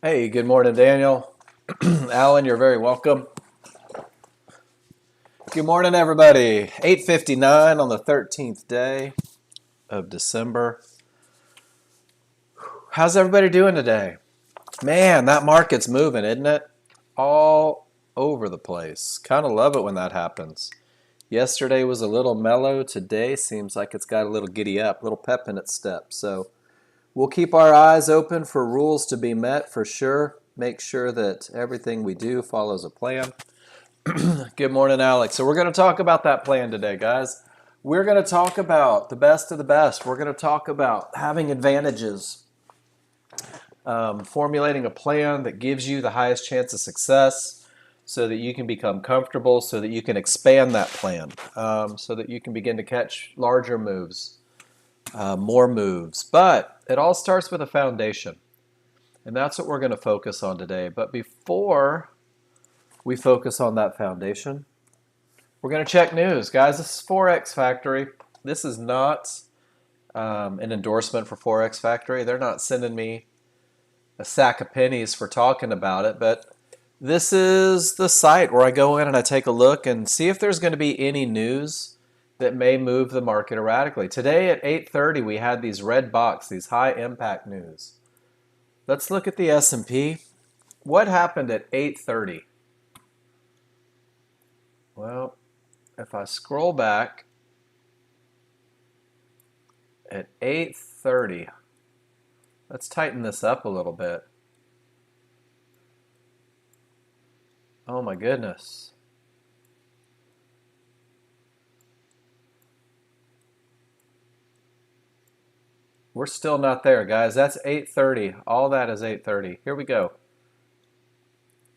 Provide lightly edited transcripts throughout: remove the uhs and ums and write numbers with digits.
Hey, good morning, Daniel. Alan, you're very welcome. Good morning, everybody. 8:59 on the 13th day of December. How's everybody doing today? Man, that market's moving, isn't it? All over the place. Kind of love it when that happens. Yesterday was a little mellow. Today seems like it's got a little giddy up, a little pep in its step. So we'll keep our eyes open for rules to be met for sure. Make sure that everything we do follows a plan. Good morning, Alex. So we're going to talk about that plan today, guys. We're going to talk about the best of the best. We're going to talk about having advantages, formulating a plan that gives you the highest chance of success so that you can become comfortable, so that you can expand that plan, so that you can begin to catch larger moves, more moves. But it all starts with a foundation, and that's what we're going to focus on today. But before we focus on that foundation, we're going to check news. Guys, this is Forex Factory. This is not an endorsement for Forex Factory. They're not sending me a sack of pennies for talking about it, but this is the site where I go in and I take a look and see if there's going to be any news that may move the market erratically. Today at 8:30 we had these red box, these high impact news. Let's look at the S&P. What happened at 8:30? Well, if I scroll back at 8:30, let's tighten this up a little bit. Oh my goodness. We're still not there, guys. That's 8:30. All that is 8:30. Here we go.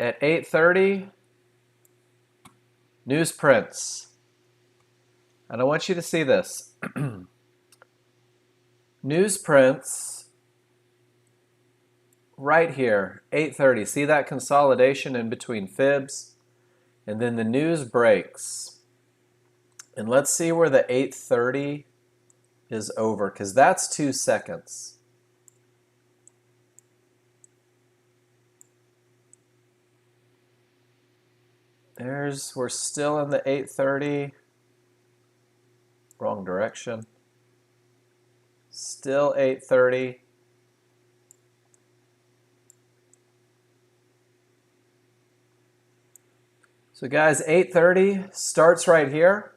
At 8:30, news prints. And I want you to see this. News prints right here, 8:30. See that consolidation in between fibs? And then the news breaks. And let's see where the 8:30 is over, because that's 2 seconds. We're still in the 8:30. Wrong direction. Still 8:30. So guys, 8:30 starts right here,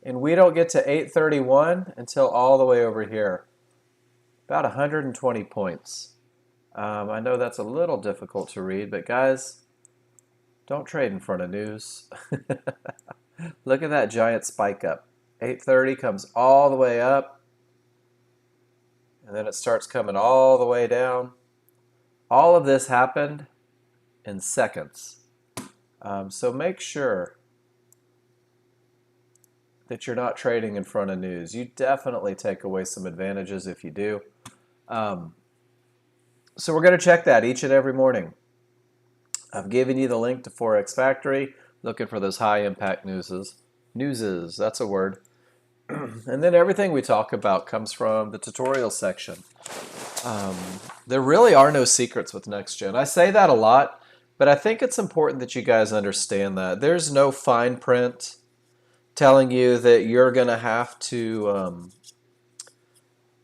and we don't get to 8:31 until all the way over here. About 120 points. I know that's a little difficult to read, but guys, don't trade in front of news. Look at that giant spike up. 8:30 comes all the way up, and then it starts coming all the way down. All of this happened in seconds. So make sure that you're not trading in front of news. You definitely take away some advantages if you do. So we're going to check that each and every morning. I've given you the link to Forex Factory, looking for those high impact newses. Newses, that's a word. And then everything we talk about comes from the tutorial section. There really are no secrets with Nexgen. I say that a lot, but I think it's important that you guys understand that. There's no fine print telling you that you're going to have to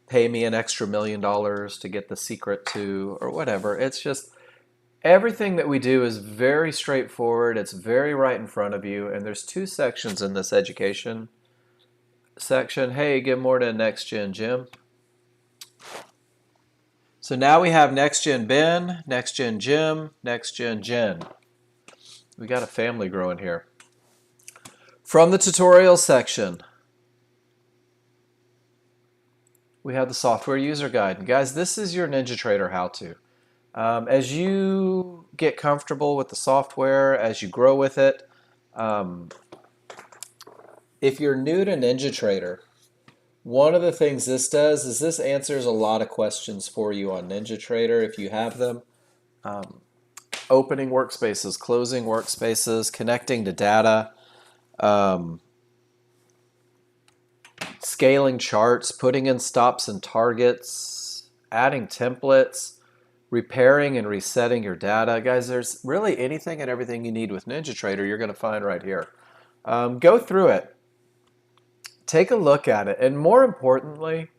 pay me an extra $1 million to get the secret to, or whatever. It's just everything that we do is very straightforward. It's very right in front of you, and there's 2 sections in this education section. Hey, good morning, Nexgen Jim. So now we have Nexgen Ben, Nexgen Jim, Nexgen Jen. We got a family growing here. From the tutorial section, we have the software user guide. And guys, this is your NinjaTrader how-to. As you get comfortable with the software, as you grow with it, if you're new to NinjaTrader, one of the things this does is this answers a lot of questions for you on NinjaTrader if you have them. Opening workspaces, closing workspaces, connecting to data, scaling charts, putting in stops and targets, adding templates, repairing and resetting your data. Guys, there's really anything and everything you need with NinjaTrader you're going to find right here. Go through it. Take a look at it. And more importantly,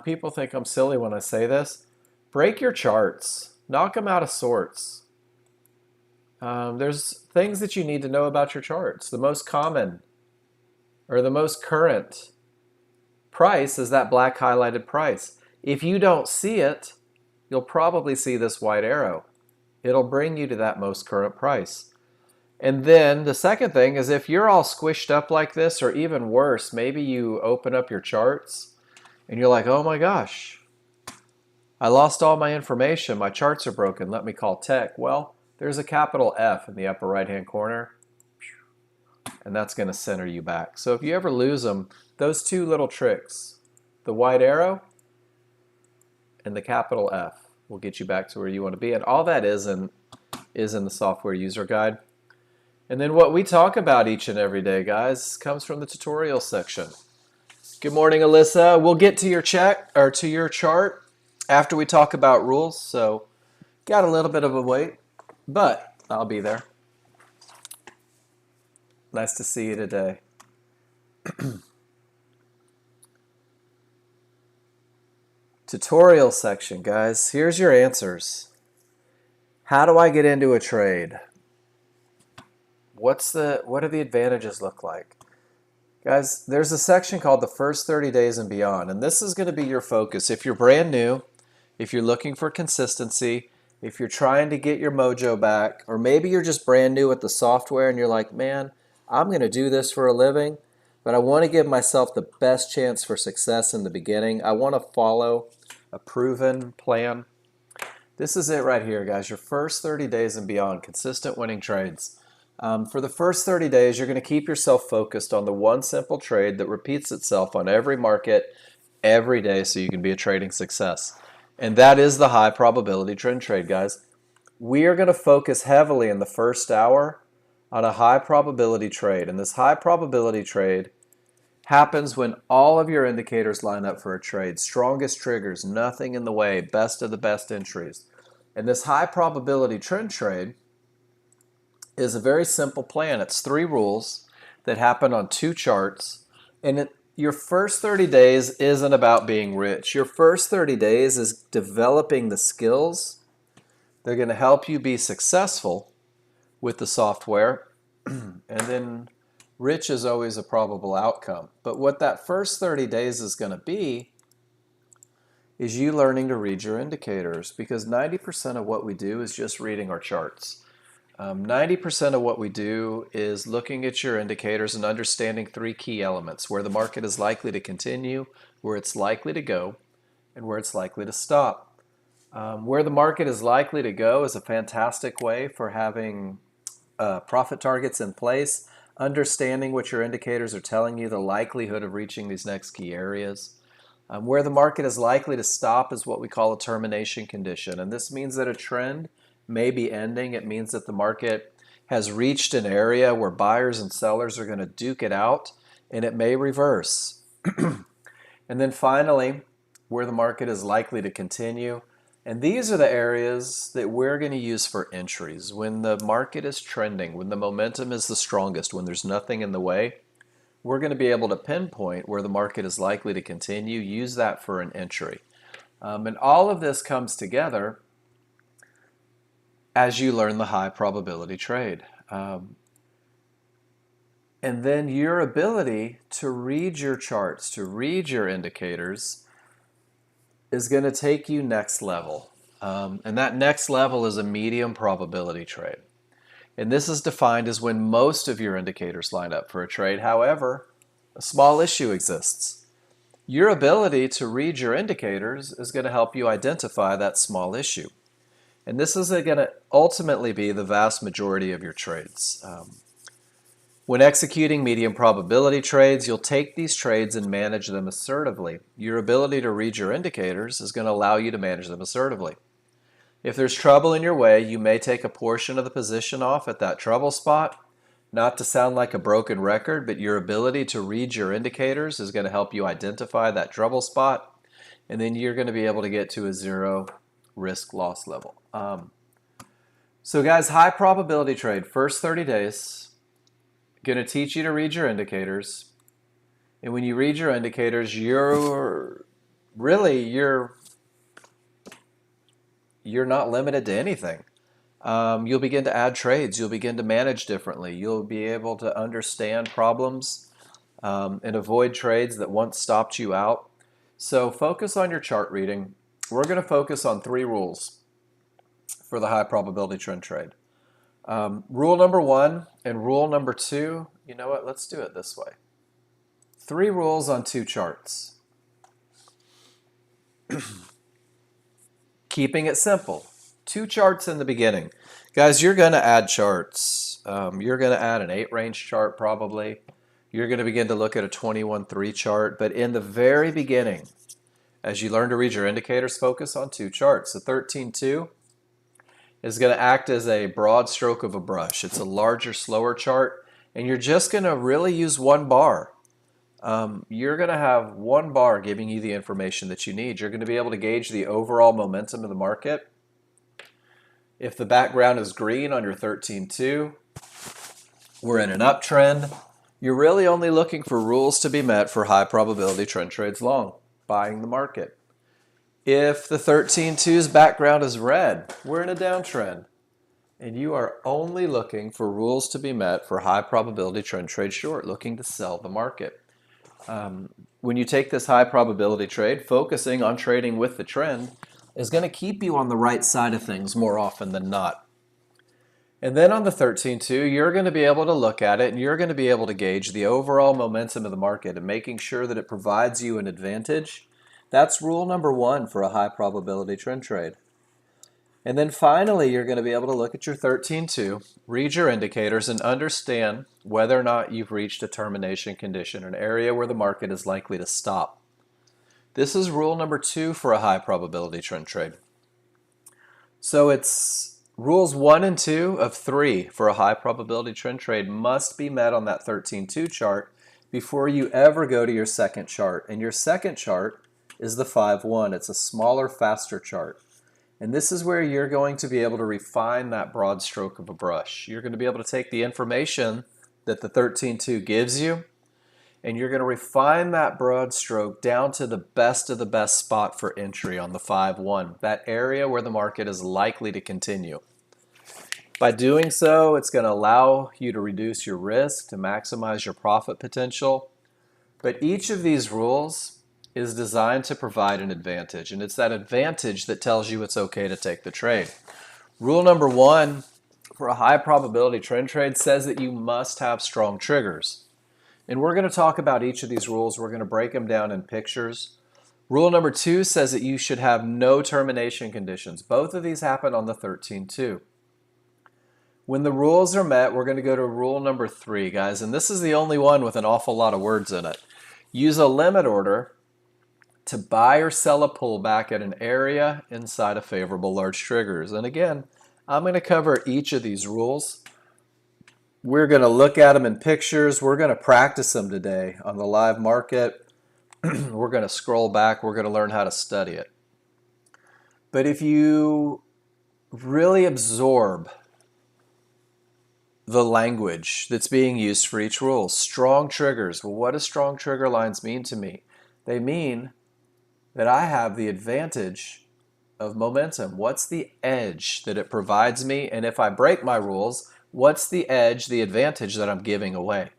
people think I'm silly when I say this. Break your charts. Knock them out of sorts. There's things that you need to know about your charts. The most common or the most current price is that black highlighted price. If you don't see it, you'll probably see this white arrow. It'll bring you to that most current price. And then the second thing is if you're all squished up like this, or even worse, maybe you open up your charts and you're like, oh my gosh, I lost all my information. My charts are broken. Let me call tech. Well, there's a capital F in the upper right-hand corner, and that's going to center you back. So if you ever lose them, those two little tricks, the white arrow and the capital F, will get you back to where you want to be. And all that is in the software user guide. And then what we talk about each and every day, guys, comes from the tutorial section. Good morning, Alyssa. We'll get to your chart after we talk about rules. So got a little bit of a wait, but I'll be there. Nice to see you today. Tutorial section, guys. Here's your answers. How do I get into a trade? What do the advantages look like? Guys, there's a section called the first 30 days and beyond, and this is going to be your focus. If you're brand new, if you're looking for consistency, if you're trying to get your mojo back, or maybe you're just brand new at the software and you're like, man, I'm going to do this for a living, but I want to give myself the best chance for success in the beginning. I want to follow a proven plan. This is it right here, guys. Your first 30 days and beyond, consistent winning trades. For the first 30 days, you're going to keep yourself focused on the one simple trade that repeats itself on every market every day so you can be a trading success. And that is the high probability trend trade, guys. We are going to focus heavily in the first hour on a high probability trade. And this high probability trade happens when all of your indicators line up for a trade. Strongest triggers, nothing in the way, best of the best entries. And this high probability trend trade is a very simple plan. It's 3 rules that happen on 2 charts. And your first 30 days isn't about being rich. Your first 30 days is developing the skills that are going to help you be successful with the software. And then rich is always a probable outcome. But what that first 30 days is going to be is you learning to read your indicators, because 90% of what we do is just reading our charts. 90% of what we do is looking at your indicators and understanding 3 key elements: where the market is likely to continue, where it's likely to go, and where it's likely to stop. Where the market is likely to go is a fantastic way for having profit targets in place, understanding what your indicators are telling you, the likelihood of reaching these next key areas. Where the market is likely to stop is what we call a termination condition, and this means that a trend may be ending. It means that the market has reached an area where buyers and sellers are going to duke it out, and it may reverse. And then finally, where the market is likely to continue. And these are the areas that we're going to use for entries. When the market is trending, when the momentum is the strongest, when there's nothing in the way, we're going to be able to pinpoint where the market is likely to continue, use that for an entry. And all of this comes together as you learn the high probability trade. And then your ability to read your charts, to read your indicators, is going to take you next level. And that next level is a medium probability trade. And this is defined as when most of your indicators line up for a trade. However, a small issue exists. Your ability to read your indicators is going to help you identify that small issue. And this is going to ultimately be the vast majority of your trades. When executing medium probability trades, you'll take these trades and manage them assertively. Your ability to read your indicators is going to allow you to manage them assertively. If there's trouble in your way, you may take a portion of the position off at that trouble spot. Not to sound like a broken record, but your ability to read your indicators is going to help you identify that trouble spot, and then you're going to be able to get to a zero risk loss level. So guys, high probability trade, first 30 days, going to teach you to read your indicators. And when you read your indicators, you're not limited to anything. You'll begin to add trades. You'll begin to manage differently. You'll be able to understand problems and avoid trades that once stopped you out. So focus on your chart reading. We're going to focus on 3 rules for the high probability trend trade. Rule number 1 and rule number 2, you know what, let's do it this way. 3 rules on 2 charts. Keeping it simple. 2 charts in the beginning. Guys, you're going to add charts. You're going to add an 8 range chart probably. You're going to begin to look at a 21-3 chart. But in the very beginning, as you learn to read your indicators, focus on 2 charts. The 13-2 is going to act as a broad stroke of a brush. It's a larger, slower chart, and you're just going to really use 1 bar. You're going to have 1 bar giving you the information that you need. You're going to be able to gauge the overall momentum of the market. If the background is green on your 13-2, we're in an uptrend. You're really only looking for rules to be met for high probability trend trades long, buying the market. If the 13-2's background is red, we're in a downtrend. And you are only looking for rules to be met for high probability trend trade short, looking to sell the market. When you take this high probability trade, focusing on trading with the trend is going to keep you on the right side of things more often than not. And then on the 13-2, you're going to be able to look at it and you're going to be able to gauge the overall momentum of the market and making sure that it provides you an advantage. That's rule number 1 for a high probability trend trade. And then finally, you're going to be able to look at your 13-2, read your indicators, and understand whether or not you've reached a termination condition, an area where the market is likely to stop. This is rule number 2 for a high probability trend trade. So it's rules 1 and 2 of 3 for a high probability trend trade must be met on that 13-2 chart before you ever go to your second chart. And your second chart is the 5-1. It's a smaller, faster chart. And this is where you're going to be able to refine that broad stroke of a brush. You're going to be able to take the information that the 13-2 gives you, and you're going to refine that broad stroke down to the best of the best spot for entry on the 5-1, that area where the market is likely to continue. By doing so, it's going to allow you to reduce your risk, to maximize your profit potential. But each of these rules is designed to provide an advantage, and it's that advantage that tells you it's okay to take the trade. Rule number 1 for a high probability trend trade says that you must have strong triggers. And we're going to talk about each of these rules. We're going to break them down in pictures. Rule number 2 says that you should have no termination conditions. Both of these happen on the 13-2. When the rules are met, we're going to go to rule number 3, guys, and this is the only one with an awful lot of words in it. Use a limit order to buy or sell a pullback at an area inside of favorable large triggers. And again, I'm going to cover each of these rules. We're going to look at them in pictures. We're going to practice them today on the live market. We're going to scroll back. We're going to learn how to study it. But if you really absorb the language that's being used for each rule, strong triggers. Well, what do strong trigger lines mean to me? They mean that I have the advantage of momentum. What's the edge that it provides me? And if I break my rules, what's the edge, the advantage that I'm giving away?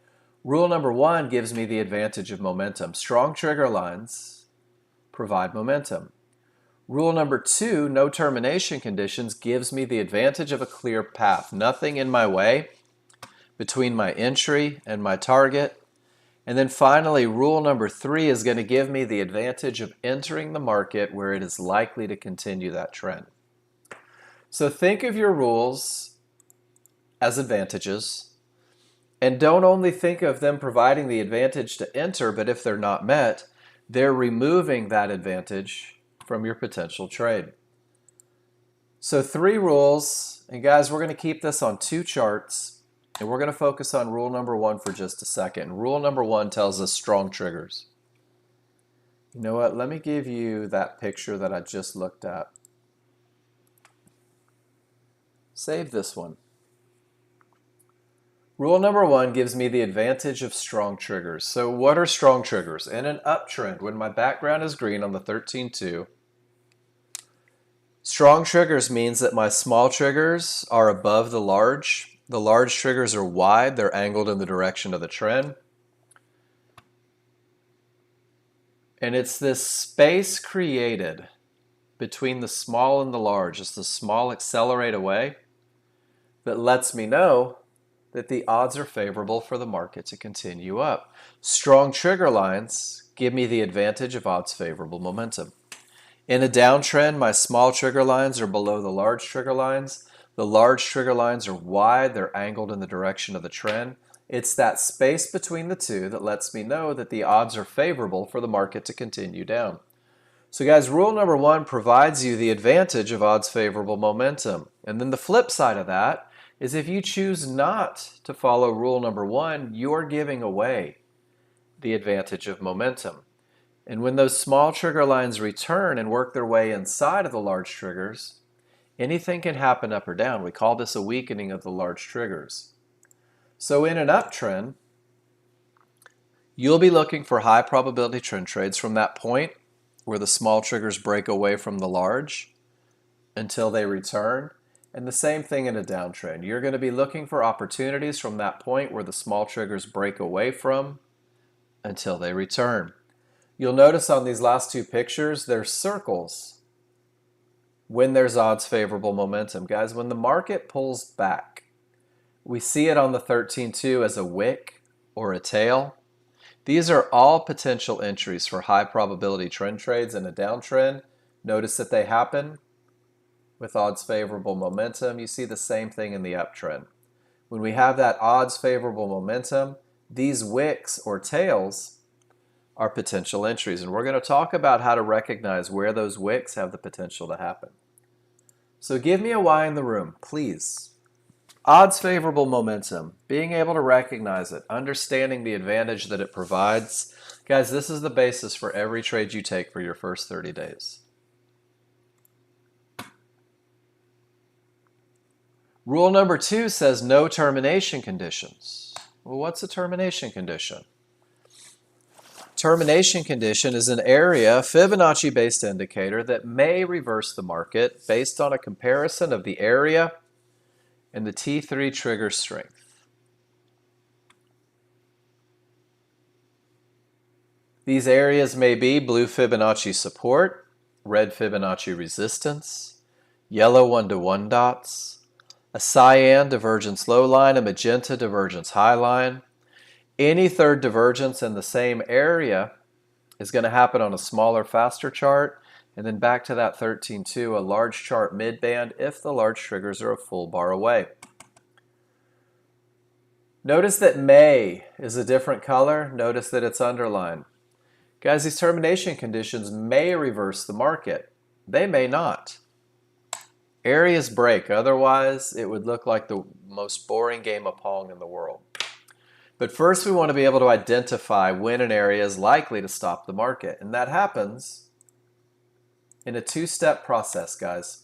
Rule number 1 gives me the advantage of momentum. Strong trigger lines provide momentum. Rule number 2, no termination conditions, gives me the advantage of a clear path. Nothing in my way between my entry and my target. And then finally, rule number 3 is going to give me the advantage of entering the market where it is likely to continue that trend. So think of your rules as advantages, and don't only think of them providing the advantage to enter, but if they're not met, they're removing that advantage from your potential trade. So 3 rules, and guys, we're going to keep this on 2 charts. And we're going to focus on rule number 1 for just a second. Rule number 1 tells us strong triggers. You know what? Let me give you that picture that I just looked at. Save this one. Rule number 1 gives me the advantage of strong triggers. So what are strong triggers? In an uptrend, when my background is green on the 13.2, strong triggers means that my small triggers are above the large. The large triggers are wide. They're angled in the direction of the trend. And it's this space created between the small and the large, as the small accelerate away, that lets me know that the odds are favorable for the market to continue up. Strong trigger lines give me the advantage of odds favorable momentum. In a downtrend, my small trigger lines are below the large trigger lines. The large trigger lines are wide, they're angled in the direction of the trend. It's that space between the two that lets me know that the odds are favorable for the market to continue down. So guys, rule number 1 provides you the advantage of odds favorable momentum. And then the flip side of that is if you choose not to follow rule number 1, you're giving away the advantage of momentum. And when those small trigger lines return and work their way inside of the large triggers, anything can happen up or down. We call this a weakening of the large triggers. So in an uptrend, you'll be looking for high probability trend trades from that point where the small triggers break away from the large until they return. And the same thing in a downtrend. You're going to be looking for opportunities from that point where the small triggers break away from until they return. You'll notice on these last two pictures, there's circles when there's odds favorable momentum. Guys, when the market pulls back, we see it on the 13.2 as a wick or a tail. These are all potential entries for high probability trend trades in a downtrend. Notice that they happen with odds favorable momentum. You see the same thing in the uptrend. When we have that odds favorable momentum, these wicks or tails are potential entries. And we're going to talk about how to recognize where those wicks have the potential to happen. So give me a why in the room, please. Odds favorable momentum, being able to recognize it, understanding the advantage that it provides. Guys, this is the basis for every trade you take for your first 30 days. Rule number 2 says no termination conditions. Well, what's a termination condition? Termination condition is an area, Fibonacci-based indicator, that may reverse the market based on a comparison of the area and the T3 trigger strength. These areas may be blue Fibonacci support, red Fibonacci resistance, yellow 1-to-1 dots, a cyan divergence low line, a magenta divergence high line. Any third divergence in the same area is going to happen on a smaller, faster chart, and then back to that 13.2, a large chart midband if the large triggers are a full bar away. Notice that May is a different color. Notice that it's underlined. Guys, these termination conditions may reverse the market. They may not. Areas break, otherwise it would look like the most boring game of Pong in the world. But first we want to be able to identify when an area is likely to stop the market, and that happens in a two-step process, guys.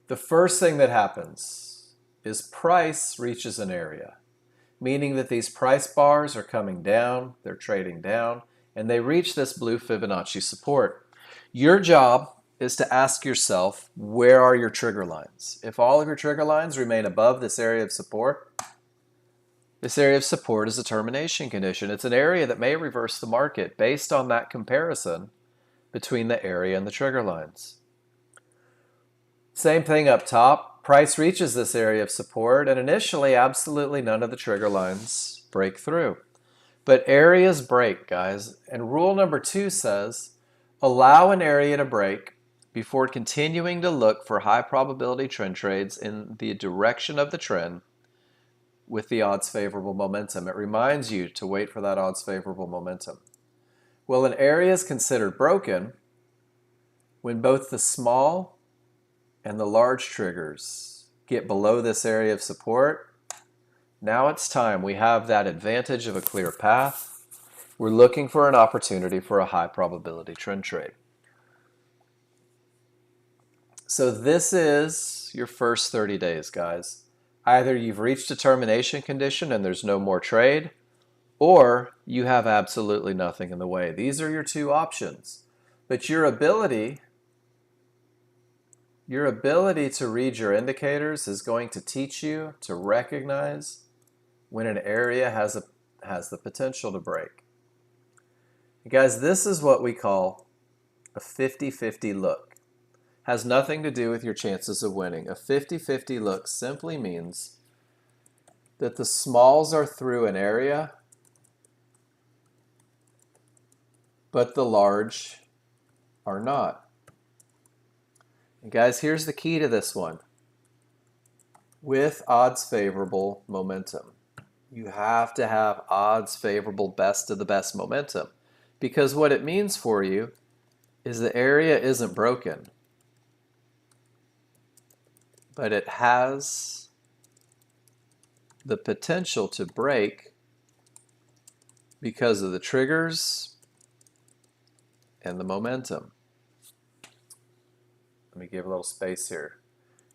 The first thing that happens is price reaches an area, meaning that these price bars are coming down, they're trading down, and they reach this blue Fibonacci support. Your job is to ask yourself, where are your trigger lines? If all of your trigger lines remain above this area of support, this area of support is a termination condition. It's an area that may reverse the market based on that comparison between the area and the trigger lines. Same thing up top. Price reaches this area of support, and initially, absolutely none of the trigger lines break through. But areas break, guys. And rule number 2 says, allow an area to break before continuing to look for high probability trend trades in the direction of the trend with the odds favorable momentum. It reminds you to wait for that odds favorable momentum. Well, an area is considered broken when both the small and the large triggers get below this area of support. Now it's time. We have that advantage of a clear path. We're looking for an opportunity for a high probability trend trade. So this is your first 30 days, guys. Either you've reached a termination condition and there's no more trade, or you have absolutely nothing in the way. These are your two options. But your ability to read your indicators is going to teach you to recognize when an area has the potential to break. Guys, this is what we call a 50-50 look. Has nothing to do with your chances of winning. A 50-50 look simply means that the smalls are through an area, but the large are not. And guys, here's the key to this one. With odds favorable momentum. You have to have odds favorable best of the best momentum, because what it means for you is the area isn't broken, but it has the potential to break because of the triggers and the momentum. Let me give a little space here.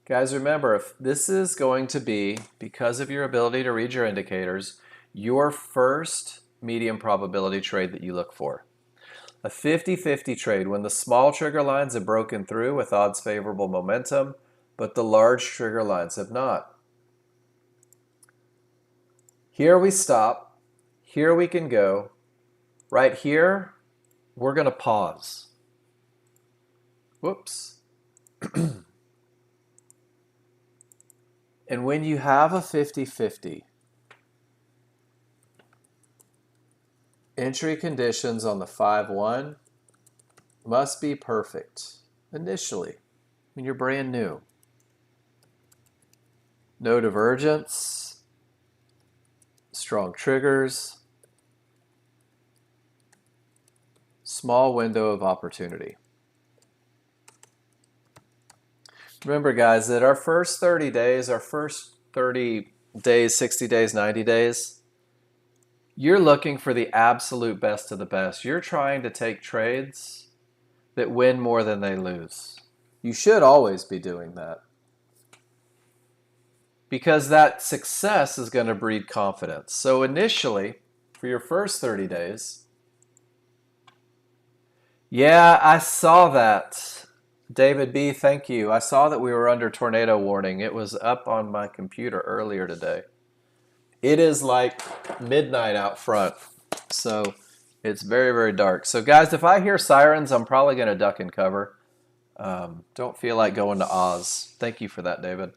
Guys, remember, if this is going to be, because of your ability to read your indicators, your first medium probability trade that you look for. A 50-50 trade when the small trigger lines have broken through with odds favorable momentum, but the large trigger lines have not. Here we stop. Here we can go. Right here, we're going to pause. Whoops. And when you have a 50-50, entry conditions on the 5-1 must be perfect initially when you're brand new. No divergence, strong triggers, small window of opportunity. Remember, guys, that our first 30 days, 60 days, 90 days, you're looking for the absolute best of the best. You're trying to take trades that win more than they lose. You should always be doing that, because that success is going to breed confidence. So initially, for your first 30 days, yeah, I saw that. David B., thank you. I saw that we were under tornado warning. It was up on my computer earlier today. It is like midnight out front, so it's very, very dark. So guys, if I hear sirens, I'm probably going to duck and cover. Don't feel like going to Oz. Thank you for that, David.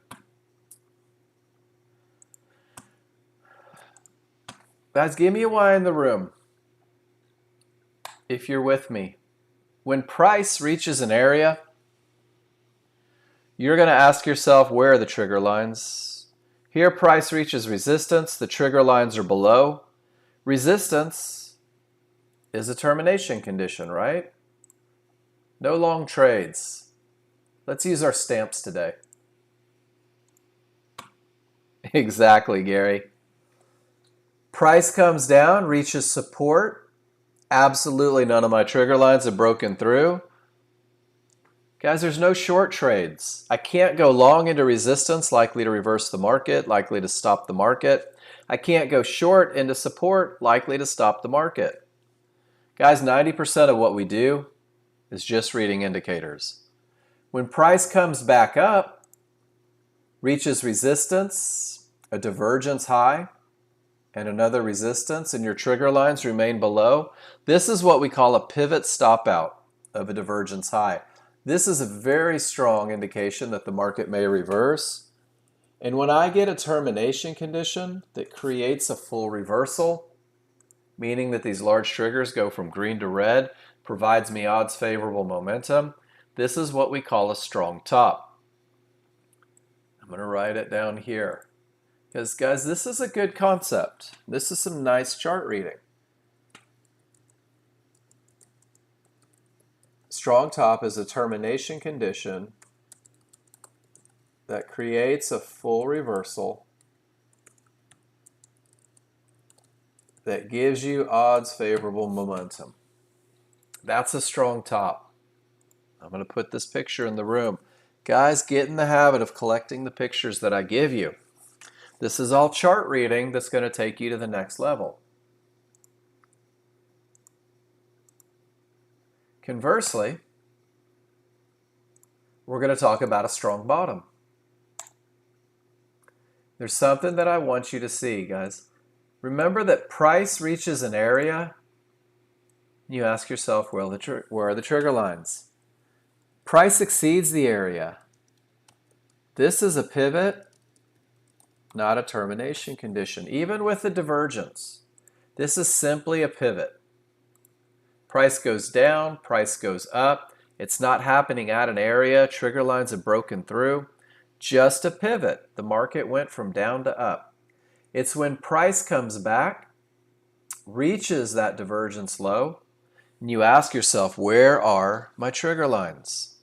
Guys, give me a Y in the room if you're with me. When price reaches an area, you're going to ask yourself, where are the trigger lines? Here, price reaches resistance. The trigger lines are below. Resistance is a termination condition, right? No long trades. Let's use our stamps today. Exactly, Gary. Price comes down, reaches support. Absolutely none of my trigger lines have broken through. Guys, there's no short trades. I can't go long into resistance, likely to reverse the market, likely to stop the market. I can't go short into support, likely to stop the market. Guys, 90% of what we do is just reading indicators. When price comes back up, reaches resistance, a divergence high, and another resistance, and your trigger lines remain below, this is what we call a pivot stop out of a divergence high. This is a very strong indication that the market may reverse. And when I get a termination condition that creates a full reversal, meaning that these large triggers go from green to red, provides me odds favorable momentum, this is what we call a strong top. I'm going to write it down here. Because, guys, this is a good concept. This is some nice chart reading. Strong top is a termination condition that creates a full reversal that gives you odds favorable momentum. That's a strong top. I'm going to put this picture in the room. Guys, get in the habit of collecting the pictures that I give you. This is all chart reading that's going to take you to the next level. Conversely, we're going to talk about a strong bottom. There's something that I want you to see, guys. Remember that price reaches an area, you ask yourself, where are the trigger lines? Price exceeds the area. This is a pivot, not a termination condition. Even with the divergence, this is simply a pivot. Price goes down, price goes up. It's not happening at an area. Trigger lines have broken through. Just a pivot. The market went from down to up. It's when price comes back, reaches that divergence low, and you ask yourself, where are my trigger lines?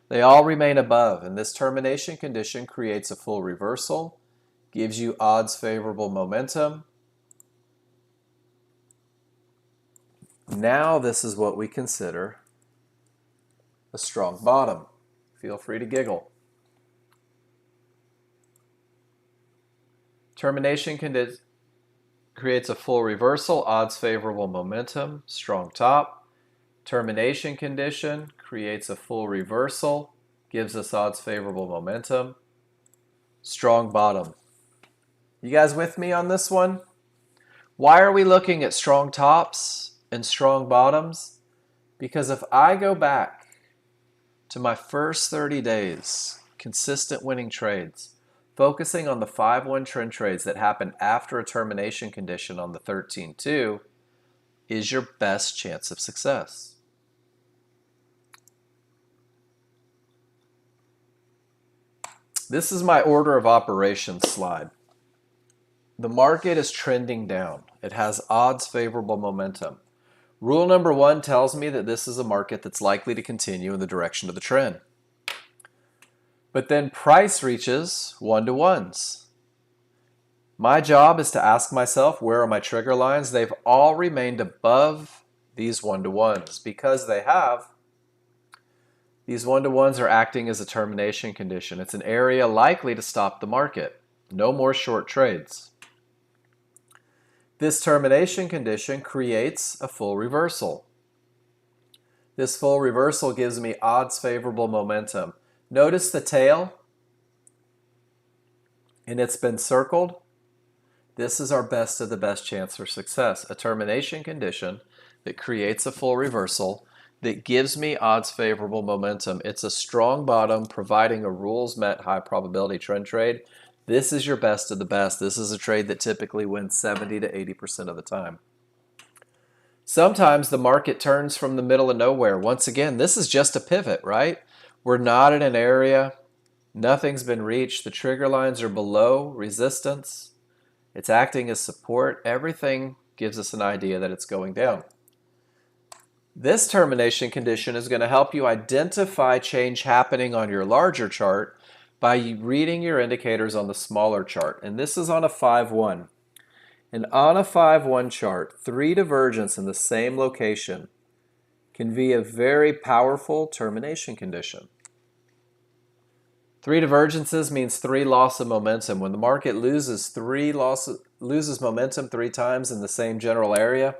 They all remain above, and this termination condition creates a full reversal, gives you odds favorable momentum. Now this is what we consider a strong bottom. Feel free to giggle. Termination condition creates a full reversal, odds favorable momentum, strong top. Termination condition creates a full reversal, gives us odds favorable momentum, strong bottom. You guys with me on this one? Why are we looking at strong tops and strong bottoms? Because if I go back to my first 30 days, consistent winning trades, focusing on the 5-1 trend trades that happen after a termination condition on the 13-2 is your best chance of success. This is my order of operations slide. The market is trending down. It has odds favorable momentum. Rule number 1 tells me that this is a market that's likely to continue in the direction of the trend. But then price reaches 1-to-1s. My job is to ask myself, where are my trigger lines? They've all remained above these 1-to-1s. Because they have, these 1-to-1s are acting as a termination condition. It's an area likely to stop the market. No more short trades. This termination condition creates a full reversal. This full reversal gives me odds favorable momentum. Notice the tail, and it's been circled. This is our best of the best chance for success. A termination condition that creates a full reversal that gives me odds favorable momentum. It's a strong bottom providing a rules met high probability trend trade. This is your best of the best. This is a trade that typically wins 70 to 80% of the time. Sometimes the market turns from the middle of nowhere. Once again, this is just a pivot, right? We're not in an area. Nothing's been reached. The trigger lines are below resistance. It's acting as support. Everything gives us an idea that it's going down. This termination condition is going to help you identify change happening on your larger chart by reading your indicators on the smaller chart. And this is on a 5-1. And on a 5-1 chart, 3 divergence in the same location can be a very powerful termination condition. 3 divergences means 3 loss of momentum. When the market loses momentum 3 times in the same general area,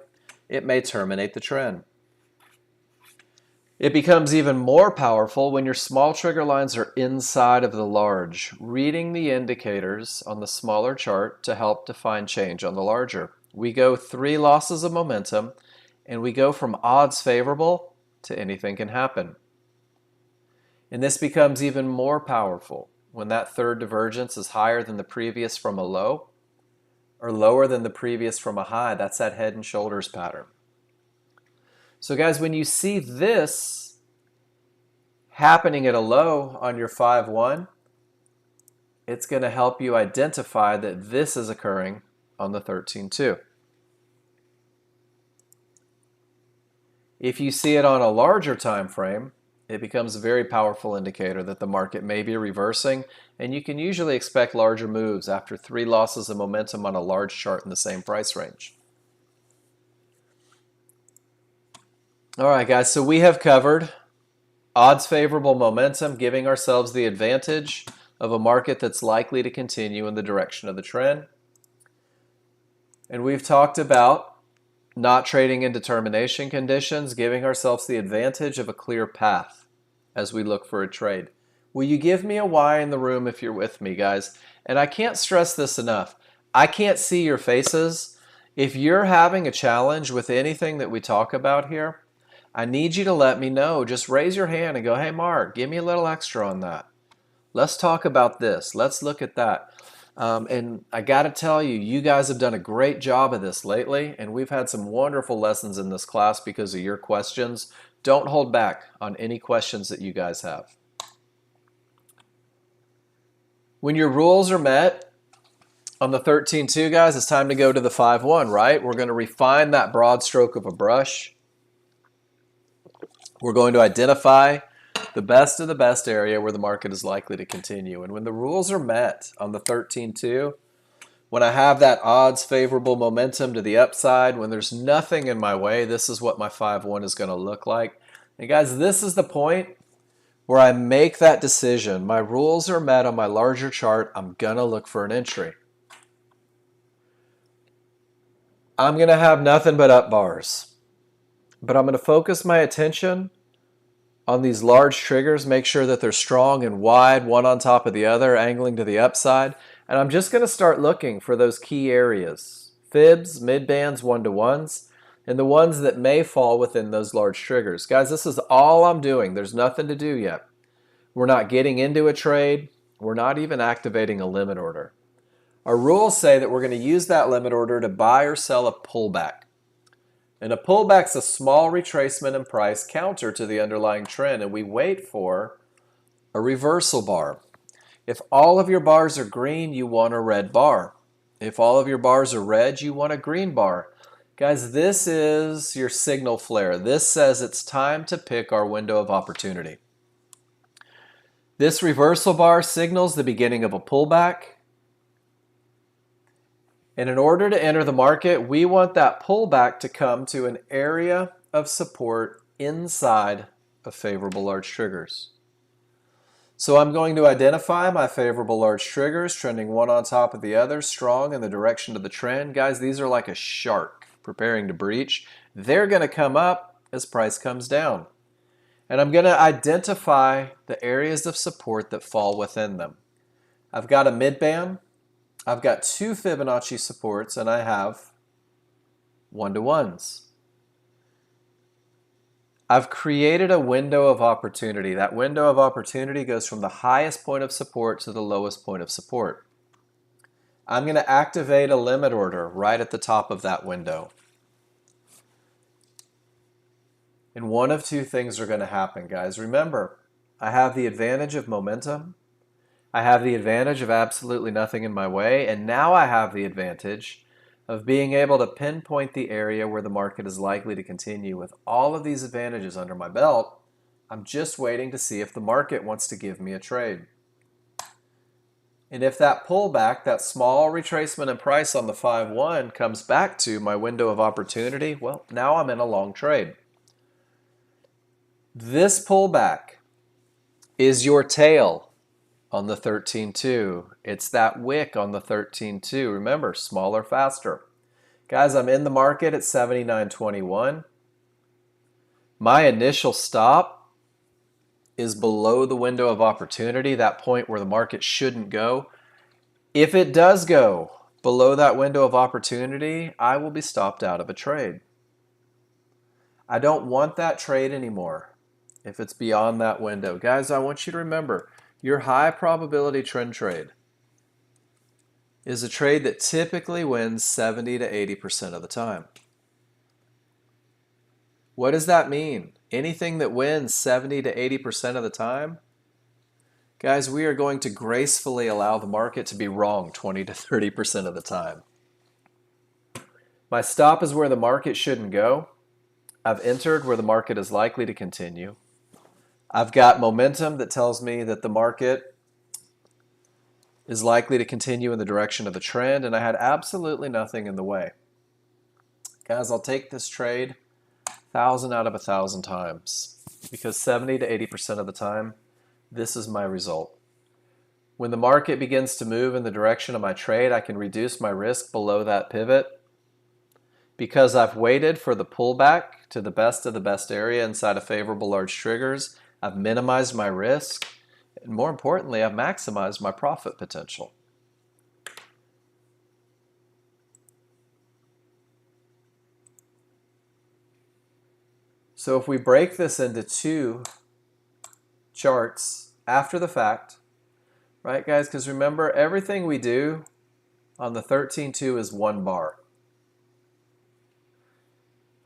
it may terminate the trend. It becomes even more powerful when your small trigger lines are inside of the large, reading the indicators on the smaller chart to help define change on the larger. We go 3 losses of momentum, and we go from odds favorable to anything can happen. And this becomes even more powerful when that third divergence is higher than the previous from a low or lower than the previous from a high. That's that head and shoulders pattern. So guys, when you see this happening at a low on your 5-1, it's going to help you identify that this is occurring on the 13-2. If you see it on a larger time frame, it becomes a very powerful indicator that the market may be reversing, and you can usually expect larger moves after 3 losses of momentum on a large chart in the same price range. All right, guys, so we have covered Odds favorable momentum, giving ourselves the advantage of a market that's likely to continue in the direction of the trend. And we've talked about not trading in determination conditions, giving ourselves the advantage of a clear path as we look for a trade. Will you give me a Y in the room if you're with me, guys? And I can't stress this enough. I can't see your faces. If you're having a challenge with anything that we talk about here, I need you to let me know. Just raise your hand and go, hey, Mark, give me a little extra on that. Let's talk about this. Let's look at that. And I got to tell you, you guys have done a great job of this lately, and we've had some wonderful lessons in this class because of your questions. Don't hold back on any questions that you guys have. When your rules are met on the 13.2, guys, it's time to go to the 5.1, right? We're going to refine that broad stroke of a brush. We're going to identify the best of the best area where the market is likely to continue. And when the rules are met on the 13.2, when I have that odds favorable momentum to the upside, when there's nothing in my way, this is what my 5.1 is going to look like. And guys, this is the point where I make that decision. My rules are met on my larger chart. I'm going to look for an entry. I'm going to have nothing but up bars. But I'm going to focus my attention on these large triggers, make sure that they're strong and wide, one on top of the other, angling to the upside. And I'm just going to start looking for those key areas. Fibs, mid-bands, one-to-ones, and the ones that may fall within those large triggers. Guys, this is all I'm doing. There's nothing to do yet. We're not getting into a trade. We're not even activating a limit order. Our rules say that we're going to use that limit order to buy or sell a pullback. And a pullback's a small retracement in price counter to the underlying trend, and we wait for a reversal bar. If all of your bars are green, you want a red bar. If all of your bars are red, you want a green bar. Guys, this is your signal flare. This says it's time to pick our window of opportunity. This reversal bar signals the beginning of a pullback. And in order to enter the market, we want that pullback to come to an area of support inside of favorable large triggers. So I'm going to identify my favorable large triggers, trending one on top of the other, strong in the direction of the trend. Guys, these are like a shark preparing to breach. They're going to come up as price comes down. And I'm going to identify the areas of support that fall within them. I've got a mid-band. I've got two Fibonacci supports, and I have one-to-ones. I've created a window of opportunity. That window of opportunity goes from the highest point of support to the lowest point of support. I'm going to activate a limit order right at the top of that window. And one of two things are going to happen, guys. Remember, I have the advantage of momentum. I have the advantage of absolutely nothing in my way, and now I have the advantage of being able to pinpoint the area where the market is likely to continue. With all of these advantages under my belt, I'm just waiting to see if the market wants to give me a trade. And if that pullback, that small retracement in price on the 5.1 comes back to my window of opportunity, well, now I'm in a long trade. This pullback is your tail on the 13.2. It's that wick on the 13.2. Remember, smaller, faster. Guys, I'm in the market at 79.21. My initial stop is below the window of opportunity, that point where the market shouldn't go. If it does go below that window of opportunity, I will be stopped out of a trade. I don't want that trade anymore if it's beyond that window. Guys, I want you to remember, your high probability trend trade is a trade that typically wins 70 to 80% of the time. What does that mean? Anything that wins 70 to 80% of the time? Guys, we are going to gracefully allow the market to be wrong 20 to 30% of the time. My stop is where the market shouldn't go. I've entered where the market is likely to continue. I've got momentum that tells me that the market is likely to continue in the direction of the trend, and I had absolutely nothing in the way. Guys, I'll take this trade 1,000 out of 1,000 times. because 70 to 80% of the time, this is my result. When the market begins to move in the direction of my trade, I can reduce my risk below that pivot. Because I've waited for the pullback to the best of the best area inside of favorable large triggers, I've minimized my risk, and more importantly, I've maximized my profit potential. So if we break this into two charts after the fact, right guys, because remember, everything we do on the 13.2 is one bar.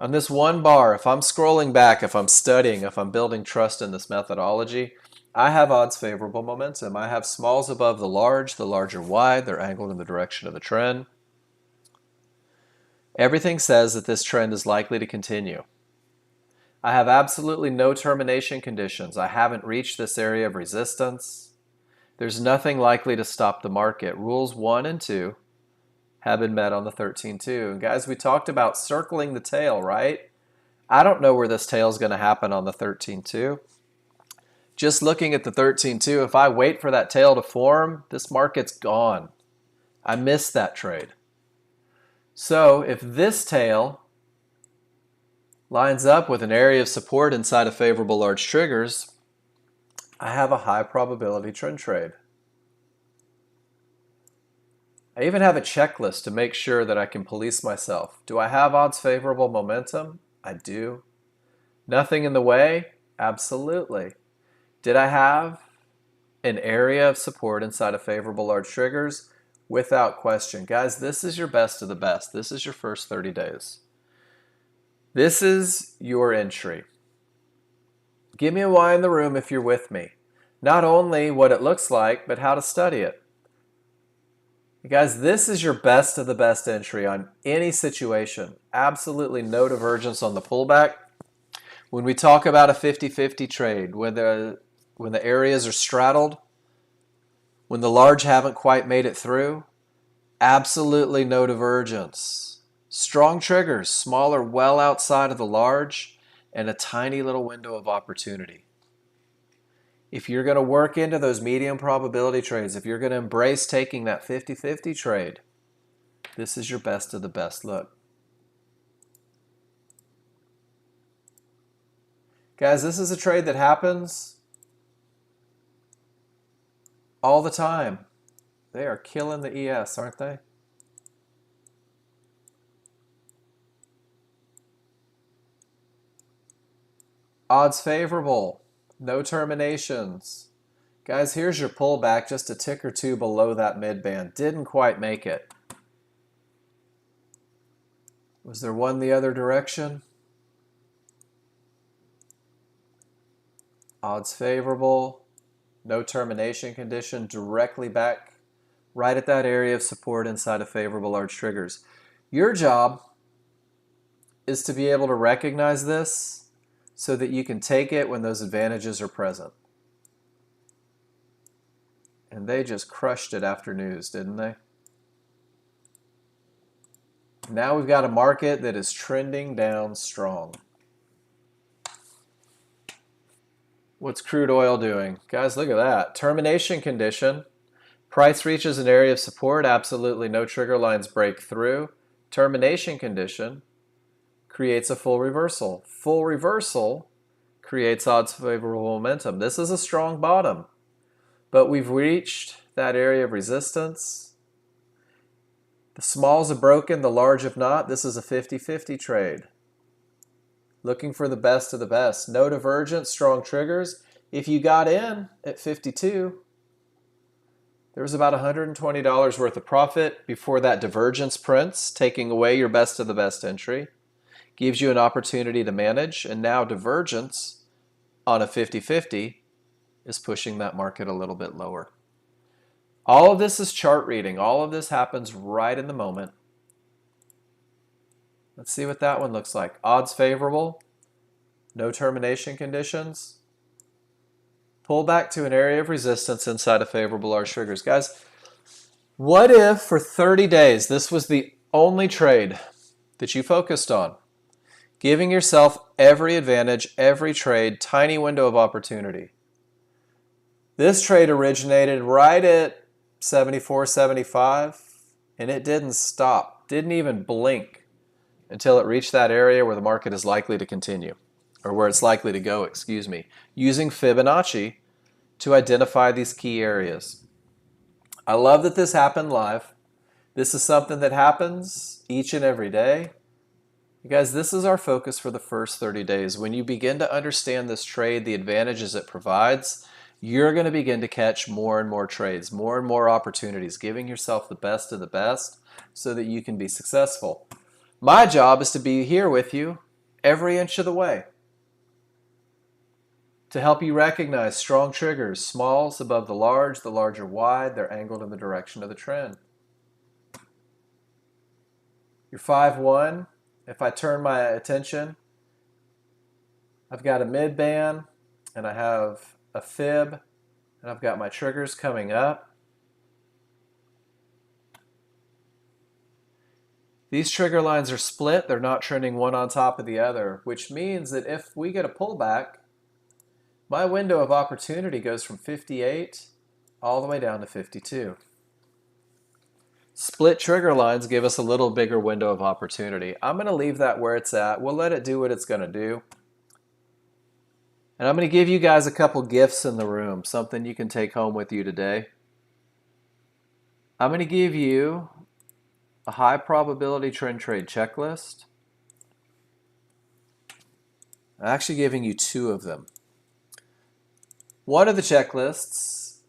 On this one bar, if I'm scrolling back, if I'm studying, if I'm building trust in this methodology, I have odds favorable momentum. I have smalls above the large are wide, they're angled in the direction of the trend. Everything says that this trend is likely to continue. I have absolutely no termination conditions. I haven't reached this area of resistance. There's nothing likely to stop the market. Rules 1 and 2 have been met on the 13.2. And guys, we talked about circling the tail, right? I don't know where this tail is going to happen on the 13.2. Just looking at the 13.2, if I wait for that tail to form, this market's gone. I missed that trade. So if this tail lines up with an area of support inside of favorable large triggers, I have a high probability trend trade. I even have a checklist to make sure that I can police myself. Do I have odds favorable momentum? I do. Nothing in the way? Absolutely. Did I have an area of support inside of favorable large triggers? Without question. Guys, this is your best of the best. This is your first 30 days. This is your entry. Give me a why in the room if you're with me. Not only what it looks like, but how to study it. Guys, this is your best of the best entry on any situation. Absolutely no divergence on the pullback. When we talk about a 50-50 trade, when the areas are straddled, when the large haven't quite made it through, absolutely no divergence. Strong triggers, smaller well outside of the large, and a tiny little window of opportunity. If you're going to work into those medium probability trades, if you're going to embrace taking that 50-50 trade, this is your best of the best look. Guys, this is a trade that happens all the time. They are killing the ES, aren't they? Odds favorable, no terminations. Guys, here's your pullback, just a tick or two below that midband. Didn't quite make it. Was there one the other direction? Odds favorable, no termination condition, directly back right at that area of support inside of favorable large triggers. Your job is to be able to recognize this so that you can take it when those advantages are present. And they just crushed it after news, didn't they? Now we've got a market that is trending down strong. What's crude oil doing? Guys, look at that. Termination condition. Price reaches an area of support. Absolutely no trigger lines break through. Termination condition creates a full reversal. Full reversal creates odds favorable momentum. This is a strong bottom, but we've reached that area of resistance. The smalls have broken, the large have not. This is a 50-50 trade. Looking for the best of the best. No divergence, strong triggers. If you got in at 52, there was about $120 worth of profit before that divergence prints, taking away your best of the best entry. Gives you an opportunity to manage, and now divergence on a 50-50 is pushing that market a little bit lower. All of this is chart reading. All of this happens right in the moment. Let's see what that one looks like. Odds favorable, no termination conditions. Pull back to an area of resistance inside of favorable large triggers. Guys, what if for 30 days this was the only trade that you focused on? Giving yourself every advantage, every trade, tiny window of opportunity. This trade originated right at 74, 75, and it didn't stop, didn't even blink until it reached that area where the market is likely to continue, or where it's likely to go, excuse me, using Fibonacci to identify these key areas. I love that this happened live. This is something that happens each and every day. You guys, this is our focus for the first 30 days. When you begin to understand this trade, the advantages it provides, you're going to begin to catch more and more trades, more and more opportunities, giving yourself the best of the best so that you can be successful. My job is to be here with you every inch of the way to help you recognize strong triggers, smalls above the larger wide, they're angled in the direction of the trend. Your 5-1, if I turn my attention, I've got a mid band and I have a fib and I've got my triggers coming up. These trigger lines are split, they're not trending one on top of the other, which means that if we get a pullback, my window of opportunity goes from 58 all the way down to 52. Split trigger lines give us a little bigger window of opportunity. I'm going to leave that where it's at. We'll let it do what it's going to do. And I'm going to give you guys a couple gifts in the room, something you can take home with you today. I'm going to give you a high probability trend trade checklist. I'm actually giving you two of them. One of the checklists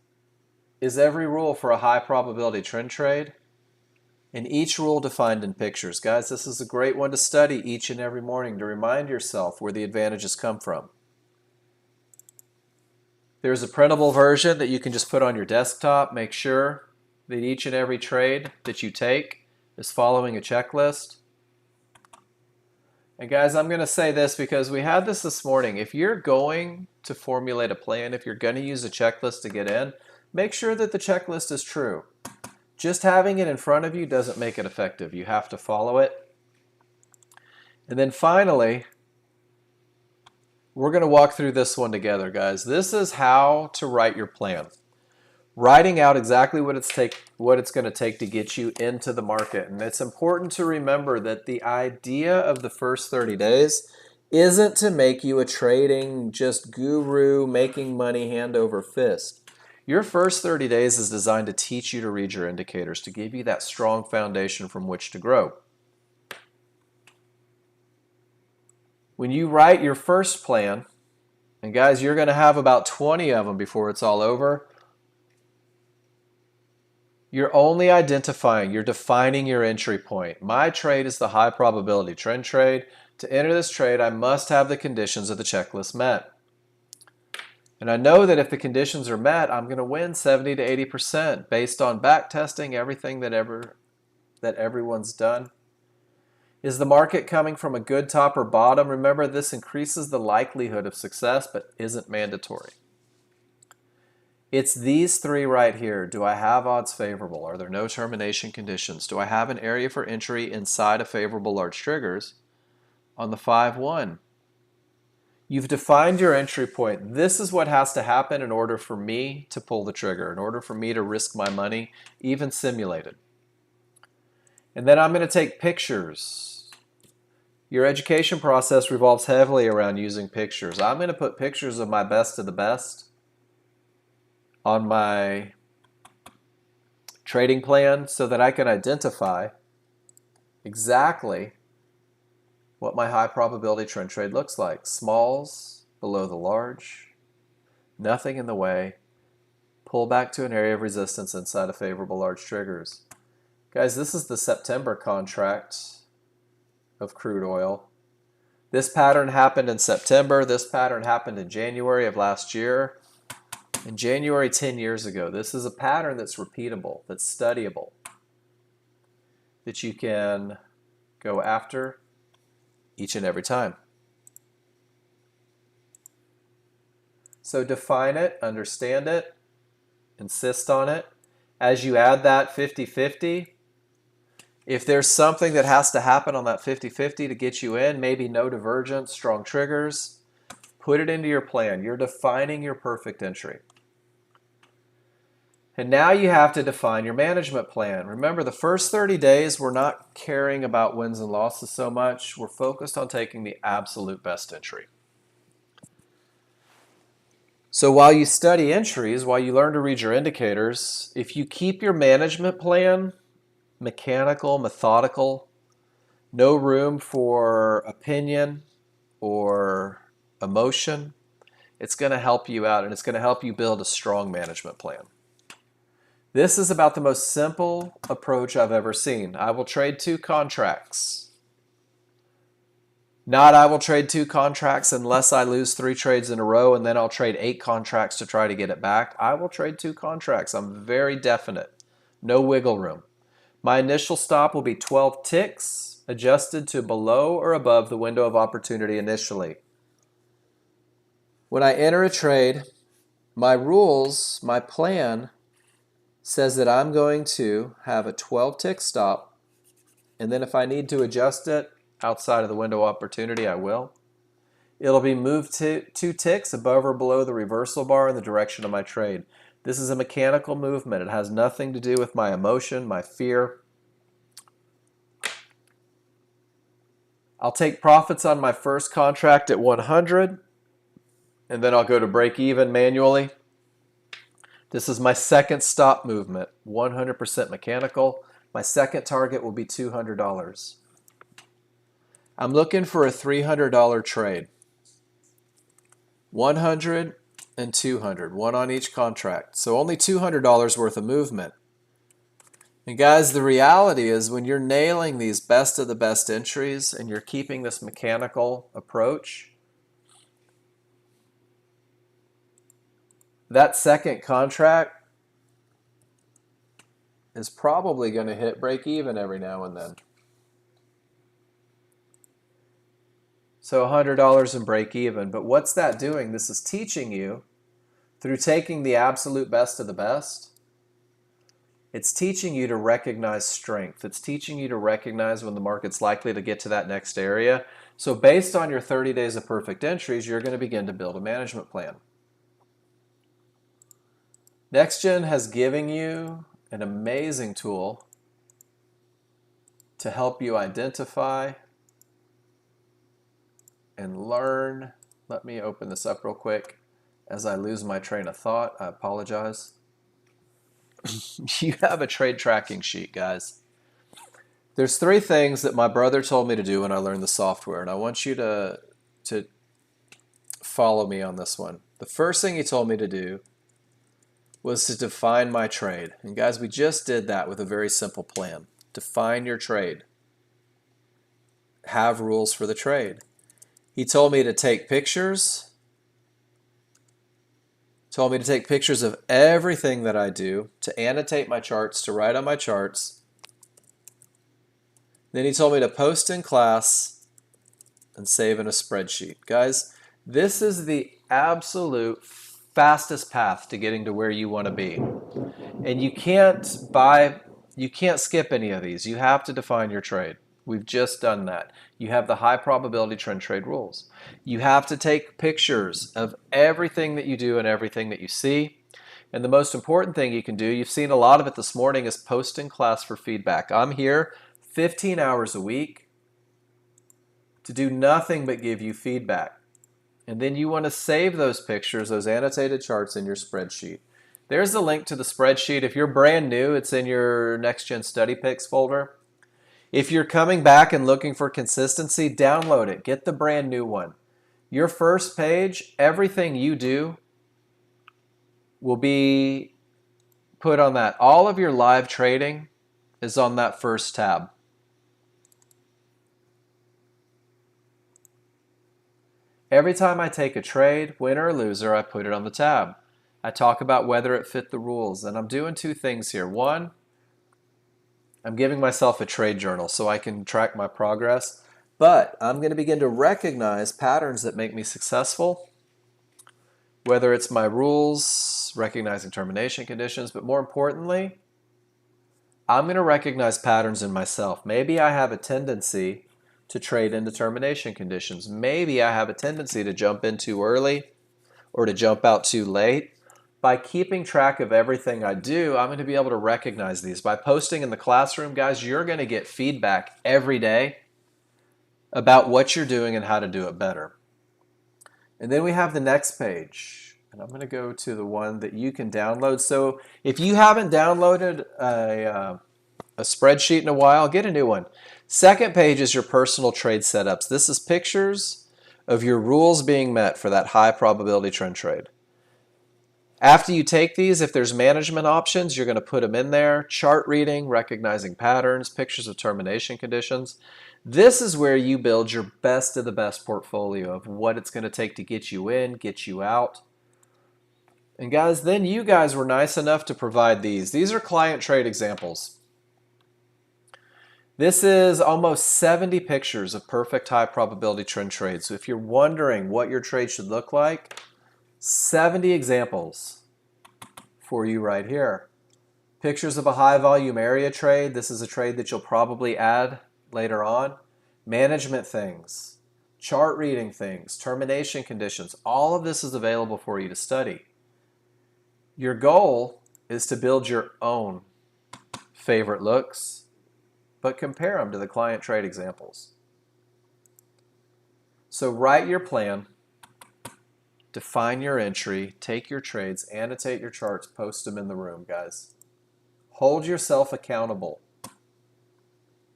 is every rule for a high probability trend trade, and each rule defined in pictures. Guys, this is a great one to study each and every morning to remind yourself where the advantages come from. There's a printable version that you can just put on your desktop. Make sure that each and every trade that you take is following a checklist. And guys, I'm going to say this because we had this morning. If you're going to formulate a plan, if you're going to use a checklist to get in, make sure that the checklist is true. Just having it in front of you doesn't make it effective. You have to follow it. And then finally, we're going to walk through this one together, guys. This is how to write your plan. Writing out exactly what it's going to take to get you into the market. And it's important to remember that the idea of the first 30 days isn't to make you a trading just guru, making money hand over fist. Your first 30 days is designed to teach you to read your indicators, to give you that strong foundation from which to grow. When you write your first plan, and guys, you're going to have about 20 of them before it's all over, you're only identifying, you're defining your entry point. My trade is the high probability trend trade. To enter this trade, I must have the conditions of the checklist met. And I know that if the conditions are met, I'm going to win 70 to 80% based on back testing everything that everyone's done. Is the market coming from a good top or bottom? Remember, this increases the likelihood of success, but isn't mandatory. It's these three right here. Do I have odds favorable? Are there no termination conditions? Do I have an area for entry inside of favorable large triggers? On the 5-1. You've defined your entry point. This is what has to happen in order for me to pull the trigger, in order for me to risk my money, even simulated. And then I'm going to take pictures. Your education process revolves heavily around using pictures. I'm going to put pictures of my best of the best on my trading plan so that I can identify exactly what my high probability trend trade looks like. Smalls below the large, nothing in the way, pull back to an area of resistance inside of favorable large triggers. Guys, this is the September contract of crude oil. This pattern happened in September. This pattern happened in January of last year. In January 10 years ago. This is a pattern that's repeatable, that's studyable, that you can go after each and every time. So define it, understand it, insist on it. As you add that 50-50, If there's something that has to happen on that 50-50 to get you in, maybe no divergence, strong triggers, put it into your plan. You're defining your perfect entry. And now you have to define your management plan. Remember, the first 30 days, we're not caring about wins and losses so much. We're focused on taking the absolute best entry. So while you study entries, while you learn to read your indicators, if you keep your management plan mechanical, methodical, no room for opinion or emotion, it's going to help you out, and it's going to help you build a strong management plan. This is about the most simple approach I've ever seen. I will trade 2 contracts. Not I will trade 2 contracts unless I lose 3 trades in a row, and then I'll trade 8 contracts to try to get it back. I will trade 2 contracts. I'm very definite. No wiggle room. My initial stop will be 12 ticks, adjusted to below or above the window of opportunity initially. When I enter a trade, my rules, my plan says that I'm going to have a 12 tick stop, and then if I need to adjust it outside of the window of opportunity, I will. It'll be moved to 2 ticks above or below the reversal bar in the direction of my trade. This is a mechanical movement. It has nothing to do with my emotion, my fear. I'll take profits on my first contract at 100, and then I'll go to break even manually. This is my second stop movement, 100% mechanical. My second target will be $200. I'm looking for a $300 trade. 100 and 200, one on each contract. So only $200 worth of movement. And guys, the reality is when you're nailing these best of the best entries and you're keeping this mechanical approach, that second contract is probably going to hit break even every now and then. So $100 in break even. But what's that doing? This is teaching you, through taking the absolute best of the best, it's teaching you to recognize strength. It's teaching you to recognize when the market's likely to get to that next area. So based on your 30 days of perfect entries, you're going to begin to build a management plan. Nexgen has given you an amazing tool to help you identify and learn. Let me open this up real quick as I lose my train of thought. I apologize. You have a trade tracking sheet, guys. There's 3 things that my brother told me to do when I learned the software, and I want you to follow me on this one. The first thing he told me to do was to define my trade. And guys, we just did that with a very simple plan. Define your trade. Have rules for the trade. He told me to take pictures. Told me to take pictures of everything that I do, to annotate my charts, to write on my charts. Then he told me to post in class and save in a spreadsheet. Guys, this is the absolute fastest path to getting to where you want to be. And you can't skip any of these. You have to define your trade. We've just done that. You have the high probability trend trade rules. You have to take pictures of everything that you do and everything that you see. And the most important thing you can do, you've seen a lot of it this morning, is post in class for feedback. I'm here 15 hours a week to do nothing but give you feedback. And then you want to save those pictures, those annotated charts, in your spreadsheet. There's the link to the spreadsheet. If you're brand new, it's in your Nexgen Study Picks folder. If you're coming back and looking for consistency, download it. Get the brand new one. Your first page, everything you do will be put on that. All of your live trading is on that first tab. Every time I take a trade, winner or loser, I put it on the tab. I talk about whether it fit the rules. And I'm doing 2 things here. One, I'm giving myself a trade journal so I can track my progress. But I'm going to begin to recognize patterns that make me successful, whether it's my rules, recognizing termination conditions, but more importantly, I'm going to recognize patterns in myself. Maybe I have a tendency to trade in determination conditions. Maybe I have a tendency to jump in too early or to jump out too late. By keeping track of everything I do, I'm going to be able to recognize these. By posting in the classroom, guys, you're going to get feedback every day about what you're doing and how to do it better. And then we have the next page. And I'm going to go to the one that you can download. So if you haven't downloaded a spreadsheet in a while, get a new one. Second page is your personal trade setups. This is pictures of your rules being met for that high probability trend trade. After you take these, if there's management options, you're going to put them in there. Chart reading, recognizing patterns, pictures of termination conditions. This is where you build your best of the best portfolio of what it's going to take to get you in, get you out. And guys, then you guys were nice enough to provide these. These are client trade examples. This is almost 70 pictures of perfect high probability trend trades. So if you're wondering what your trade should look like, 70 examples for you right here. Pictures of a high volume area trade. This is a trade that you'll probably add later on. Management things, chart reading things, termination conditions. All of this is available for you to study. Your goal is to build your own favorite looks, but compare them to the client trade examples. So write your plan, define your entry, take your trades, annotate your charts, post them in the room, guys. Hold yourself accountable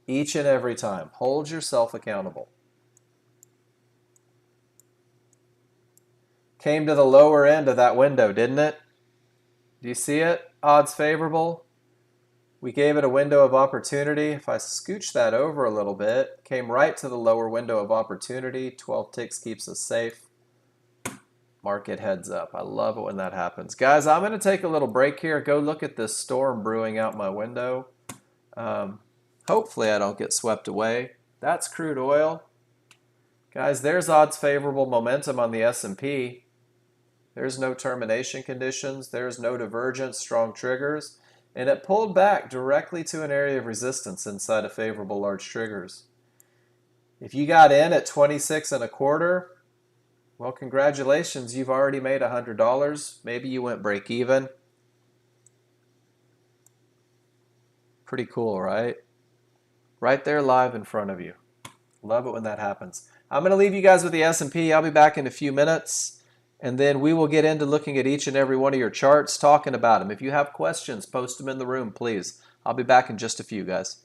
each and every time. Hold yourself accountable. Came to the lower end of that window, didn't it? Do you see it? Odds favorable. We gave it a window of opportunity. If I scooch that over a little bit, came right to the lower window of opportunity. 12 ticks keeps us safe. Market heads up. I love it when that happens. Guys, I'm going to take a little break here. Go look at this storm brewing out my window. Hopefully I don't get swept away. That's crude oil. Guys, there's odds favorable momentum on the S&P. There's no termination conditions. There's no divergence, strong triggers. And it pulled back directly to an area of resistance inside of favorable large triggers. If you got in at 26 and a quarter, well, congratulations, you've already made $100. Maybe you went break even. Pretty cool, right? Right there live in front of you. Love it when that happens. I'm going to leave you guys with the S&P. I'll be back in a few minutes, and then we will get into looking at each and every one of your charts, talking about them. If you have questions, post them in the room, please. I'll be back in just a few, guys.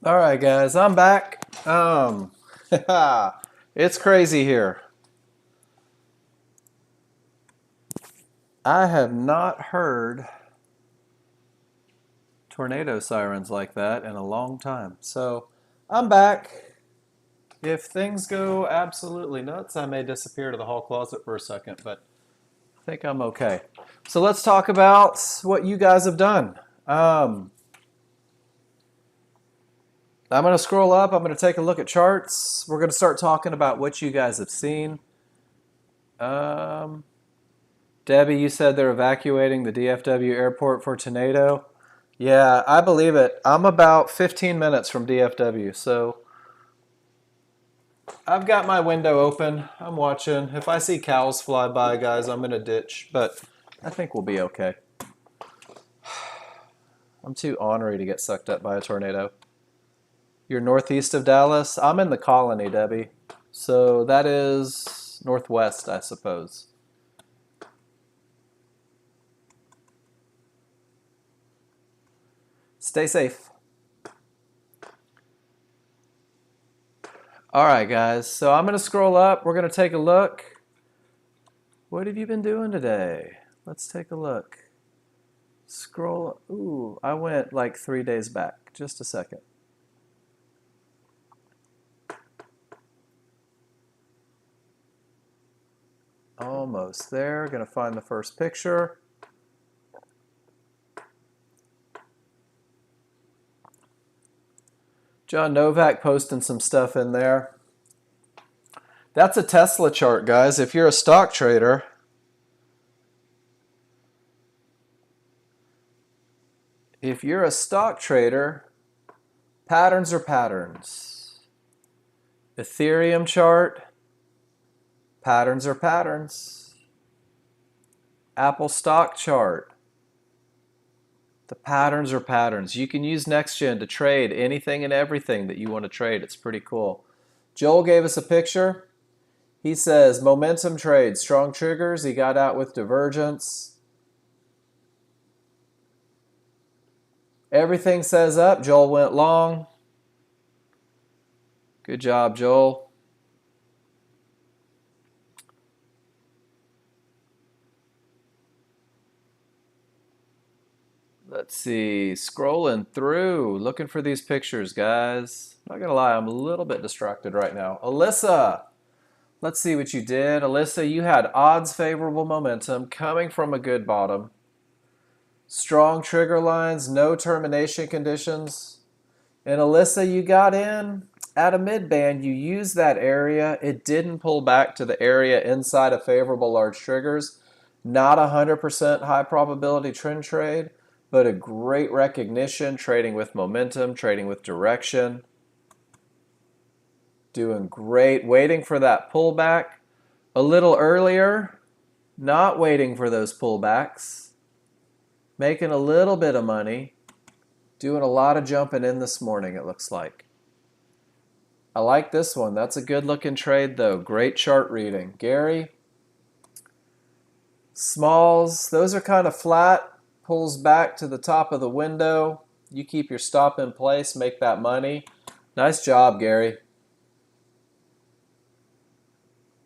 All right, guys, I'm back. It's crazy here. I have not heard tornado sirens like that in a long time. So I'm back. If things go absolutely nuts, I may disappear to the hall closet for a second, but I think I'm okay. So let's talk about what you guys have done. I'm going to scroll up. I'm going to take a look at charts. We're going to start talking about what you guys have seen. Debbie, you said they're evacuating the DFW airport for tornado. Yeah, I believe it. I'm about 15 minutes from DFW, so I've got my window open. I'm watching. If I see cows fly by, guys, I'm in a ditch, but I think we'll be okay. I'm too ornery to get sucked up by a tornado. You're northeast of Dallas? I'm in the Colony, Debbie. So that is northwest, I suppose. Stay safe. All right, guys. So I'm going to scroll up. We're going to take a look. What have you been doing today? Let's take a look. Scroll. Ooh, I went like 3 days back. Just a second. Almost there. Going to find the first picture. John Novak posting some stuff in there. That's a Tesla chart, guys. If you're a stock trader, patterns are patterns. Ethereum chart, patterns are patterns. Apple stock chart, the patterns are patterns. You can use Nexgen to trade anything and everything that you want to trade. It's pretty cool. Joel gave us a picture. He says, momentum trade, strong triggers. He got out with divergence. Everything says up. Joel went long. Good job, Joel. Let's see, scrolling through, looking for these pictures, guys. Not gonna lie, I'm a little bit distracted right now. Alyssa, let's see what you did. Alyssa, you had odds favorable momentum coming from a good bottom. Strong trigger lines, no termination conditions. And Alyssa, you got in at a mid-band. You used that area. It didn't pull back to the area inside of favorable large triggers. Not 100% high probability trend trade, but a great recognition, trading with momentum, trading with direction. Doing great, waiting for that pullback. A little earlier, not waiting for those pullbacks. Making a little bit of money. Doing a lot of jumping in this morning, it looks like. I like this one. That's a good looking trade though. Great chart reading. Gary, smalls, those are kind of flat. Pulls back to the top of the window. You keep your stop in place, make that money. Nice job, Gary.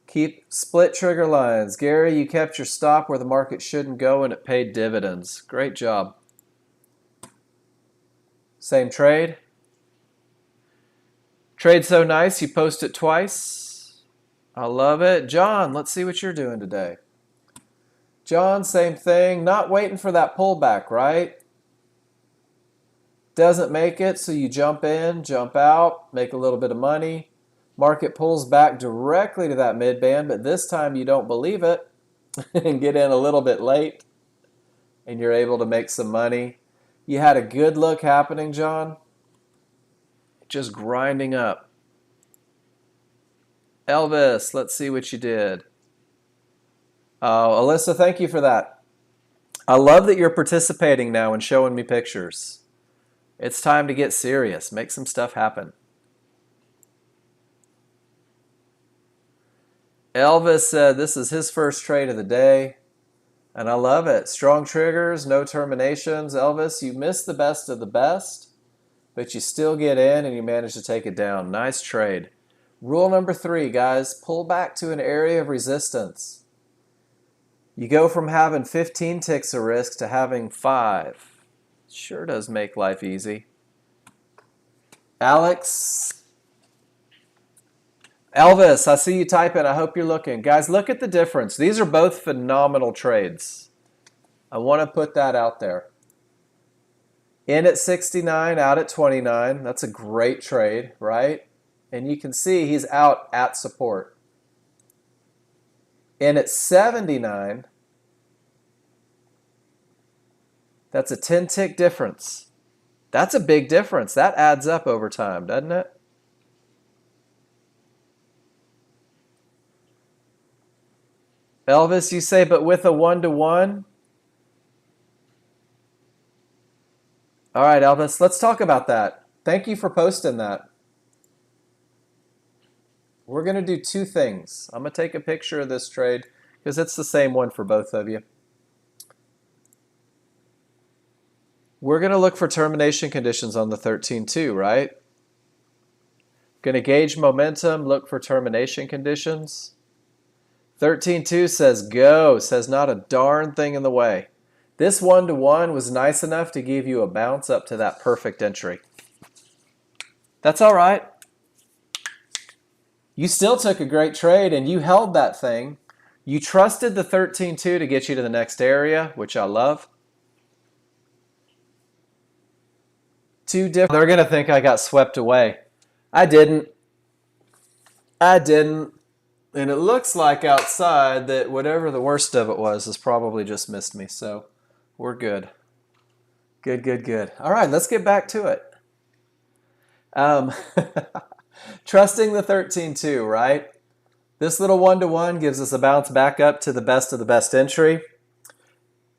Keep split trigger lines. Gary, you kept your stop where the market shouldn't go and it paid dividends. Great job. Same trade. Trade so nice, you post it twice. I love it. John, let's see what you're doing today. John, same thing. Not waiting for that pullback, right? Doesn't make it, so you jump in, jump out, make a little bit of money. Market pulls back directly to that mid-band, but this time you don't believe it and get in a little bit late, and you're able to make some money. You had a good look happening, John. Just grinding up. Elvis, let's see what you did. Oh, Alyssa, thank you for that. I love that you're participating now and showing me pictures. It's time to get serious. Make some stuff happen. Elvis said this is his first trade of the day, and I love it. Strong triggers, no terminations. Elvis, you missed the best of the best. but you still get in and you manage to take it down. Nice trade. Rule number 3, guys, pull back to an area of resistance. You go from having 15 ticks of risk to having 5. Sure does make life easy. Alex, Elvis, I see you typing. I hope you're looking. Guys, look at the difference. These are both phenomenal trades. I want to put that out there. In at 69, out at 29. That's a great trade, right? And you can see he's out at support. In at 79, that's a 10 tick difference. That's a big difference. That adds up over time, doesn't it? Elvis, you say, but with a 1-to-1? All right, Elvis, let's talk about that. Thank you for posting that. We're going to do 2 things. I'm going to take a picture of this trade because it's the same one for both of you. We're going to look for termination conditions on the 13-2, right? Going to gauge momentum, look for termination conditions. 13-2 says go, says not a darn thing in the way. This 1-to-1 was nice enough to give you a bounce up to that perfect entry. That's all right. You still took a great trade and you held that thing. You trusted the 13-2 to get you to the next area, which I love. 2 different. They're going to think I got swept away. I didn't. And it looks like outside that whatever the worst of it was has probably just missed me. So we're good. Good. All right, let's get back to it. Trusting the 13-2, right? This little 1-to-1 gives us a bounce back up to the best of the best entry.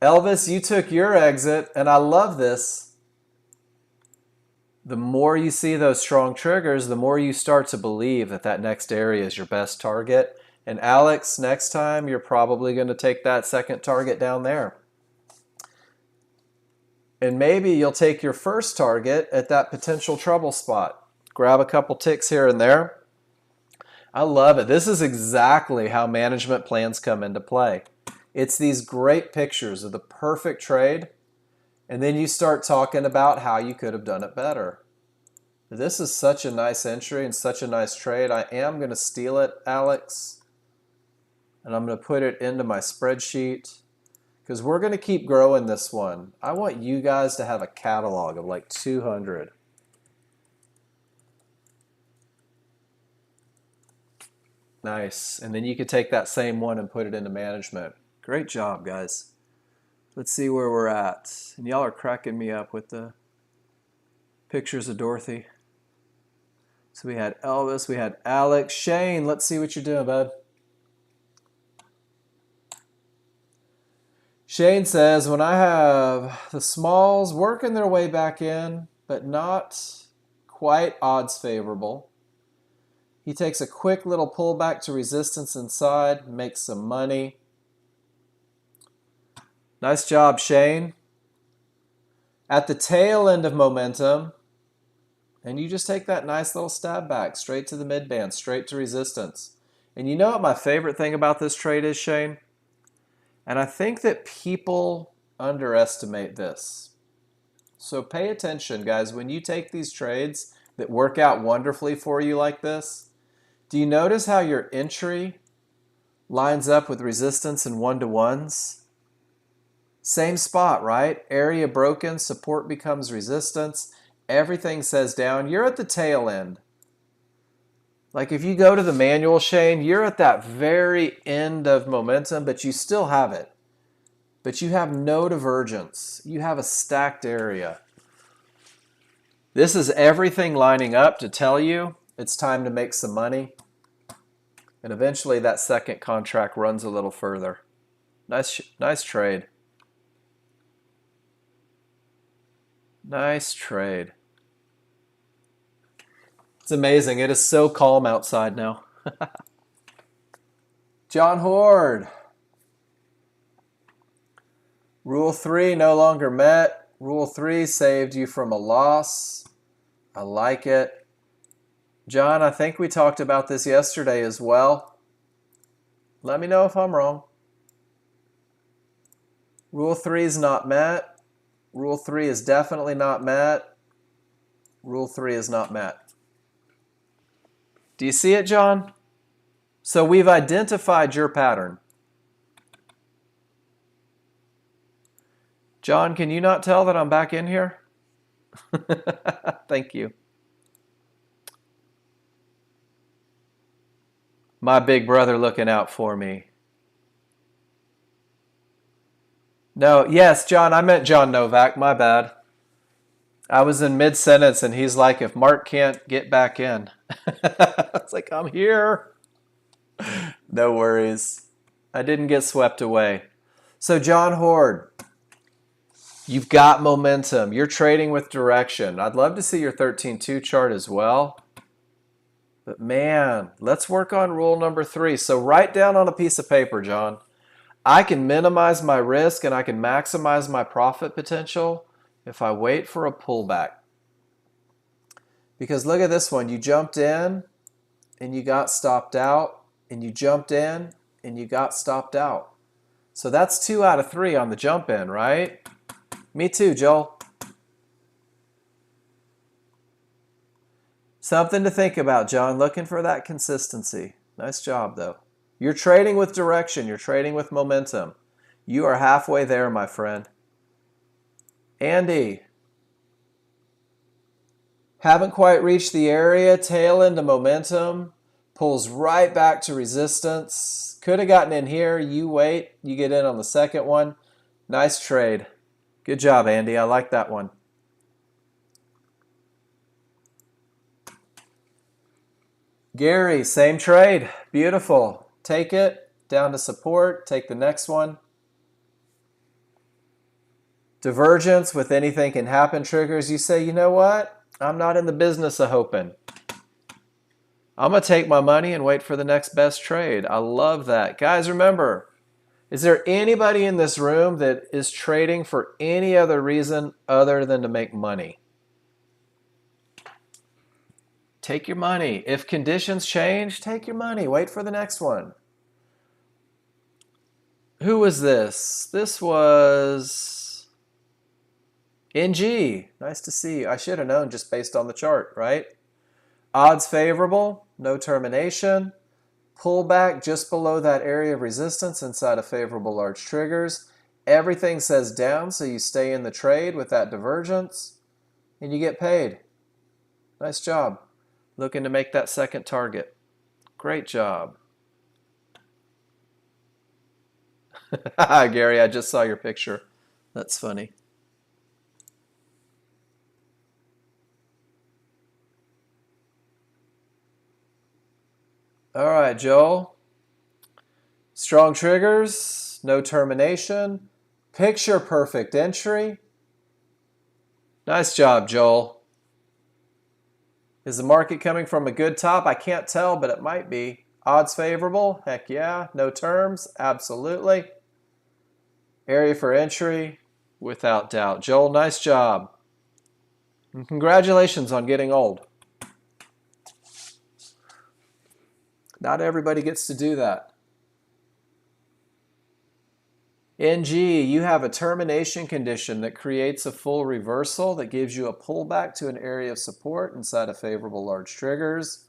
Elvis, you took your exit, and I love this. The more you see those strong triggers, the more you start to believe that that next area is your best target. And Alex, next time you're probably going to take that second target down there. And maybe you'll take your first target at that potential trouble spot. Grab a couple ticks here and there. I love it. This is exactly how management plans come into play. It's these great pictures of the perfect trade, and then you start talking about how you could have done it better. This is such a nice entry and such a nice trade. I am going to steal it, Alex, and I'm going to put it into my spreadsheet because we're going to keep growing this one. I want you guys to have a catalog of like 200. Nice. And then you could take that same one and put it into management. Great job, guys. Let's see where we're at. And y'all are cracking me up with the pictures of Dorothy. So we had Elvis, we had Alex. Shane, let's see what you're doing, bud. Shane says, when I have the smalls working their way back in, but not quite odds favorable, he takes a quick little pullback to resistance inside, makes some money. Nice job, Shane. At the tail end of momentum, and you just take that nice little stab back, straight to the mid-band, straight to resistance. And you know what my favorite thing about this trade is, Shane? And I think that people underestimate this. So pay attention, guys. When you take these trades that work out wonderfully for you like this, do you notice how your entry lines up with resistance and 1-to-1s? Same spot, right? Area broken, support becomes resistance. Everything says down. You're at the tail end. Like if you go to the manual, Shane, you're at that very end of momentum, but you still have it. But you have no divergence. You have a stacked area. This is everything lining up to tell you it's time to make some money. And eventually that second contract runs a little further. Nice trade. Nice trade. It's amazing. It is so calm outside now. John Horde. Rule 3 no longer met. Rule 3 saved you from a loss. I like it. John, I think we talked about this yesterday as well. Let me know if I'm wrong. Rule 3 is not met. Rule 3 is definitely not met. Rule 3 is not met. Do you see it, John? So we've identified your pattern. John, can you not tell that I'm back in here? Thank you. My big brother looking out for me. No, yes, John, I meant John Novak, my bad. I was in mid-sentence and he's like, if Mark can't get back in. It's like, I'm here. No worries. I didn't get swept away. So John Horde, you've got momentum. You're trading with direction. I'd love to see your 13-2 chart as well. But man, let's work on rule number 3. So write down on a piece of paper, John. I can minimize my risk and I can maximize my profit potential if I wait for a pullback. Because look at this one. You jumped in and you got stopped out, and you jumped in and you got stopped out. So that's 2 out of 3 on the jump in, right? Me too, Joel. Something to think about, John. Looking for that consistency. Nice job, though. You're trading with direction. You're trading with momentum. You are halfway there, my friend. Andy. Haven't quite reached the area. Tail into momentum. Pulls right back to resistance. Could have gotten in here. You wait. You get in on the second one. Nice trade. Good job, Andy. I like that one. Gary, same trade. Beautiful. Take it. Down to support. Take the next one. Divergence with anything can happen triggers. You say, you know what? I'm not in the business of hoping. I'm going to take my money and wait for the next best trade. I love that. Guys, remember, is there anybody in this room that is trading for any other reason other than to make money? Take your money. If conditions change, take your money. Wait for the next one. Who was this? This was NG. Nice to see you. I should have known just based on the chart, right? Odds favorable, no termination. Pullback just below that area of resistance inside of favorable large triggers. Everything says down, so you stay in the trade with that divergence, and you get paid. Nice job. Looking to make that second target. Great job. Gary, I just saw your picture. That's funny. All right, Joel. Strong triggers, no termination, picture perfect entry. Nice job, Joel. Is the market coming from a good top? I can't tell, but it might be. Odds favorable? Heck yeah. No terms? Absolutely. Area for entry? Without doubt. Joel, nice job. And congratulations on getting old. Not everybody gets to do that. NG, you have a termination condition that creates a full reversal that gives you a pullback to an area of support inside of favorable large triggers.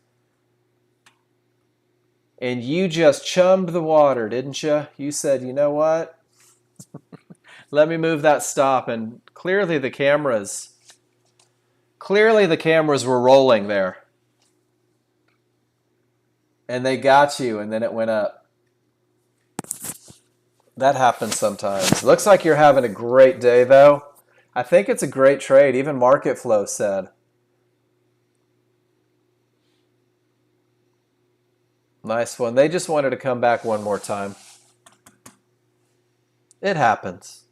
And you just chummed the water, didn't you? You said, you know what? Let me move that stop. And clearly the cameras were rolling there. And they got you, and then it went up. That happens sometimes. Looks like you're having a great day, though. I think it's a great trade. Even Market Flow said. Nice one. They just wanted to come back one more time. It happens.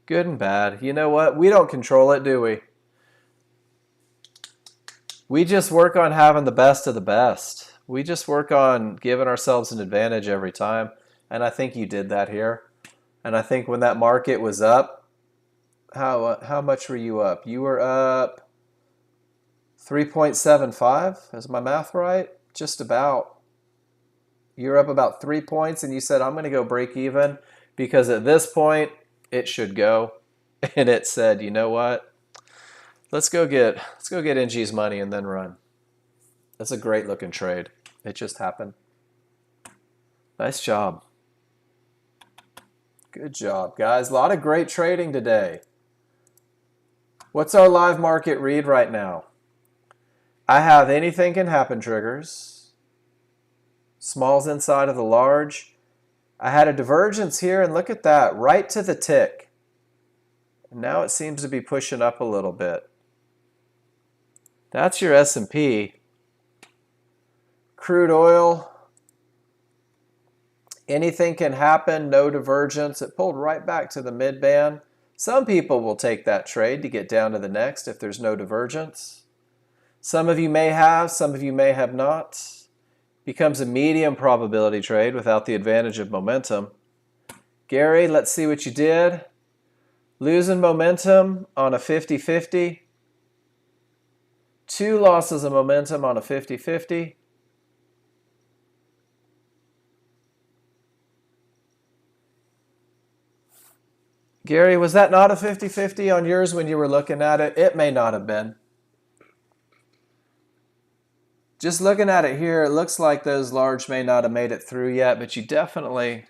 Good and bad. You know what? We don't control it, do we? We just work on having the best of the best. We just work on giving ourselves an advantage every time. And I think you did that here. And I think when that market was up, how much were you up? You were up 3.75, is my math right? Just about. You're up about 3 points and you said, I'm going to go break even because at this point it should go. And it said, you know what? Let's go get NG's money and then run. That's a great looking trade. It just happened. Nice job. Good job, guys. A lot of great trading today. What's our live market read right now? I have anything can happen triggers. Smalls inside of the large. I had a divergence here, and look at that, right to the tick. And now it seems to be pushing up a little bit. That's your S&P. Crude oil. Anything can happen, no divergence. It pulled right back to the mid-band. Some people will take that trade to get down to the next if there's no divergence. Some of you may have, some of you may have not. Becomes a medium probability trade without the advantage of momentum. Gary, let's see what you did. Losing momentum on a 50-50. 2 losses of momentum on a 50-50. Gary, was that not a 50-50 on yours when you were looking at it? It may not have been. Just looking at it here, it looks like those large may not have made it through yet, but you definitely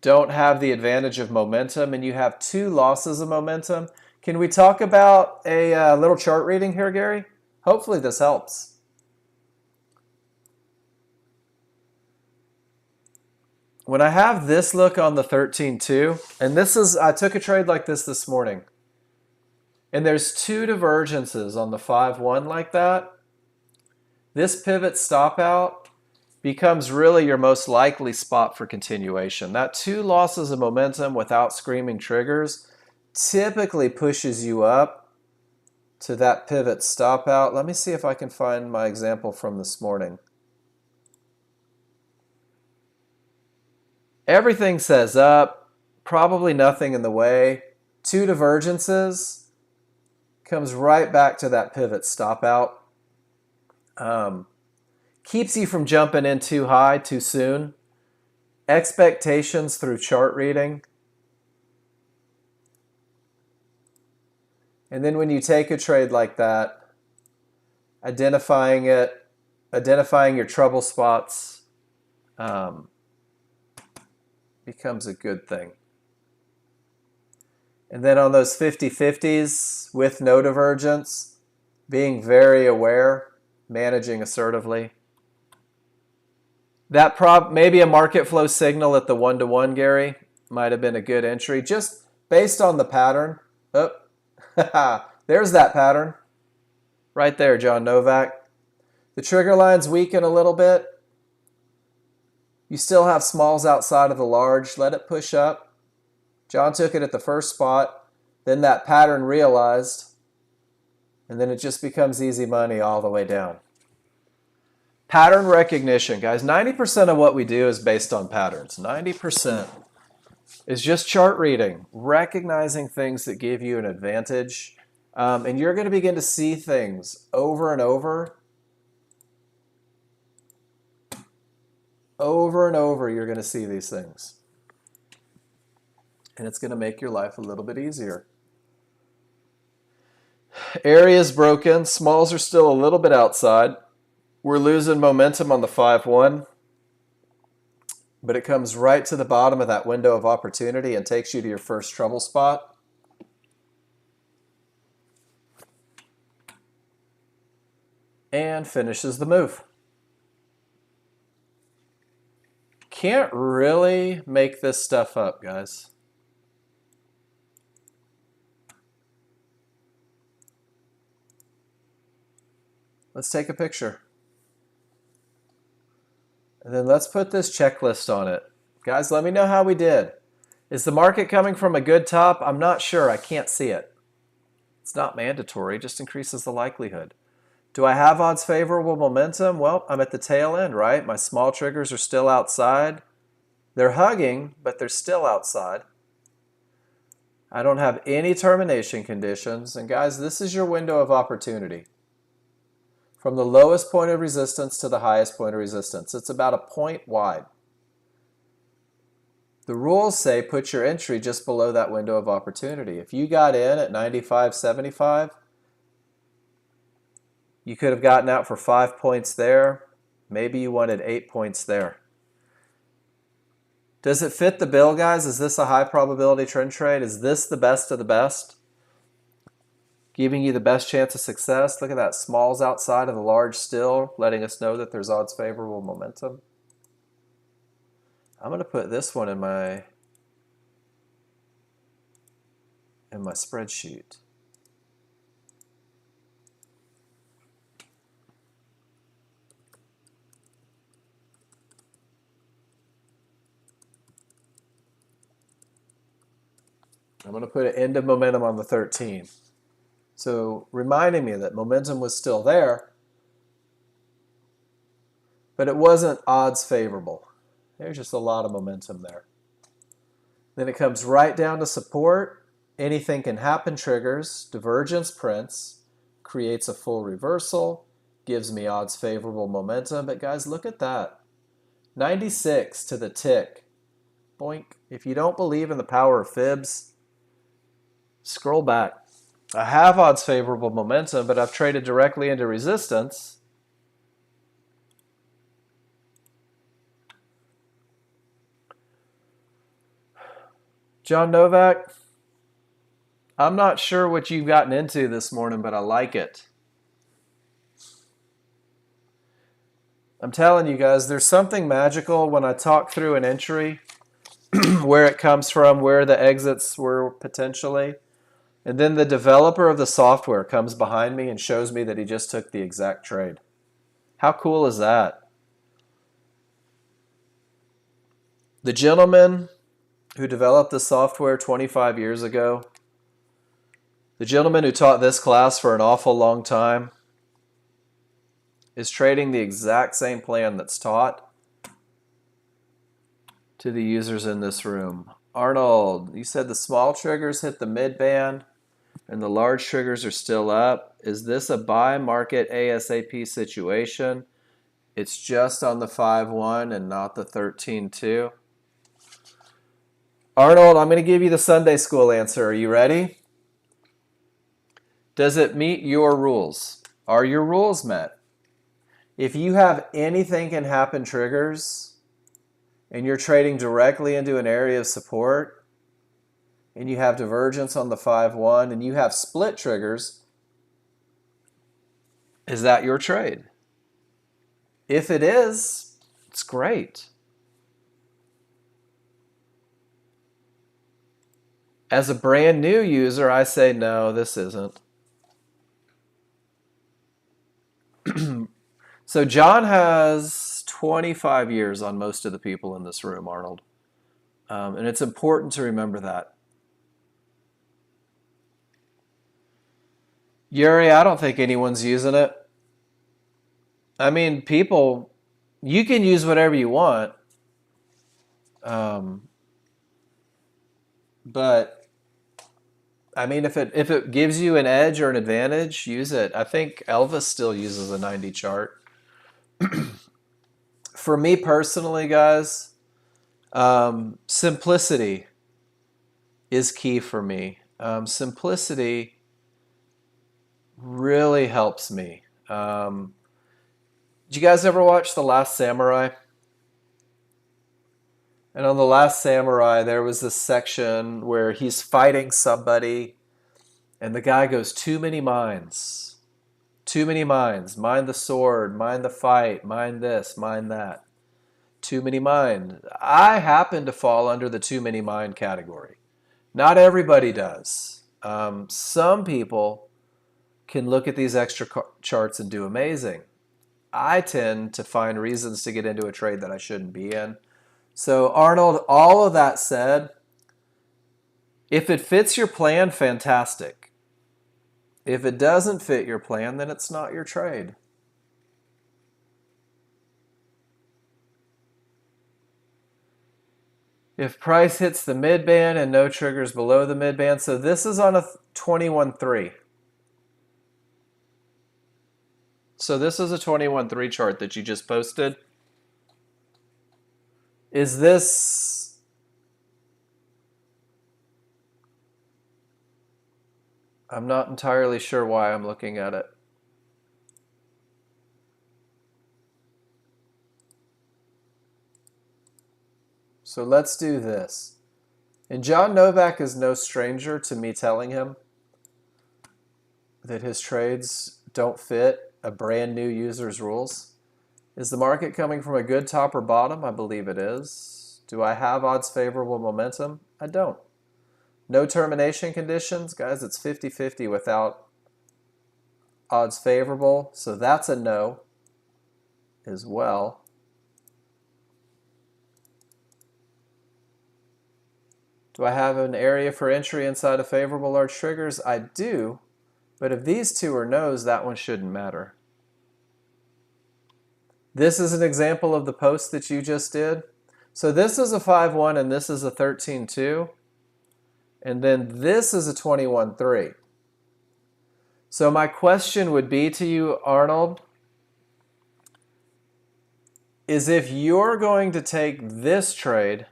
don't have the advantage of momentum, and you have 2 losses of momentum. Can we talk about a little chart reading here, Gary? Hopefully this helps. When I have this look on the 13.2, and this is, I took a trade like this morning, and there's 2 divergences on the 5-1 like that. This pivot stop out becomes really your most likely spot for continuation. That 2 losses of momentum without screaming triggers typically pushes you up to that pivot stop out. Let me see if I can find my example from this morning. Everything says up, probably nothing in the way. 2 divergences, comes right back to that pivot stop out. Keeps you from jumping in too high too soon. Expectations through chart reading. And then when you take a trade like that, identifying it, identifying your trouble spots becomes a good thing. And then on those 50-50s with no divergence, being very aware, managing assertively. That maybe a market flow signal at the 1-to-1, Gary, might have been a good entry just based on the pattern. Oh, there's that pattern right there, John Novak. The trigger lines weaken a little bit. You still have smalls outside of the large. Let it push up. John took it at the first spot. Then that pattern realized. And then it just becomes easy money all the way down. Pattern recognition, guys. 90% of what we do is based on patterns. 90% is just chart reading, recognizing things that give you an advantage. And you're going to begin to see things over and over. Over and over, you're going to see these things. And it's going to make your life a little bit easier. Areas broken. Smalls are still a little bit outside. We're losing momentum on the 5-1. But it comes right to the bottom of that window of opportunity and takes you to your first trouble spot. And finishes the move. Can't really make this stuff up, guys. Let's take a picture. And then let's put this checklist on it. Guys, let me know how we did. Is the market coming from a good top? I'm not sure. I can't see it. It's not mandatory. It just increases the likelihood. Do I have odds favorable momentum? Well, I'm at the tail end, right? My small triggers are still outside. They're hugging, but they're still outside. I don't have any termination conditions. And guys, this is your window of opportunity. from the lowest point of resistance to the highest point of resistance. It's about a point wide. The rules say put your entry just below that window of opportunity. If you got in at 95.75, you could have gotten out for 5 points there. Maybe you wanted 8 points there. Does it fit the bill, guys? Is this a high probability trend trade? Is this the best of the best? Giving you the best chance of success? Look at that, smalls outside of the large still, letting us know that there's odds favorable momentum. I'm going to put this one in my spreadsheet. I'm going to put an end of momentum on the 13. So reminding me that momentum was still there, but it wasn't odds favorable. There's just a lot of momentum there. Then it comes right down to support. Anything can happen triggers, divergence prints, creates a full reversal, gives me odds favorable momentum. But guys, look at that. 96 to the tick. Boink. If you don't believe in the power of fibs, scroll back. I have odds favorable momentum, but I've traded directly into resistance. John Novak, I'm not sure what you've gotten into this morning, but I like it. I'm telling you guys, there's something magical when I talk through an entry, where it comes from, where the exits were potentially. And then the developer of the software comes behind me and shows me that he just took the exact trade. How cool is that? The gentleman who developed the software 25 years ago, the gentleman who taught this class for an awful long time, is trading the exact same plan that's taught to the users in this room. Arnold, you said the small triggers hit the mid band and the large triggers are still up. Is this a buy market ASAP situation? It's just on the 5-1 and not the 13-2. Arnold, I'm going to give you the Sunday school answer. Are you ready? Does it meet your rules? Are your rules met? If you have anything can happen triggers and you're trading directly into an area of support, and you have divergence on the 5-1, and you have split triggers, is that your trade? If it is, it's great. As a brand new user, I say, no, this isn't. So John has 25 years on most of the people in this room, Arnold. And it's important to remember that. Yuri, I don't think anyone's using it. I mean, people, you can use whatever you want. But, I mean, if it gives you an edge or an advantage, use it. I think Elvis still uses a 90 chart. For me personally, guys, simplicity is key for me. Simplicity really helps me. Did you guys ever watch The Last Samurai? And on The Last Samurai, there was this section where he's fighting somebody, and the guy goes, too many minds. Too many minds. Mind the sword, mind the fight, mind this, mind that. Too many mind. I happen to fall under the too many mind category. Not everybody does. Some people can look at these extra charts and do amazing. I tend to find reasons to get into a trade that I shouldn't be in. So Arnold, all of that said, if it fits your plan, fantastic. If it doesn't fit your plan, then it's not your trade. If price hits the mid-band and no triggers below the mid-band, so this is on a 21.3. So this is a 21-3 chart that you just posted. Is this... I'm not entirely sure why I'm looking at it. So let's do this. And John Novak is no stranger to me telling him that his trades don't fit a brand new user's rules. Is the market coming from a good top or bottom? I believe it is. Do I have odds favorable momentum? I don't. No termination conditions? Guys, it's 50-50 without odds favorable. So that's a no as well. Do I have an area for entry inside of favorable large triggers? I do. But if these two are no's, that one shouldn't matter. This is an example of the post that you just did. So this is a 5-1 and this is a 13-2. And then this is a 21-3. So my question would be to you, Arnold, is if you're going to take this trade,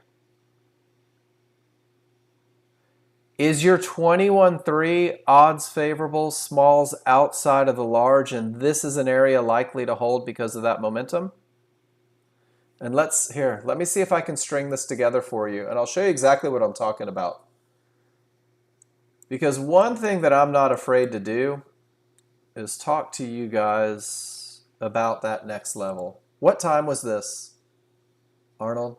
is your 21-3 odds favorable, smalls outside of the large, and this is an area likely to hold because of that momentum? And let me see if I can string this together for you, and I'll show you exactly what I'm talking about. Because one thing that I'm not afraid to do is talk to you guys about that next level. What time was this, Arnold?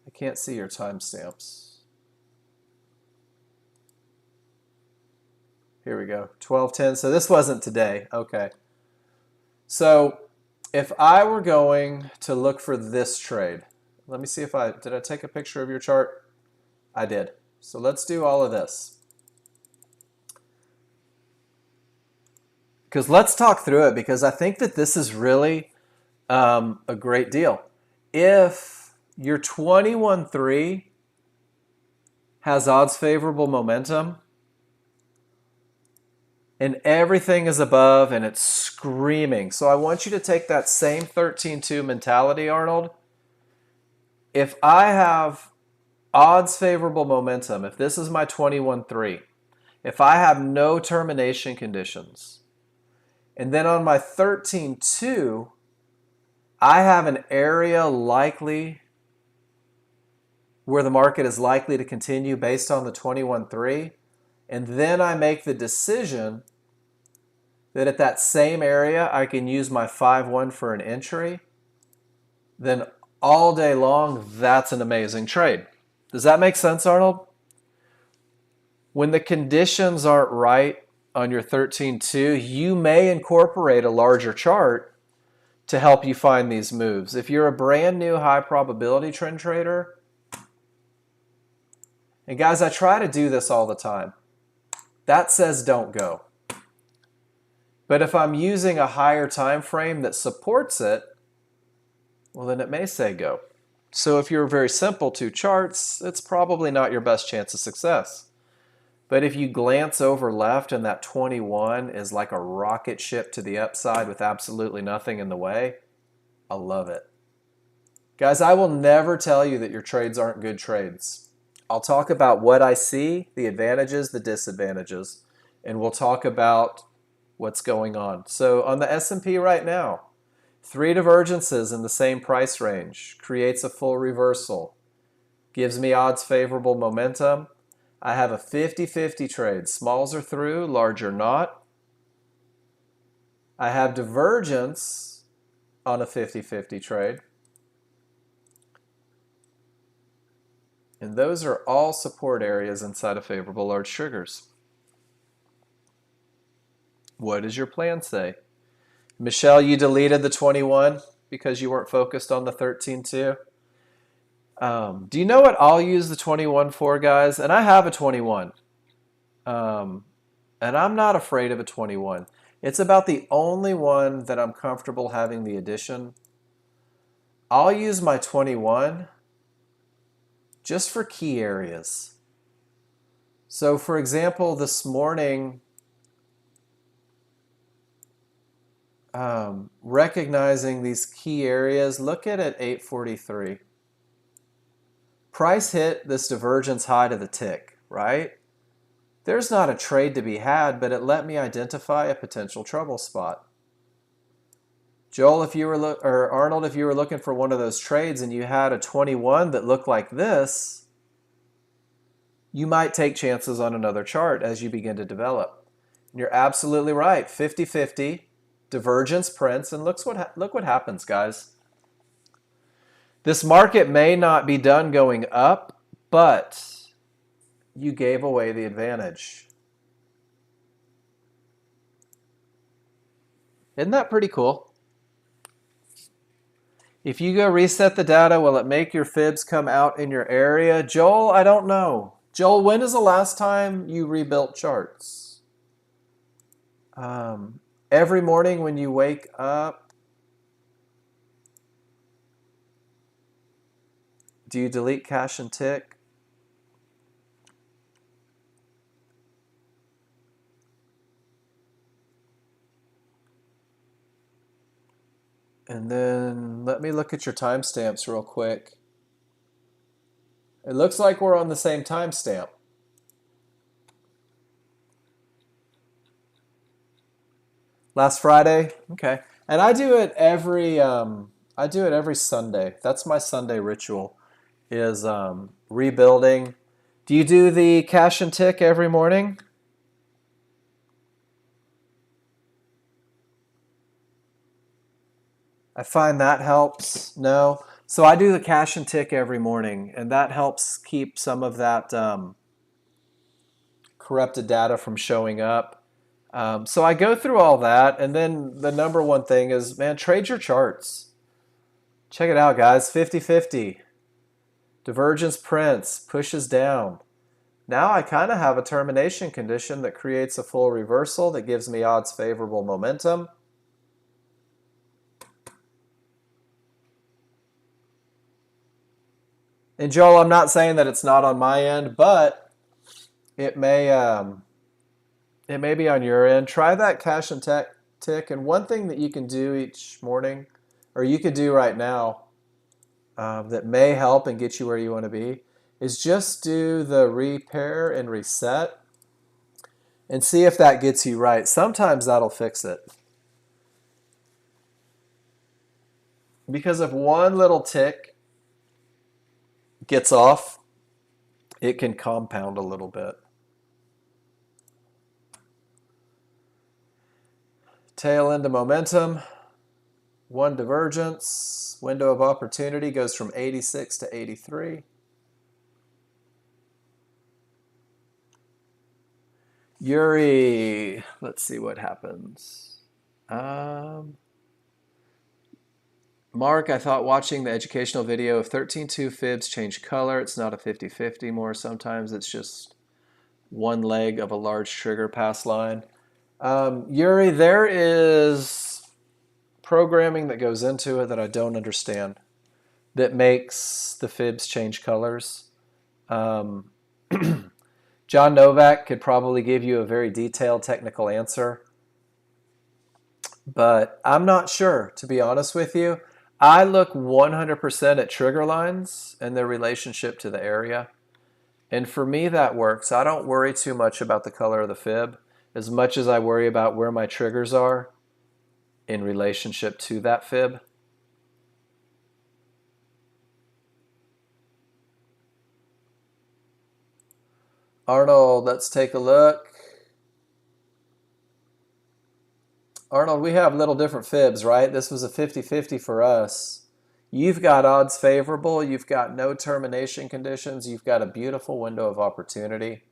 I can't see your timestamps. Here we go, 12:10. So this wasn't today. Okay. So if I were going to look for this trade, let me see if did I take a picture of your chart? I did. So let's do all of this. Because let's talk through it, because I think that this is really a great deal. If your 21-3 has odds favorable momentum and everything is above and it's screaming. So I want you to take that same 13-2 mentality, Arnold. If I have odds favorable momentum, if this is my 21-3, if I have no termination conditions, and then on my 13-2, I have an area likely where the market is likely to continue based on the 21-3, and then I make the decision that at that same area I can use my 5-1 for an entry, then all day long, that's an amazing trade. Does that make sense, Arnold? When the conditions aren't right on your 13-2, you may incorporate a larger chart to help you find these moves. If you're a brand new high probability trend trader, and guys, I try to do this all the time, that says don't go. But if I'm using a higher time frame that supports it, well, then it may say go. So if you're very simple to charts, it's probably not your best chance of success. But if you glance over left and that 21 is like a rocket ship to the upside with absolutely nothing in the way, I love it. Guys, I will never tell you that your trades aren't good trades. I'll talk about what I see, the advantages, the disadvantages, and we'll talk about what's going on. So on the S&P right now, 3 divergences in the same price range creates a full reversal, gives me odds favorable momentum. I have a 50-50 trade. Smalls are through, large are not. I have divergence on a 50-50 trade. And those are all support areas inside of favorable large triggers. What does your plan say? Michelle, you deleted the 21 because you weren't focused on the 13-2. Do you know what I'll use the 21 for, guys? And I have a 21. And I'm not afraid of a 21. It's about the only one that I'm comfortable having the addition. I'll use my 21 just for key areas. So for example, this morning, recognizing these key areas, look at 843. Price hit this divergence high to the tick, right? There's not a trade to be had, but it let me identify a potential trouble spot. Joel, if you were or Arnold, if you were looking for one of those trades and you had a 21 that looked like this, you might take chances on another chart as you begin to develop. And you're absolutely right. 50-50, divergence prints, and look what happens, guys. This market may not be done going up, but you gave away the advantage. Isn't that pretty cool? If you go reset the data, will it make your fibs come out in your area? Joel, I don't know. Joel, when is the last time you rebuilt charts? Every morning when you wake up, do you delete cash and tick? And then let me look at your timestamps real quick. It looks like we're on the same timestamp. Last Friday? Okay. And I do it every Sunday. That's my Sunday ritual, is rebuilding. Do you do the cash and tick every morning? I find that helps. No? So I do the cash and tick every morning, and that helps keep some of that corrupted data from showing up. So I go through all that, and then the number one thing is, man, trade your charts. Check it out, guys. 50-50. Divergence prints, pushes down. Now I kind of have a termination condition that creates a full reversal that gives me odds favorable momentum. And Joel, I'm not saying that it's not on my end, but it may be on your end. Try that cash and tick. And one thing that you can do each morning, or you could do right now, that may help and get you where you want to be, is just do the repair and reset and see if that gets you right. Sometimes that'll fix it. Because if one little tick gets off, it can compound a little bit. Tail into momentum, one divergence, window of opportunity goes from 86 to 83. Yuri, let's see what happens. Mark, I thought watching the educational video of 13.2 fibs change color. It's not a 50-50 more. Sometimes it's just one leg of a large trigger pass line. Yuri, there is programming that goes into it that I don't understand that makes the fibs change colors. John Novak could probably give you a very detailed technical answer, but I'm not sure, to be honest with you. I look 100% at trigger lines and their relationship to the area. And for me, that works. I don't worry too much about the color of the fib as much as I worry about where my triggers are in relationship to that fib. Arnold, let's take a look. Arnold, we have little different fibs, right? This was a 50-50 for us. You've got odds favorable. You've got no termination conditions. You've got a beautiful window of opportunity.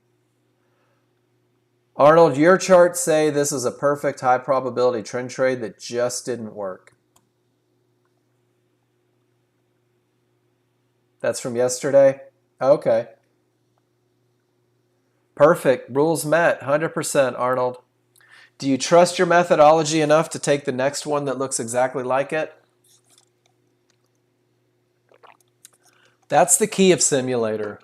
Arnold, your charts say this is a perfect high probability trend trade that just didn't work. That's from yesterday? Okay. Perfect. Rules met. 100%, Arnold. Do you trust your methodology enough to take the next one that looks exactly like it? That's the key of simulator.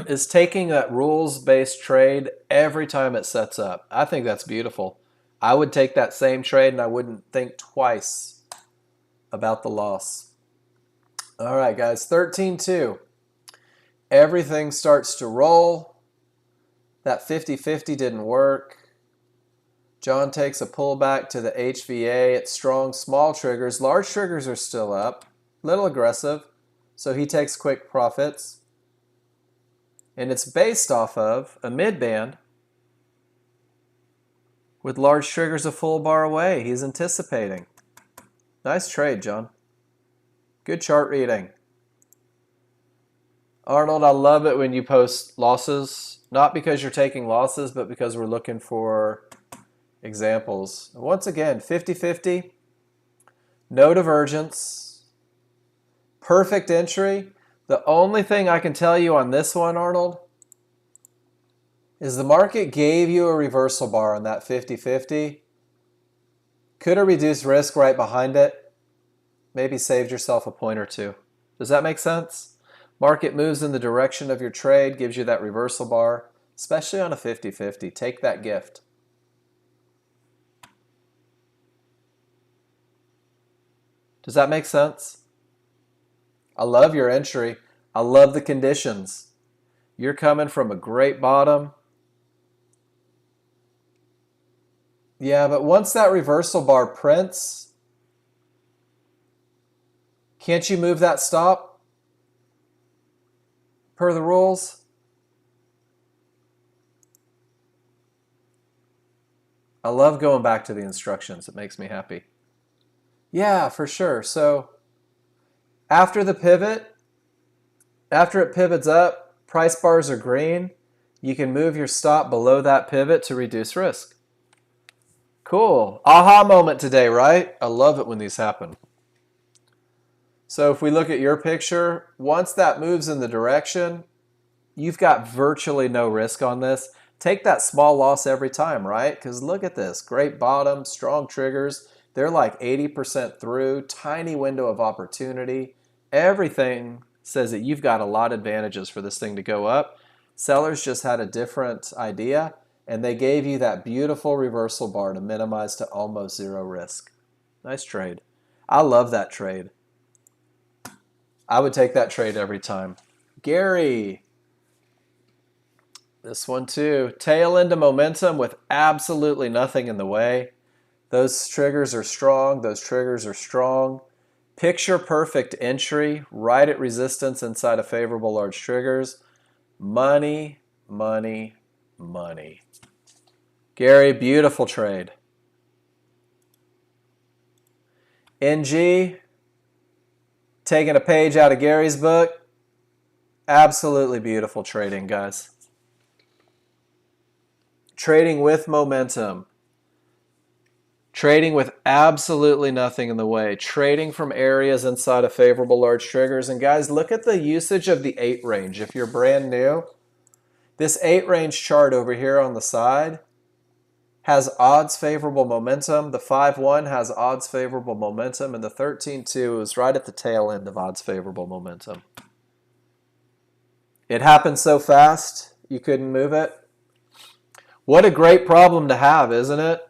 is taking that rules-based trade every time it sets up. I think that's beautiful. I would take that same trade and I wouldn't think twice about the loss. All right, guys, 13-2. Everything starts to roll. That 50-50 didn't work. John takes a pullback to the HVA. It's strong, small triggers. Large triggers are still up. Little aggressive. So he takes quick profits. And it's based off of a mid-band with large triggers a full bar away. He's anticipating. Nice trade, John. Good chart reading. Arnold, I love it when you post losses. Not because you're taking losses, but because we're looking for examples. Once again, 50-50. No divergence. Perfect entry. The only thing I can tell you on this one, Arnold, is the market gave you a reversal bar on that 50-50. Could have reduced risk right behind it. Maybe saved yourself a point or two. Does that make sense? Market moves in the direction of your trade, gives you that reversal bar, especially on a 50-50. Take that gift. Does that make sense? I love your entry. I love the conditions. You're coming from a great bottom. Yeah, but once that reversal bar prints, can't you move that stop per the rules? I love going back to the instructions. It makes me happy. Yeah, for sure. So after the pivot, after it pivots up, price bars are green. You can move your stop below that pivot to reduce risk. Cool. Aha moment today, right? I love it when these happen. So if we look at your picture, once that moves in the direction, you've got virtually no risk on this. Take that small loss every time, right? Because look at this. Great bottom, strong triggers. They're like 80% through, tiny window of opportunity. Everything says that you've got a lot of advantages for this thing to go up. Sellers just had a different idea, and they gave you that beautiful reversal bar to minimize to almost zero risk. Nice trade. I love that trade. I would take that trade every time. Gary. This one too. Tail into momentum with absolutely nothing in the way. Those triggers are strong. Those triggers are strong. Picture perfect entry right at resistance inside of favorable large triggers. Money, money, money. Gary, beautiful trade. NG, taking a page out of Gary's book. Absolutely beautiful trading, guys. Trading with momentum. Trading with absolutely nothing in the way. Trading from areas inside of favorable large triggers. And guys, look at the usage of the 8 range. If you're brand new, this 8 range chart over here on the side has odds favorable momentum. The 5-1 has odds favorable momentum. And the 13-2 is right at the tail end of odds favorable momentum. It happened so fast, you couldn't move it. What a great problem to have, isn't it?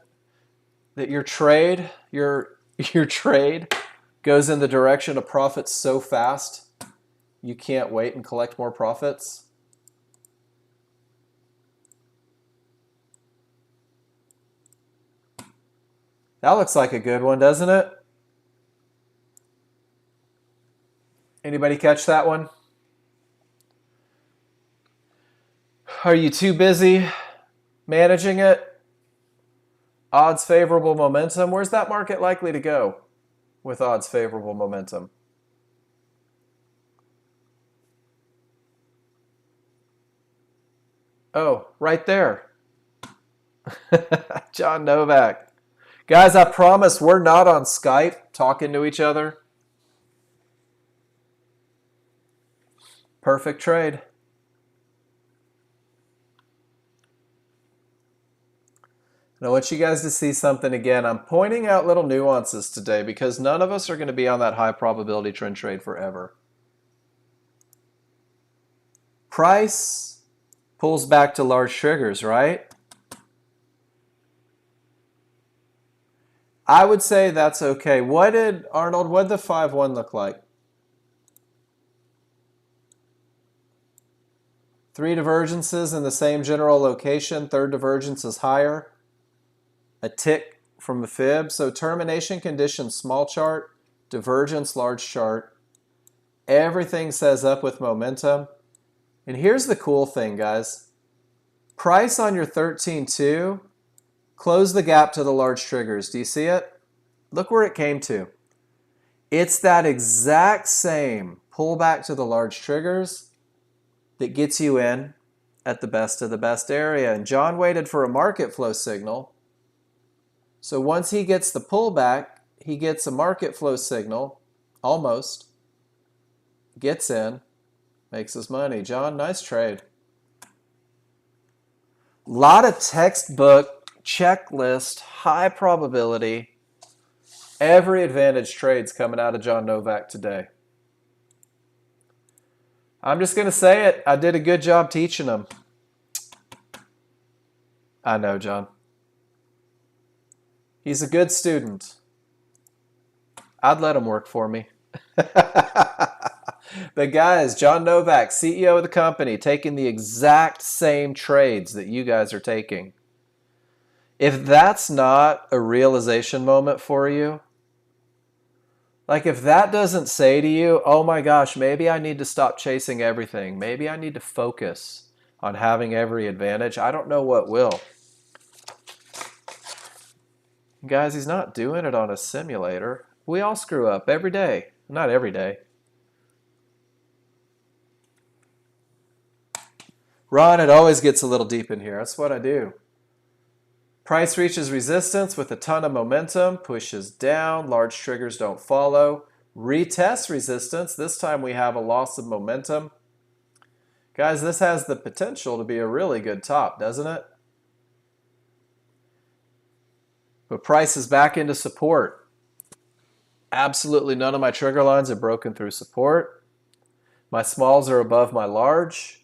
That your trade goes in the direction of profits so fast, you can't wait and collect more profits. That looks like a good one, doesn't it? Anybody catch that one? Are you too busy managing it? Odds favorable momentum. Where's that market likely to go with odds favorable momentum? Oh, right there. John Novak. Guys, I promise we're not on Skype talking to each other. Perfect trade. And I want you guys to see something again. I'm pointing out little nuances today because none of us are going to be on that high probability trend trade forever. Price pulls back to large triggers, right? I would say that's okay. What did the 5-1 look like? 3 divergences in the same general location. Third divergence is higher. A tick from the fib. So termination condition, small chart. Divergence, large chart. Everything says up with momentum. And here's the cool thing, guys. Price on your 13.2, close the gap to the large triggers. Do you see it? Look where it came to. It's that exact same pullback to the large triggers that gets you in at the best of the best area. And John waited for a market flow signal. So once he gets the pullback, he gets a market flow signal, almost, gets in, makes his money. John, nice trade. Lot of textbook, checklist, high probability, every advantage trades coming out of John Novak today. I'm just going to say it. I did a good job teaching them. I know, John. He's a good student. I'd let him work for me. But guys, John Novak, CEO of the company, taking the exact same trades that you guys are taking. If that's not a realization moment for you, like if that doesn't say to you, oh my gosh, maybe I need to stop chasing everything. Maybe I need to focus on having every advantage. I don't know what will. Guys, he's not doing it on a simulator. We all screw up every day. Not every day. Ron, it always gets a little deep in here. That's what I do. Price reaches resistance with a ton of momentum, pushes down, large triggers don't follow. Retests resistance. This time we have a loss of momentum. Guys, this has the potential to be a really good top, doesn't it? But price is back into support. Absolutely none of my trigger lines are broken through support. My smalls are above my large.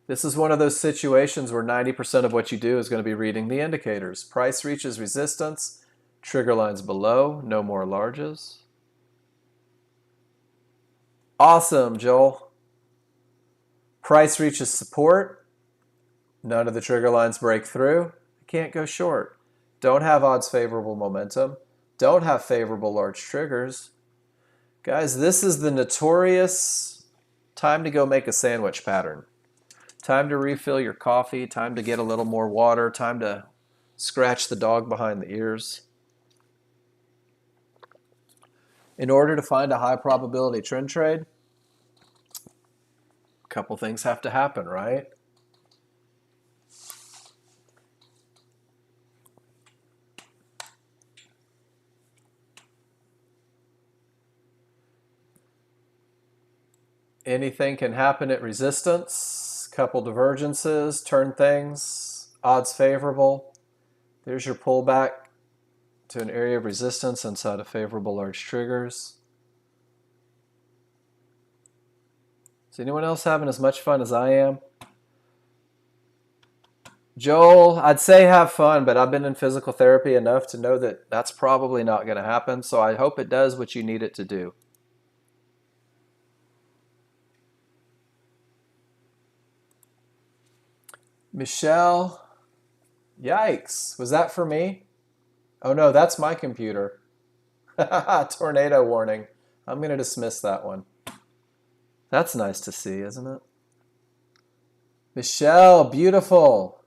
This is one of those situations where 90% of what you do is going to be reading the indicators. Price reaches resistance, trigger lines below, no more larges. Awesome, Joel. Price reaches support, none of the trigger lines break through. I can't go short. Don't have odds favorable momentum. Don't have favorable large triggers. Guys, this is the notorious time to go make a sandwich pattern. Time to refill your coffee, time to get a little more water, time to scratch the dog behind the ears. In order to find a high probability trend trade, a couple things have to happen, right? Anything can happen at resistance. Couple divergences, turn things, odds favorable. There's your pullback to an area of resistance inside of favorable large triggers. Is anyone else having as much fun as I am? Joel, I'd say have fun, but I've been in physical therapy enough to know that that's probably not going to happen, so I hope it does what you need it to do. Michelle, yikes, was that for me? Oh no, that's my computer. Tornado warning. I'm going to dismiss that one. That's nice to see, isn't it? Michelle, beautiful.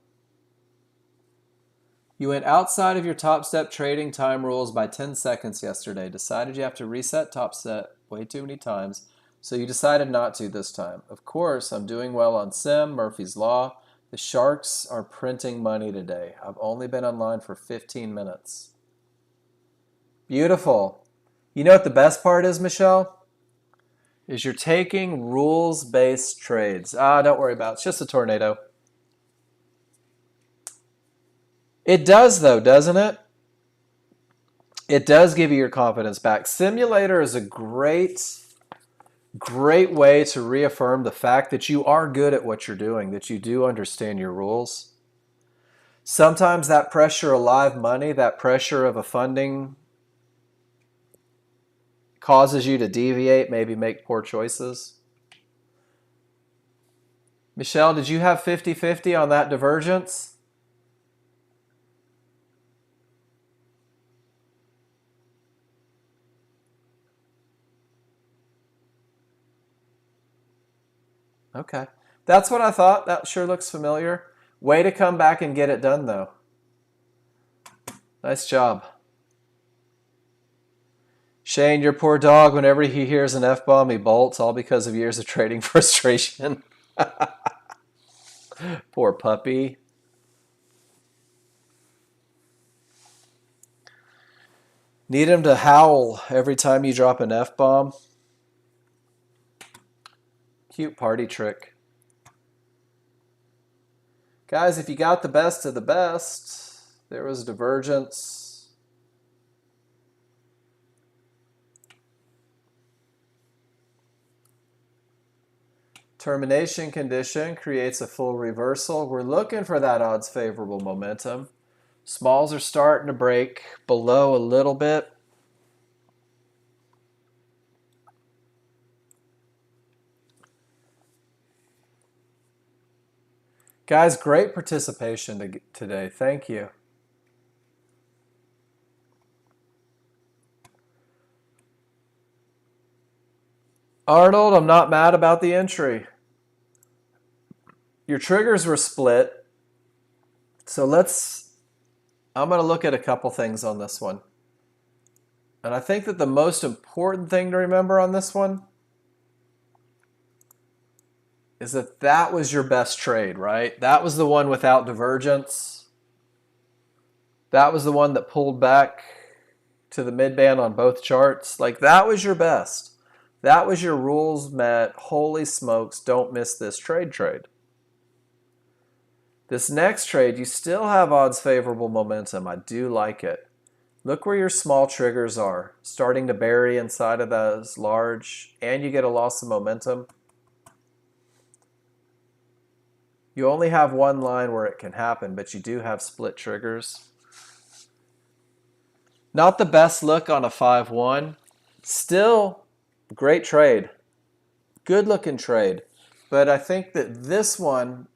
You went outside of your top step trading time rules by 10 seconds yesterday. Decided you have to reset top step way too many times, so you decided not to this time. Of course, I'm doing well on Sim, Murphy's Law. The Sharks are printing money today. I've only been online for 15 minutes. Beautiful. You know what the best part is, Michelle? Is you're taking rules-based trades. Don't worry about it. It's just a tornado. It does, though, doesn't it? It does give you your confidence back. Simulator is a great Great way to reaffirm the fact that you are good at what you're doing, that you do understand your rules. Sometimes that pressure of live money, that pressure of a funding causes you to deviate, maybe make poor choices. Michelle, did you have 50-50 on that divergence? Okay. That's what I thought. That sure looks familiar. Way to come back and get it done, though. Nice job. Shane, your poor dog, whenever he hears an F-bomb, he bolts, all because of years of trading frustration. Poor puppy. Need him to howl every time you drop an F-bomb. Cute party trick. Guys, if you got the best of the best, there was divergence. Termination condition creates a full reversal. We're looking for that odds favorable momentum. Smalls are starting to break below a little bit. Guys, great participation today. Thank you. Arnold, I'm not mad about the entry. Your triggers were split. So I'm going to look at a couple things on this one. And I think that the most important thing to remember on this one is that that was your best trade, right? That was the one without divergence. That was the one that pulled back to the mid-band on both charts. Like, that was your best. That was your rules met. Holy smokes, don't miss this trade. This next trade, you still have odds favorable momentum. I do like it. Look where your small triggers are, starting to bury inside of those large, and you get a loss of momentum. You only have one line where it can happen, but you do have split triggers. Not the best look on a 5-1. Still, great trade. Good looking trade. But I think that this one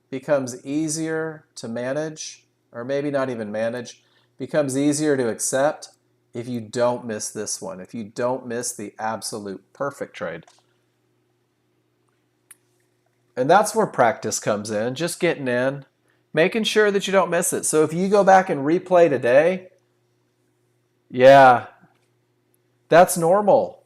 becomes easier to manage, or maybe not even manage, becomes easier to accept if you don't miss this one, if you don't miss the absolute perfect trade. And that's where practice comes in, just getting in, making sure that you don't miss it. So if you go back and replay today, yeah, that's normal.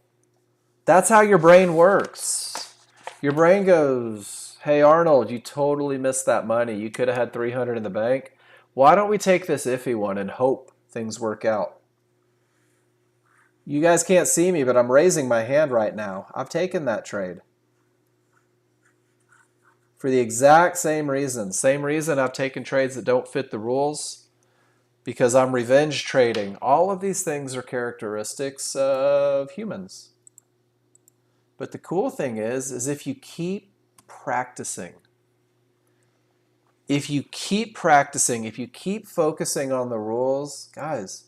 That's how your brain works. Your brain goes, hey, Arnold, you totally missed that money. You could have had 300 in the bank. Why don't we take this iffy one and hope things work out? You guys can't see me, but I'm raising my hand right now. I've taken that trade. For the exact same reason. Same reason I've taken trades that don't fit the rules, because I'm revenge trading. All of these things are characteristics of humans. But the cool thing is if you keep practicing, if you keep focusing on the rules, guys,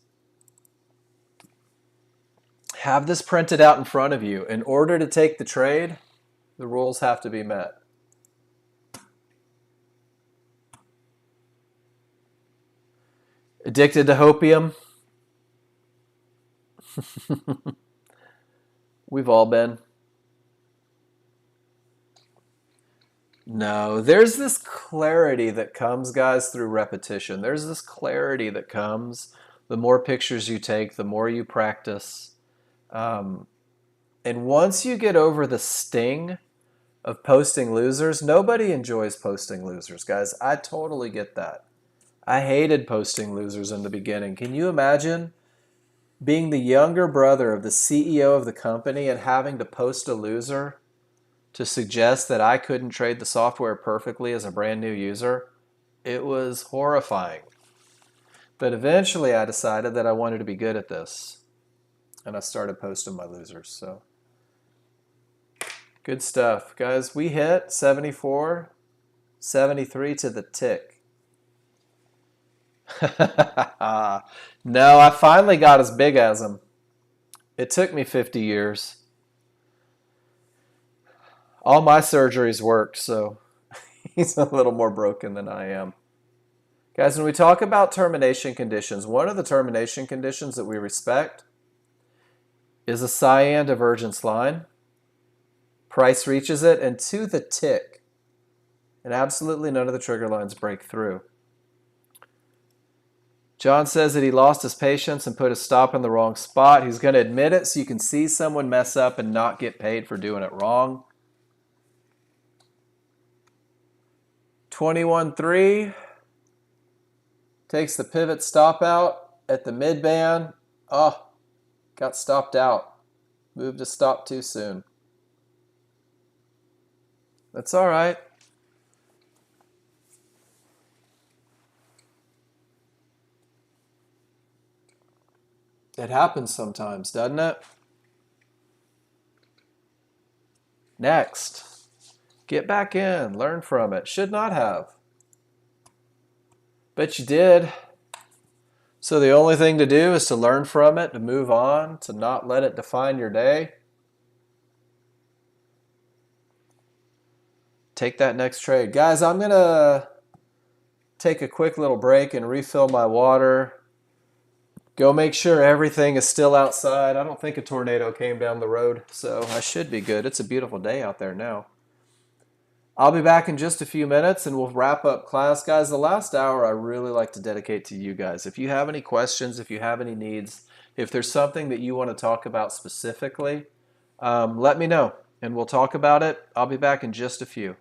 have this printed out in front of you. In order to take the trade, the rules have to be met. Addicted to hopium? We've all been. No, there's this clarity that comes, guys, through repetition. There's this clarity that comes the more pictures you take, the more you practice. And once you get over the sting of posting losers, nobody enjoys posting losers, guys. I totally get that. I hated posting losers in the beginning. Can you imagine being the younger brother of the CEO of the company and having to post a loser to suggest that I couldn't trade the software perfectly as a brand new user? It was horrifying. But eventually I decided that I wanted to be good at this, and I started posting my losers. So Good stuff. Guys, we hit 74, 73 to the tick. No, I finally got as big as him. It took me 50 years. All my surgeries worked, so he's a little more broken than I am. Guys, when we talk about termination conditions, one of the termination conditions that we respect is a cyan divergence line. Price reaches it, and to the tick. And absolutely none of the trigger lines break through. John says that he lost his patience and put a stop in the wrong spot. He's going to admit it so you can see someone mess up and not get paid for doing it wrong. 21.3 takes the pivot stop out at the mid band. Oh, got stopped out. Moved to stop too soon. That's all right. It happens sometimes, doesn't it? Next, get back in, learn from it. Should not have. But you did. So the only thing to do is to learn from it, to move on, to not let it define your day. Take that next trade. Guys, I'm going to take a quick little break and refill my water. Go make sure everything is still outside. I don't think a tornado came down the road, so I should be good. It's a beautiful day out there now. I'll be back in just a few minutes and we'll wrap up class. Guys, the last hour I really like to dedicate to you guys. If you have any questions, if you have any needs, if there's something that you want to talk about specifically, let me know and we'll talk about it. I'll be back in just a few.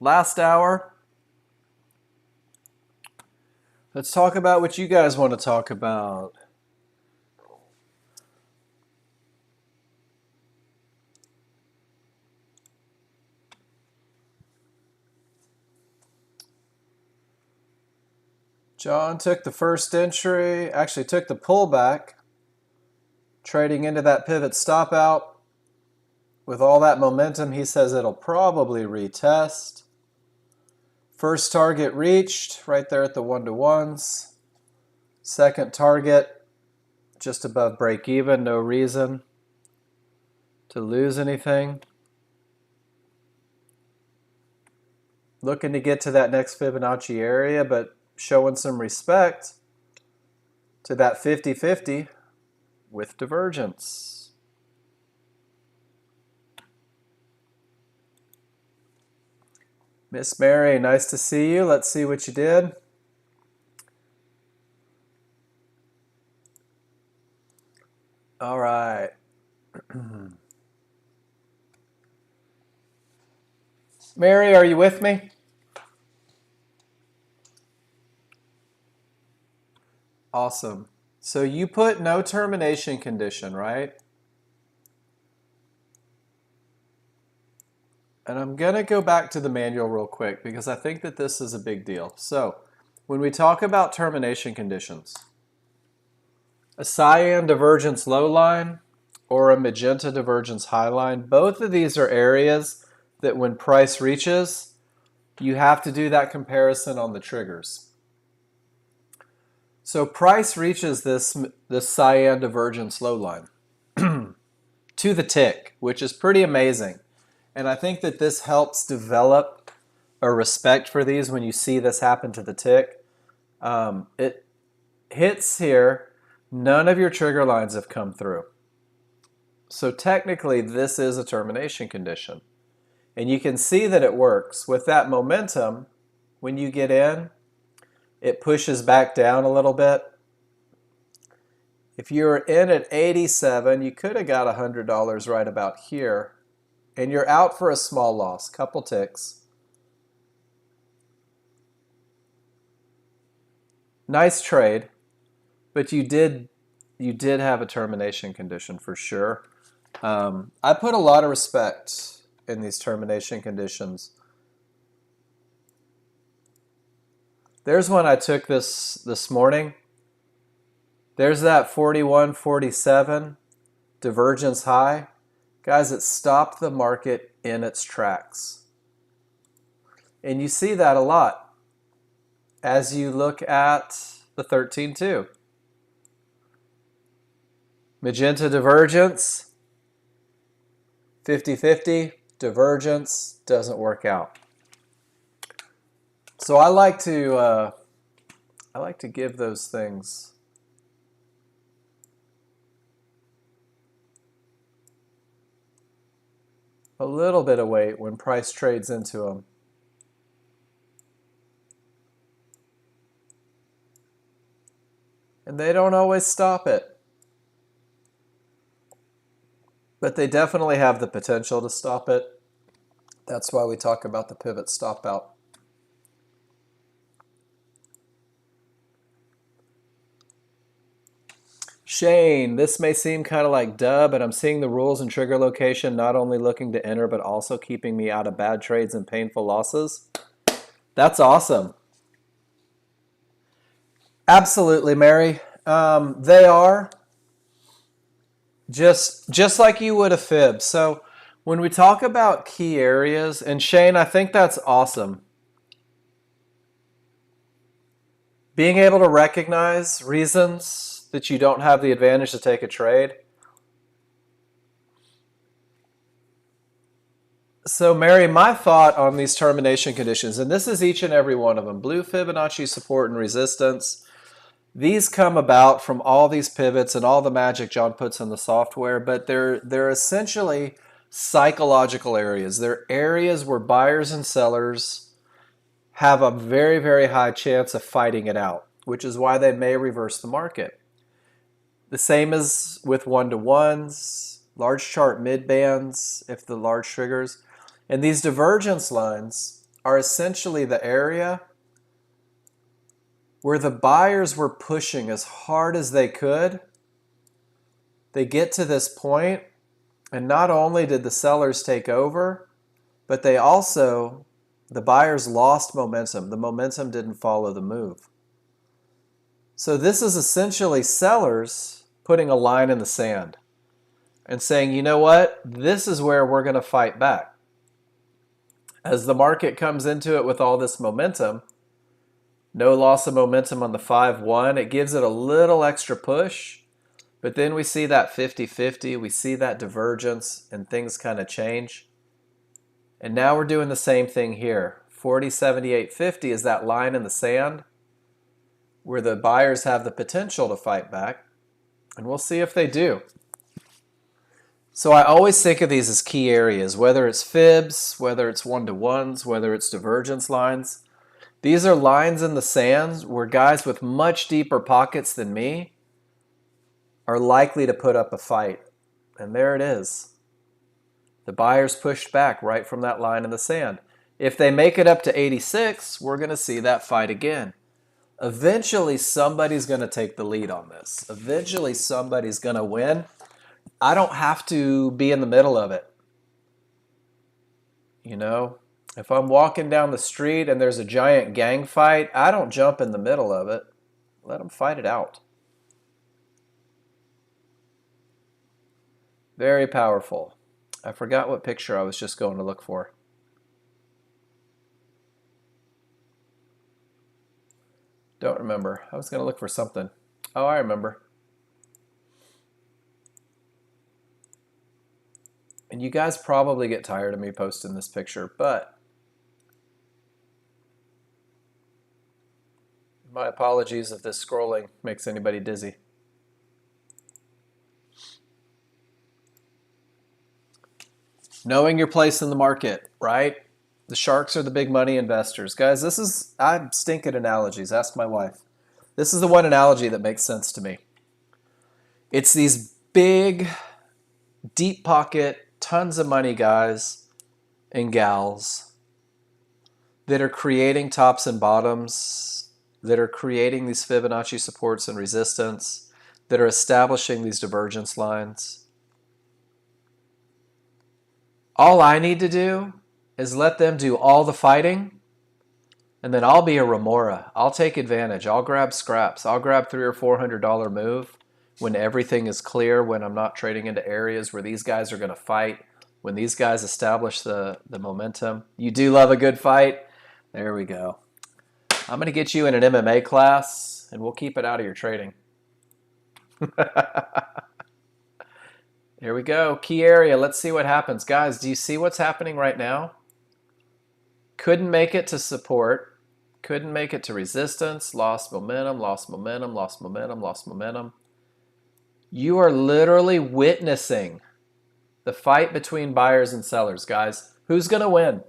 last hour. Let's talk about what you guys want to talk about. John took the first entry, actually took the pullback, trading into that pivot stop out. With all that momentum, he says it'll probably retest. First target reached right there at the 1-to-1s. Second target just above break even, no reason to lose anything. Looking to get to that next Fibonacci area, but showing some respect to that 50-50 with divergence. Miss Mary, nice to see you. Let's see what you did. All right. Mary, are you with me? Awesome. So you put no termination condition, right? And I'm going to go back to the manual real quick because I think that this is a big deal. So when we talk about termination conditions, a cyan divergence low line or a magenta divergence high line, both of these are areas that when price reaches, you have to do that comparison on the triggers. So price reaches this cyan divergence low line to the tick, which is pretty amazing. And I think that this helps develop a respect for these when you see this happen to the tick. It hits here, none of your trigger lines have come through. So technically this is a termination condition. And you can see that it works. With that momentum, when you get in, it pushes back down a little bit. If you were in at 87, you could have got $100 right about here. And you're out for a small loss, couple ticks. Nice trade, but you did have a termination condition for sure. I put a lot of respect in these termination conditions. There's one I took this morning. There's that 41.47 divergence high. Guys, it stopped the market in its tracks. And you see that a lot as you look at the 13.2. Magenta divergence, 50-50, divergence, doesn't work out. So I like to give those things a little bit of weight when price trades into them. And they don't always stop it. But they definitely have the potential to stop it. That's why we talk about the pivot stop out. Shane, this may seem kind of like duh, but I'm seeing the rules and trigger location not only looking to enter, but also keeping me out of bad trades and painful losses. That's awesome. Absolutely, Mary. They are just like you would a fib. So when we talk about key areas, and Shane, I think that's awesome. Being able to recognize reasons that you don't have the advantage to take a trade. So Mary, my thought on these termination conditions, and this is each and every one of them, blue Fibonacci support and resistance, these come about from all these pivots and all the magic John puts in the software, but they're essentially psychological areas. They're areas where buyers and sellers have a very, very high chance of fighting it out, which is why they may reverse the market. The same as with 1-to-1s, large chart mid bands, if the large triggers. And these divergence lines are essentially the area where the buyers were pushing as hard as they could. They get to this point, and not only did the sellers take over, but they also, the buyers lost momentum. The momentum didn't follow the move. So this is essentially sellers putting a line in the sand and saying, you know what, this is where we're going to fight back. As the market comes into it with all this momentum, no loss of momentum on the 5-1, it gives it a little extra push, but then we see that 50-50, we see that divergence, and things kind of change. And now we're doing the same thing here. 40.7850 is that line in the sand where the buyers have the potential to fight back, and we'll see if they do. So I always think of these as key areas, whether it's fibs, whether it's one-to-ones, whether it's divergence lines. These are lines in the sand where guys with much deeper pockets than me are likely to put up a fight. And there it is. The buyers pushed back right from that line in the sand. If they make it up to 86, we're going to see that fight again. Eventually, somebody's going to take the lead on this. Eventually, somebody's going to win. I don't have to be in the middle of it. You know, if I'm walking down the street and there's a giant gang fight, I don't jump in the middle of it. Let them fight it out. Very powerful. I forgot what picture I was just going to look for. Don't remember. I was going to look for something. Oh, I remember. And you guys probably get tired of me posting this picture, but my apologies if this scrolling makes anybody dizzy. Knowing your place in the market, right? The sharks are the big money investors. Guys, I'm stinking analogies. Ask my wife. This is the one analogy that makes sense to me. It's these big, deep pocket, tons of money guys and gals that are creating tops and bottoms, that are creating these Fibonacci supports and resistance, that are establishing these divergence lines. All I need to do is let them do all the fighting, and then I'll be a remora. I'll take advantage. I'll grab scraps. I'll grab $300 or $400 move when everything is clear, when I'm not trading into areas where these guys are going to fight, when these guys establish the momentum. You do love a good fight? There we go. I'm going to get you in an MMA class, and we'll keep it out of your trading. Here we go. Key area. Let's see what happens. Guys, do you see what's happening right now? Couldn't make it to support. Couldn't make it to resistance. Lost momentum, lost momentum, lost momentum, lost momentum. You are literally witnessing the fight between buyers and sellers, guys. Who's going to win?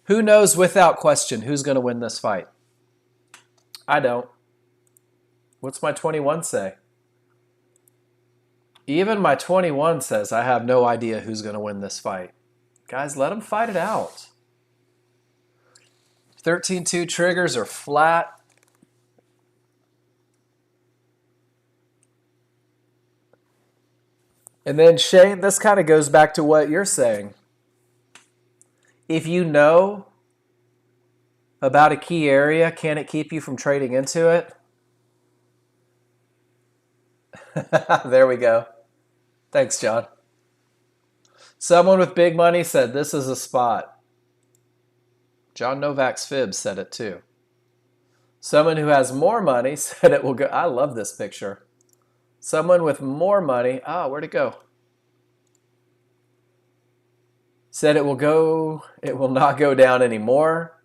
Who knows without question who's going to win this fight? I don't. What's my 21 say? Even my 21 says I have no idea who's going to win this fight. Guys, let them fight it out. 13-2 triggers are flat. And then Shane, this kind of goes back to what you're saying. If you know about a key area, can it keep you from trading into it? There we go. Thanks, John. Someone with big money said this is a spot. John Novak's Fibs said it too. Someone who has more money said it will go. I love this picture. Someone with more money. Where'd it go? Said it will go. It will not go down anymore.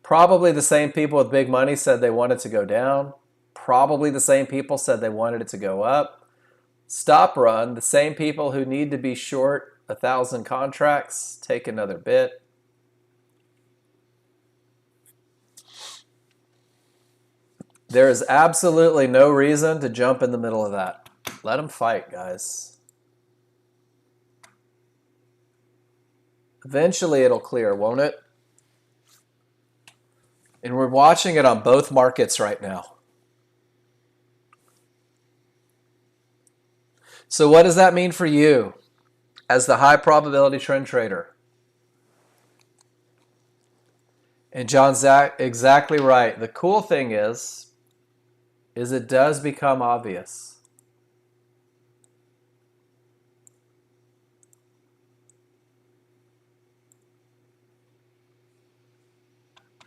Probably the same people with big money said they want it to go down. Probably the same people said they wanted it to go up. Stop run, the same people who need to be short 1,000 contracts, take another bit. There is absolutely no reason to jump in the middle of that. Let them fight, guys. Eventually it'll clear, won't it? And we're watching it on both markets right now. So what does that mean for you as the high probability trend trader? And John's exactly right. The cool thing is it does become obvious.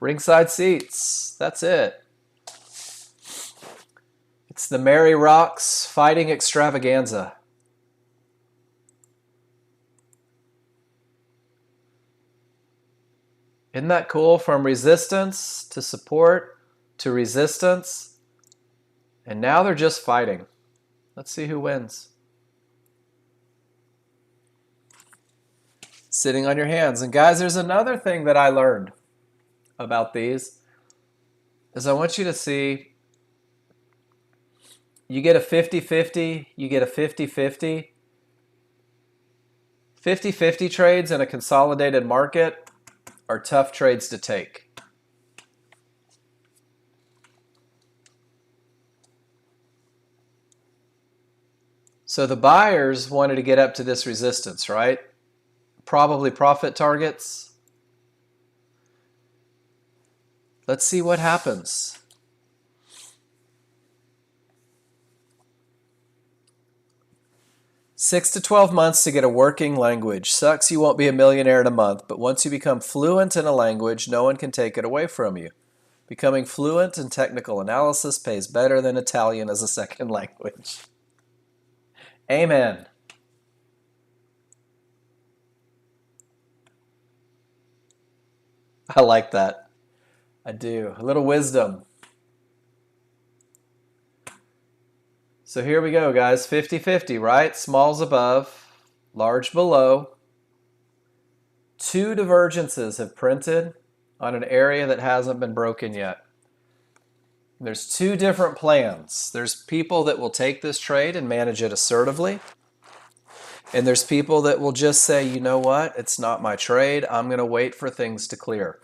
Ringside seats. That's it. It's the Mary Rocks fighting extravaganza. Isn't that cool? From resistance to support to resistance. And now they're just fighting. Let's see who wins. Sitting on your hands. And guys, there's another thing that I learned about these is I want you to see you get a 50-50, you get a 50-50. 50-50 trades in a consolidated market are tough trades to take. So the buyers wanted to get up to this resistance, right? Probably profit targets. Let's see what happens. Six to 12 months to get a working language. Sucks you won't be a millionaire in a month, but once you become fluent in a language, no one can take it away from you. Becoming fluent in technical analysis pays better than Italian as a second language. Amen. I like that. I do. A little wisdom. So here we go, guys. 50-50, right? Smalls above, large below. Two divergences have printed on an area that hasn't been broken yet. There's two different plans. There's people that will take this trade and manage it assertively. And there's people that will just say, you know what? It's not my trade. I'm going to wait for things to clear.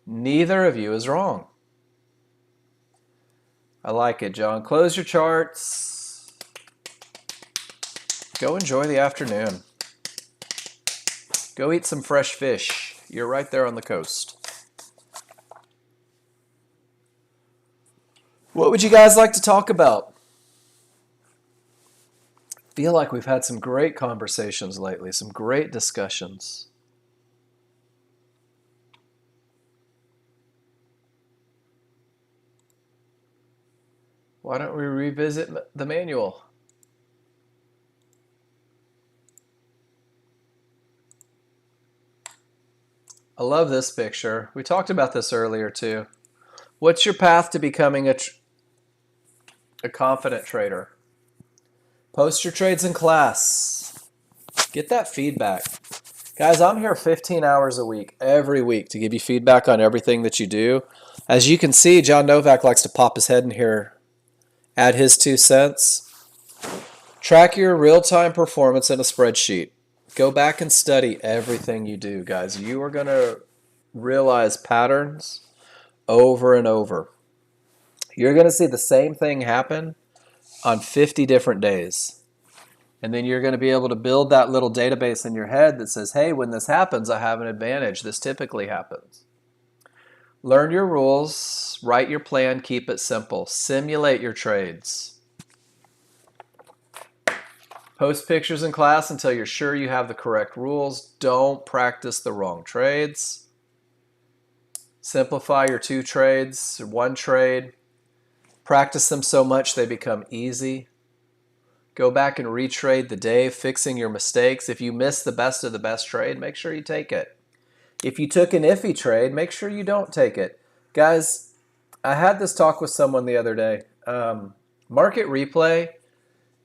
Neither of you is wrong. I like it, John. Close your charts. Go enjoy the afternoon. Go eat some fresh fish. You're right there on the coast. What would you guys like to talk about? I feel like we've had some great conversations lately, some great discussions. Why don't we revisit the manual? I love this picture. We talked about this earlier too. What's your path to becoming a confident trader? Post your trades in class. Get that feedback. Guys, I'm here 15 hours a week, every week, to give you feedback on everything that you do. As you can see, John Novak likes to pop his head in here, add his 2 cents. Track your real-time performance in a spreadsheet. Go back and study everything you do, guys. You are going to realize patterns over and over. You're going to see the same thing happen on 50 different days. And then you're going to be able to build that little database in your head that says, hey, when this happens, I have an advantage. This typically happens. Learn your rules, write your plan, keep it simple. Simulate your trades. Post pictures in class until you're sure you have the correct rules. Don't practice the wrong trades. Simplify your 2 trades, 1 trade. Practice them so much they become easy. Go back and retrade the day, fixing your mistakes. If you miss the best of the best trade, make sure you take it. If you took an iffy trade, make sure you don't take it. Guys, I had this talk with someone the other day. Market replay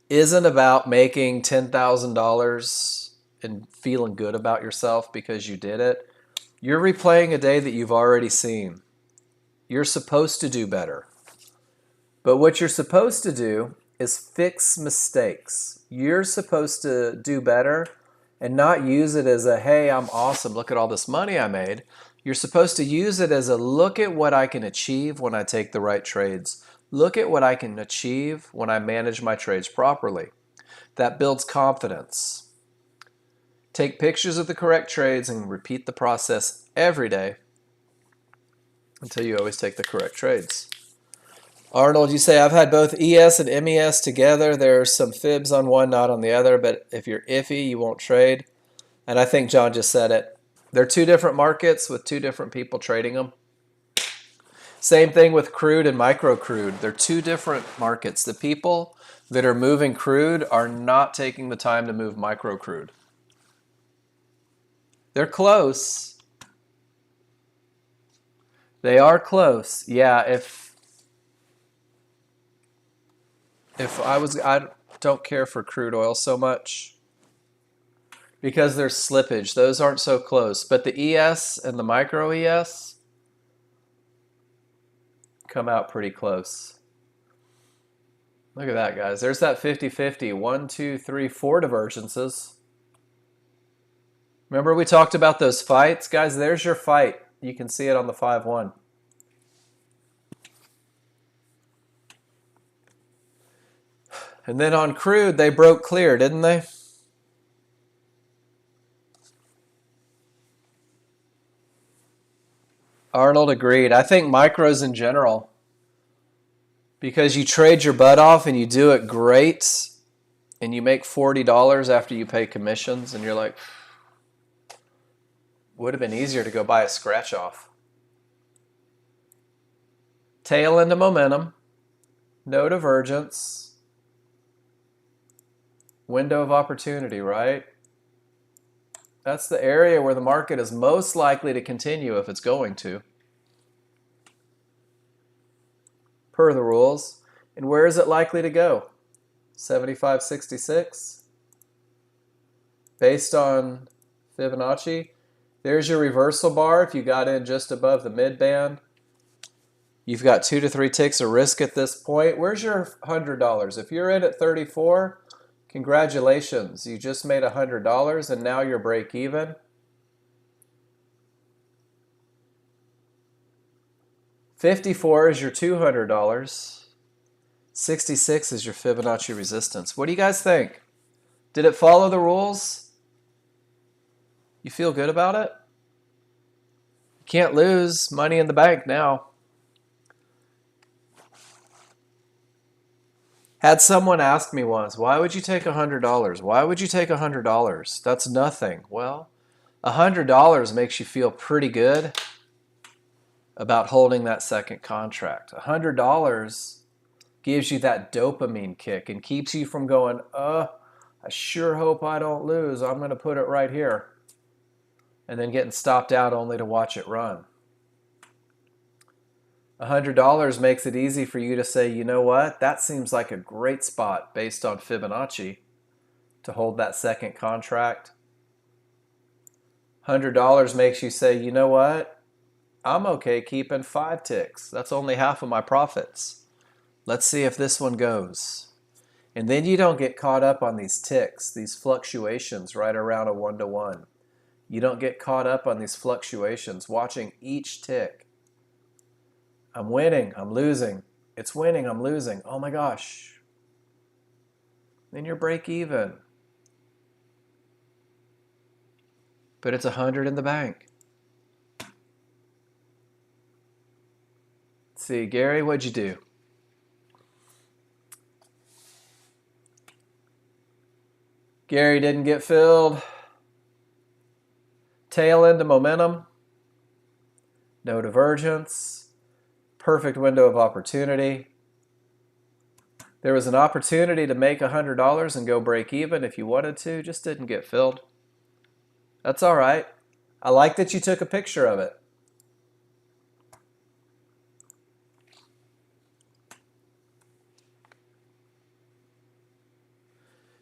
isn't about making $10,000 and feeling good about yourself because you did it. You're replaying a day that you've already seen. You're supposed to do better. But what you're supposed to do is fix mistakes. You're supposed to do better and not use it as a, hey, I'm awesome, look at all this money I made. You're supposed to use it as a, look at what I can achieve when I take the right trades. Look at what I can achieve when I manage my trades properly. That builds confidence. Take pictures of the correct trades and repeat the process every day until you always take the correct trades. Arnold, you say, I've had both ES and MES together. There's some fibs on one, not on the other, but if you're iffy, you won't trade. And I think John just said it. They're two different markets with two different people trading them. Same thing with crude and micro crude. They're two different markets. The people that are moving crude are not taking the time to move micro crude. They're close. They are close. Yeah, if I don't care for crude oil so much because there's slippage. Those aren't so close. But the ES and the micro ES come out pretty close. Look at that, guys. There's that 50-50. 1, 2, 3, 4 divergences. Remember we talked about those fights? Guys, there's your fight. You can see it on the 5-1. And then on crude, they broke clear, didn't they? Arnold agreed. I think micros in general, because you trade your butt off and you do it great, and you make $40 after you pay commissions, and you're like, would have been easier to go buy a scratch off. Tail into momentum, no divergence. Window of opportunity, right? That's the area where the market is most likely to continue if it's going to, per the rules. And where is it likely to go? 75.66. Based on Fibonacci. There's your reversal bar if you got in just above the mid band. You've got 2 to 3 ticks of risk at this point. Where's your $100? If you're in at 34, congratulations, you just made $100 and now you're break even. $54 is your $200. 66 is your Fibonacci resistance. What do you guys think? Did it follow the rules? You feel good about it? You can't lose money in the bank now. Had someone ask me once, why would you take $100? Why would you take $100? That's nothing. Well, $100 makes you feel pretty good about holding that second contract. $100 gives you that dopamine kick and keeps you from going, I sure hope I don't lose. I'm going to put it right here. And then getting stopped out only to watch it run. $100 makes it easy for you to say, you know what, that seems like a great spot based on Fibonacci to hold that second contract. $100 makes you say, you know what, I'm okay keeping 5 ticks. That's only half of my profits. Let's see if this one goes. And then you don't get caught up on these ticks, these fluctuations right around a 1-to-1. You don't get caught up on these fluctuations, watching each tick. I'm winning, I'm losing. It's winning, I'm losing. Oh my gosh. Then you're break even. But it's 100 in the bank. Let's see, Gary, what'd you do? Gary didn't get filled. Tail into momentum. No divergence. Perfect window of opportunity. There was an opportunity to make $100 and go break even if you wanted to, just didn't get filled. That's all right. I like that you took a picture of it.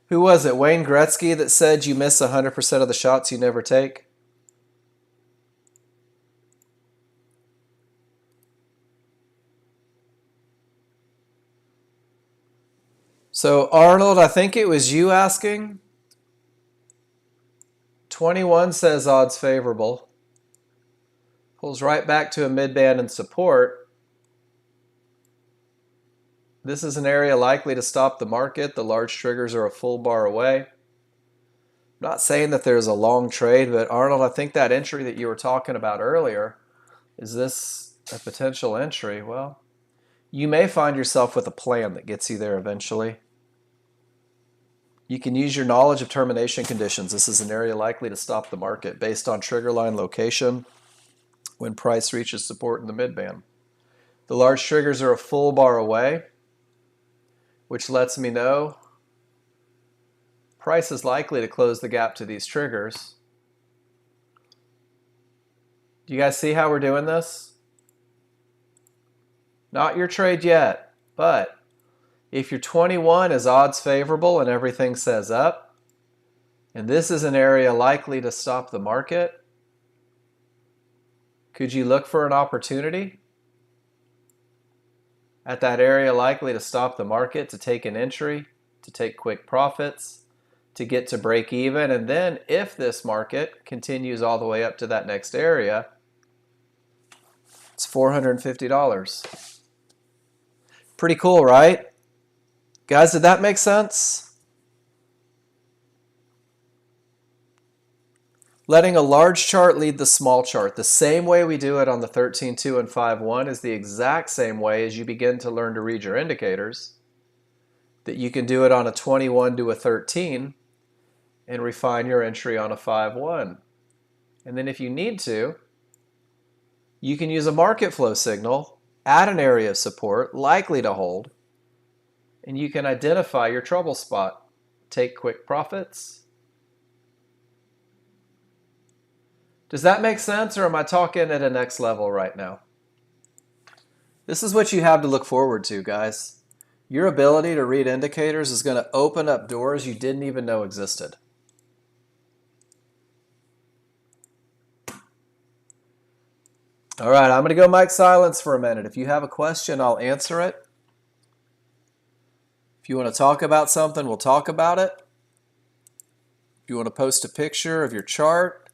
Who was it? Wayne Gretzky that said you miss 100% of the shots you never take? So Arnold, I think it was you asking. 21 says odds favorable. Pulls right back to a midband and support. This is an area likely to stop the market. The large triggers are a full bar away. I'm not saying that there's a long trade, but Arnold, I think that entry that you were talking about earlier, is this a potential entry? Well, you may find yourself with a plan that gets you there eventually. You can use your knowledge of termination conditions. This is an area likely to stop the market based on trigger line location when price reaches support in the midband. The large triggers are a full bar away, which lets me know price is likely to close the gap to these triggers. Do you guys see how we're doing this? Not your trade yet, but if your 21 is odds favorable and everything says up, and this is an area likely to stop the market, could you look for an opportunity at that area likely to stop the market to take an entry, to take quick profits, to get to break even? And then if this market continues all the way up to that next area, it's $450. Pretty cool, right? Guys, did that make sense? Letting a large chart lead the small chart, the same way we do it on the 13.2 and 5.1 is the exact same way as you begin to learn to read your indicators, that you can do it on a 21 to a 13 and refine your entry on a 5.1. And then if you need to, you can use a market flow signal at an area of support likely to hold, and you can identify your trouble spot, take quick profits. Does that make sense, or am I talking at a next level right now? This is what you have to look forward to, guys. Your ability to read indicators is going to open up doors you didn't even know existed. All right, I'm going to go mic silence for a minute. If you have a question, I'll answer it. If you want to talk about something, we'll talk about it. If you want to post a picture of your chart,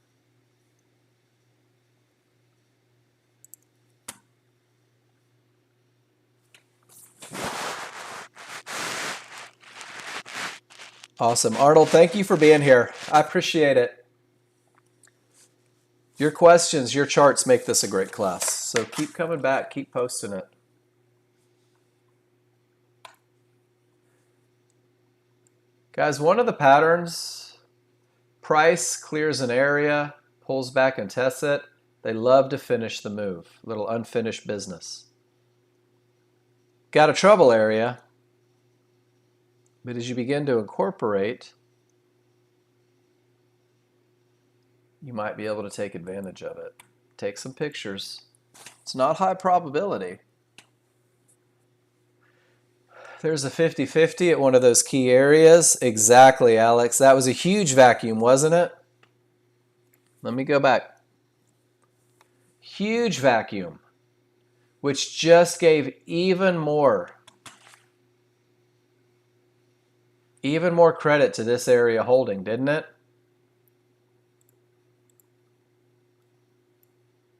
awesome. Arnold, thank you for being here. I appreciate it. Your questions, your charts make this a great class. So keep coming back, keep posting it. Guys, one of the patterns, price clears an area, pulls back and tests it. They love to finish the move, a little unfinished business. Got a trouble area, but as you begin to incorporate, you might be able to take advantage of it. Take some pictures. It's not high probability. There's a 50-50 at one of those key areas. Exactly, Alex. That was a huge vacuum, wasn't it? Let me go back. Huge vacuum, which just gave even more credit to this area holding, didn't it?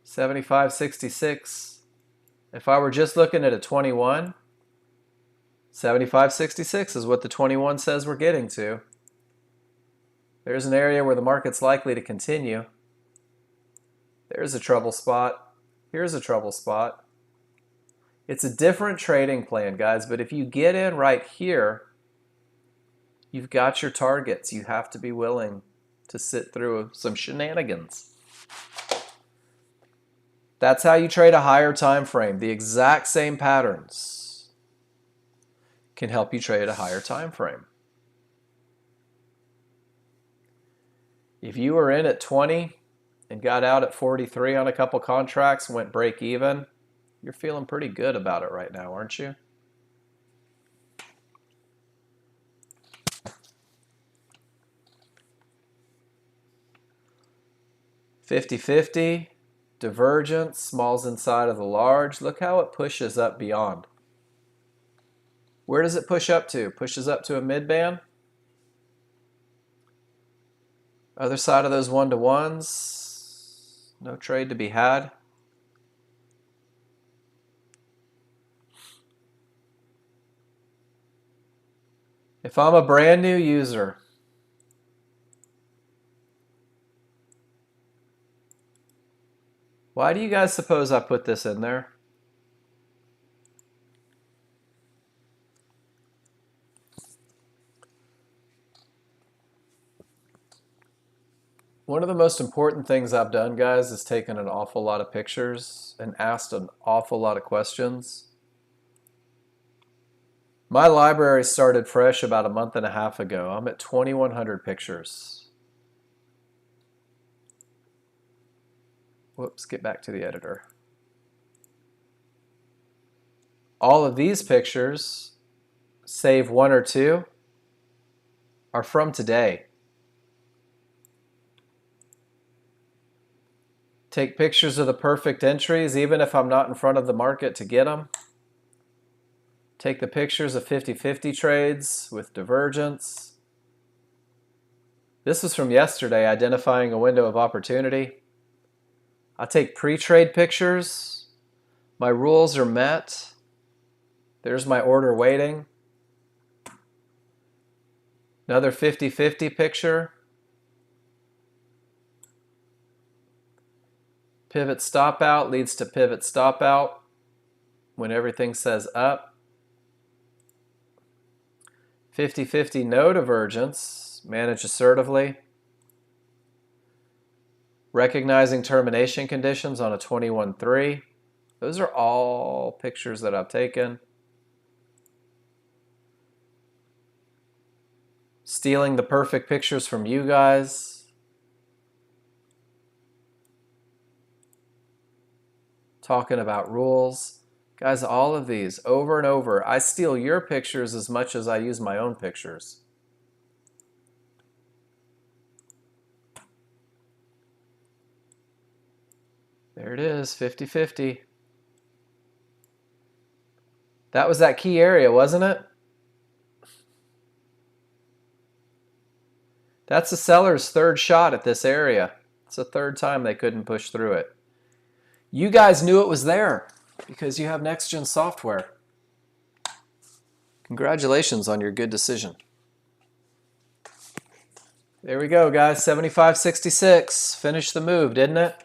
75.66. If I were just looking at a 21, 75.66 is what the 21 says we're getting to. There's an area where the market's likely to continue. There's a trouble spot. Here's a trouble spot. It's a different trading plan, guys, but if you get in right here, you've got your targets. You have to be willing to sit through some shenanigans. That's how you trade a higher time frame. The exact same patterns can help you trade a higher time frame. If you were in at 20 and got out at 43 on a couple contracts, went break even, you're feeling pretty good about it right now, aren't you? $50-50. Divergence, small's inside of the large. Look how it pushes up beyond. Where does it push up to? Pushes up to a midband. Other side of those 1-to-1s, no trade to be had. If I'm a brand new user, why do you guys suppose I put this in there? One of the most important things I've done, guys, is taken an awful lot of pictures and asked an awful lot of questions. My library started fresh about a month and a half ago. I'm at 2,100 pictures. Whoops, get back to the editor. All of these pictures, save 1 or 2, are from today. Take pictures of the perfect entries, even if I'm not in front of the market to get them. Take the pictures of 50-50 trades with divergence. This was from yesterday, identifying a window of opportunity. I take pre-trade pictures. My rules are met. There's my order waiting. Another 50-50 picture. Pivot stop out leads to pivot stop out when everything says up. 50-50 no divergence, manage assertively. Recognizing termination conditions on a 21-3. Those are all pictures that I've taken. Stealing the perfect pictures from you guys. Talking about rules. Guys, all of these, over and over. I steal your pictures as much as I use my own pictures. There it is, 50-50. That was that key area, wasn't it? That's the seller's third shot at this area. It's the third time they couldn't push through it. You guys knew it was there because you have Nexgen software. Congratulations on your good decision. There we go, guys. 75.66. Finished the move, didn't it?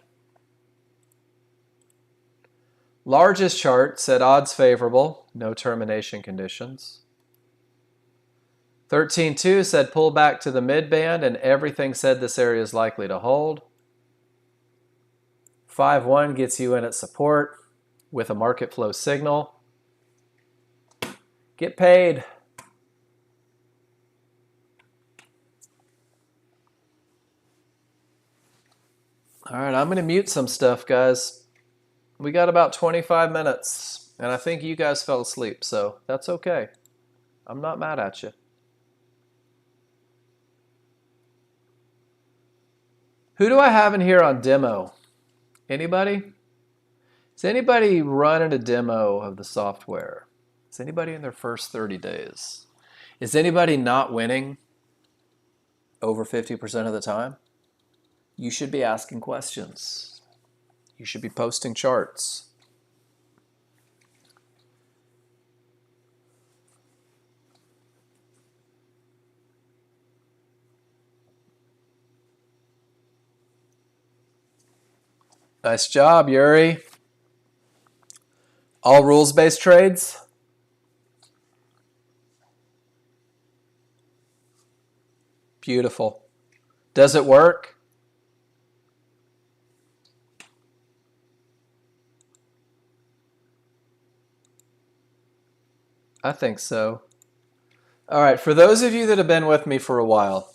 Largest chart said odds favorable, no termination conditions. 13.2 said pull back to the mid band, and everything said this area is likely to hold. 5.1 gets you in at support with a market flow signal. Get paid. All right, I'm going to mute some stuff, guys. We got about 25 minutes, and I think you guys fell asleep, so that's okay. I'm not mad at you. Who do I have in here on demo? Anybody? Is anybody running a demo of the software? Is anybody in their first 30 days? Is anybody not winning over 50% of the time? You should be asking questions. You should be posting charts. Nice job, Yuri. All rules-based trades? Beautiful. Does it work? I think so. All right, for those of you that have been with me for a while,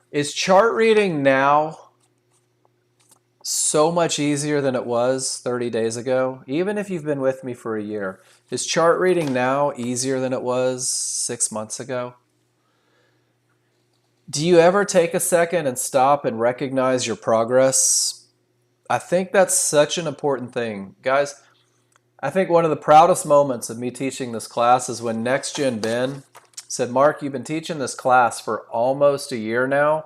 is chart reading now so much easier than it was 30 days ago? Even if you've been with me for a year, is chart reading now easier than it was 6 months ago? Do you ever take a second and stop and recognize your progress? I think that's such an important thing. Guys, I think one of the proudest moments of me teaching this class is when Nexgen Ben said, Mark, you've been teaching this class for almost a year now.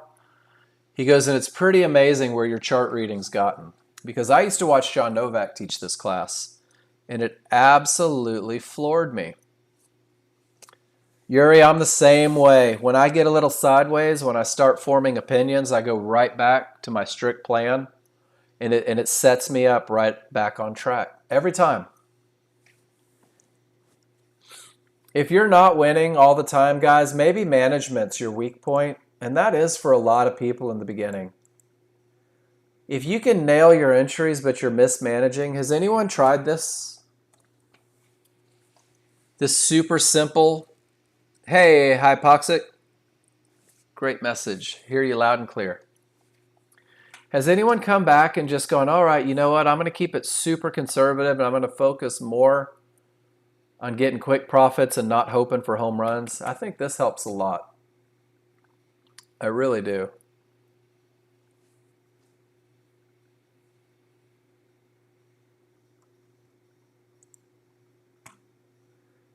He goes, and it's pretty amazing where your chart reading's gotten. Because I used to watch John Novak teach this class, and it absolutely floored me. Yuri, I'm the same way. When I get a little sideways, when I start forming opinions, I go right back to my strict plan, and it sets me up right back on track every time. If you're not winning all the time, guys, maybe management's your weak point, and that is for a lot of people in the beginning. If you can nail your entries but you're mismanaging, has anyone tried this? This super simple, hey, hypoxic, great message, hear you loud and clear. Has anyone come back and just gone, all right, you know what, I'm going to keep it super conservative and I'm going to focus more on getting quick profits and not hoping for home runs? I think this helps a lot. I really do.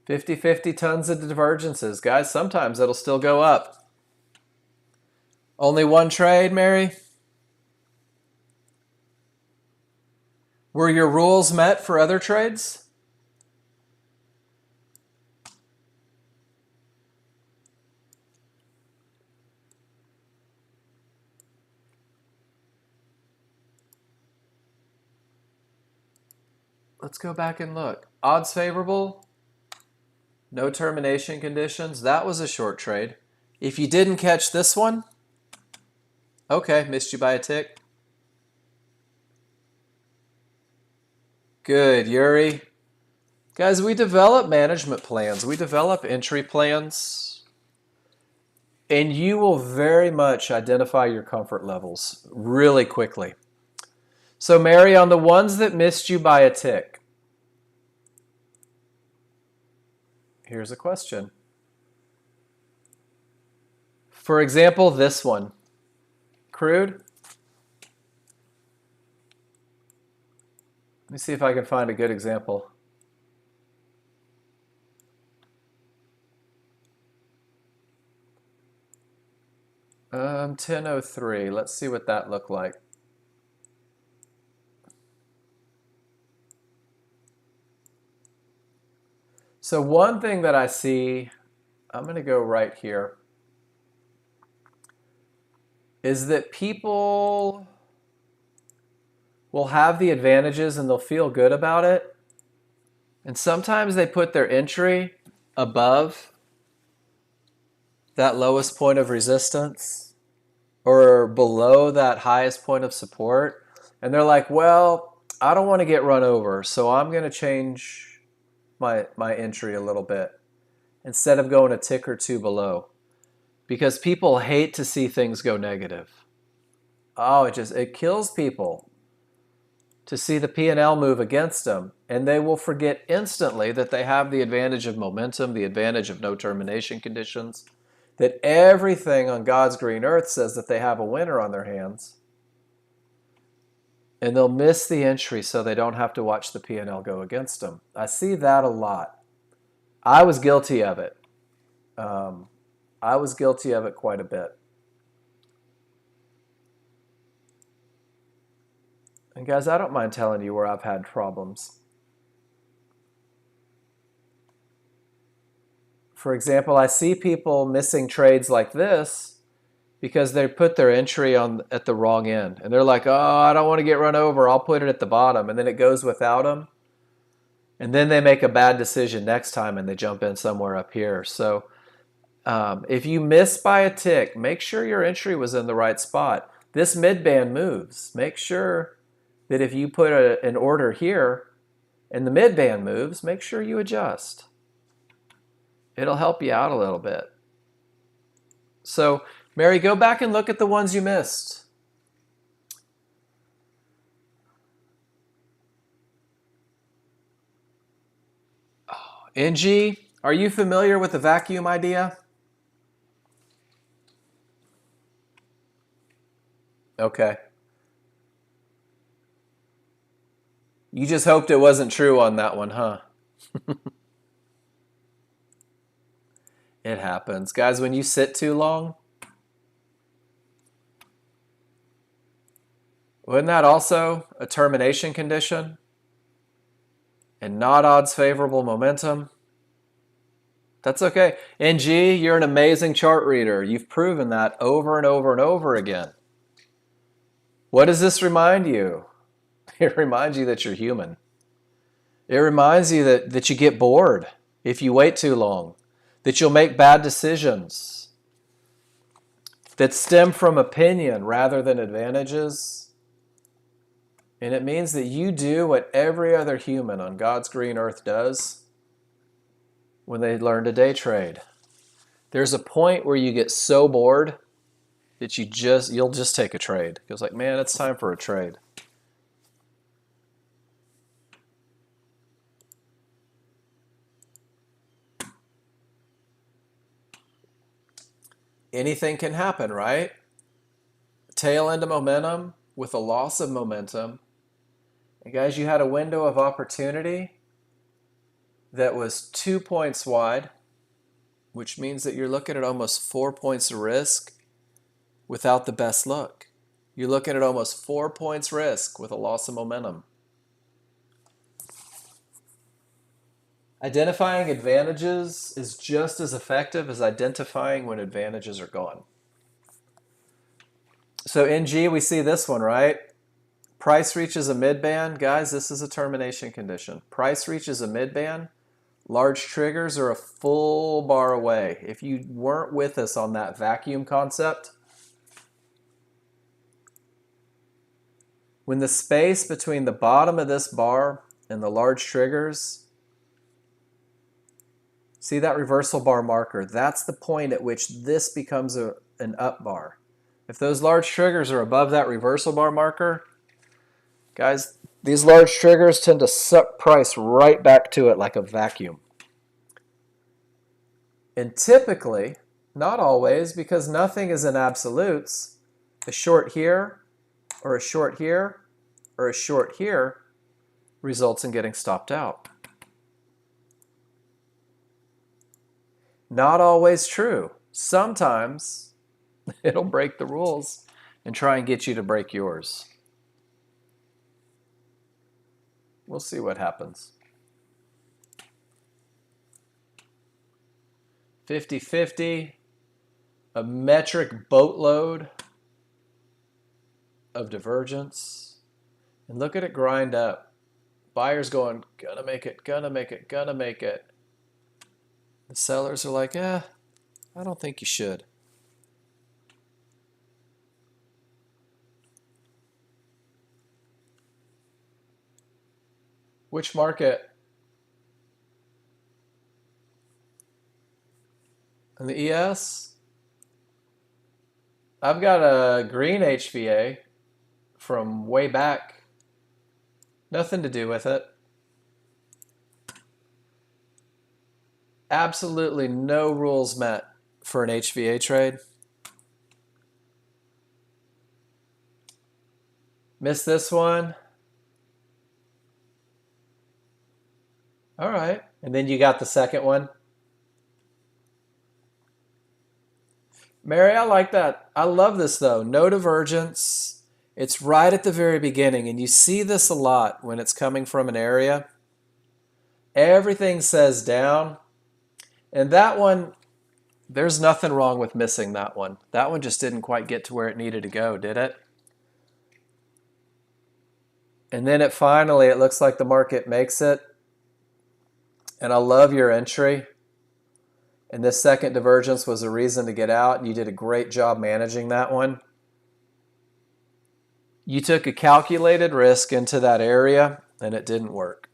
$50-50 tons of divergences. Guys, sometimes it'll still go up. Only one trade, Mary? Were your rules met for other trades? Let's go back and look. Odds favorable, no termination conditions. That was a short trade. If you didn't catch this one, okay, missed you by a tick. Good, Yuri. Guys, we develop management plans. We develop entry plans. And you will very much identify your comfort levels really quickly. So, Mary, on the ones that missed you by a tick, here's a question. For example, this one, crude. Let me see if I can find a good example. Um, 1003. Let's see what that looked like. So one thing that I see, I'm going to go right here, is that people will have the advantages and they'll feel good about it. And sometimes they put their entry above that lowest point of resistance or below that highest point of support. And they're like, well, I don't want to get run over, so I'm going to change my entry a little bit instead of going a tick or two below, because people hate to see things go negative. Oh, it kills people to see the P&L move against them, and they will forget instantly that they have the advantage of momentum, the advantage of no termination conditions, that everything on God's green earth says that they have a winner on their hands. And they'll miss the entry so they don't have to watch the P&L go against them. I see that a lot. I was guilty of it. I was guilty of it quite a bit. And guys, I don't mind telling you where I've had problems. For example, I see people missing trades like this because they put their entry at the wrong end. And they're like, oh, I don't want to get run over. I'll put it at the bottom. And then it goes without them. And then they make a bad decision next time and they jump in somewhere up here. So if you miss by a tick, make sure your entry was in the right spot. This mid-band moves. Make sure that if you put an order here and the mid-band moves, make sure you adjust. It'll help you out a little bit. So, Mary, go back and look at the ones you missed. Oh, NG, are you familiar with the vacuum idea? Okay. You just hoped it wasn't true on that one, huh? It happens. Guys, when you sit too long, wasn't that also a termination condition? And not odds favorable momentum? That's okay. NG, you're an amazing chart reader. You've proven that over and over and over again. What does this remind you? It reminds you that you're human. It reminds you that you get bored if you wait too long, that you'll make bad decisions that stem from opinion rather than advantages. And it means that you do what every other human on God's green earth does when they learn to day trade. There's a point where you get so bored that you'll just take a trade. It goes like, man, it's time for a trade. Anything can happen, right? Tail end of momentum with a loss of momentum. And guys, you had a window of opportunity that was 2 points wide, which means that you're looking at almost 4 points of risk without the best look. You're looking at almost 4 points risk with a loss of momentum. Identifying advantages is just as effective as identifying when advantages are gone. So NG, we see this one, right? Price reaches a mid-band. Guys, this is a termination condition. Price reaches a mid-band. Large triggers are a full bar away. If you weren't with us on that vacuum concept, when the space between the bottom of this bar and the large triggers, see that reversal bar marker? That's the point at which this becomes an up bar. If those large triggers are above that reversal bar marker, guys, these large triggers tend to suck price right back to it like a vacuum. And typically, not always, because nothing is in absolutes, a short here or a short here or a short here results in getting stopped out. Not always true. Sometimes it'll break the rules and try and get you to break yours. We'll see what happens. 50-50, a metric boatload of divergence. And look at it grind up. Buyers going, gonna make it, gonna make it, gonna make it. The sellers are like, I don't think you should. Which market? On the ES? I've got a green HVA from way back. Nothing to do with it. Absolutely no rules met for an HVA trade. Missed this one. All right. And then you got the second one. Mary, I like that. I love this though. No divergence. It's right at the very beginning, and you see this a lot when it's coming from an area. Everything says down. And that one, there's nothing wrong with missing that one. That one just didn't quite get to where it needed to go, did it? And then it looks like the market makes it. And I love your entry. And this second divergence was a reason to get out. And you did a great job managing that one. You took a calculated risk into that area, and it didn't work.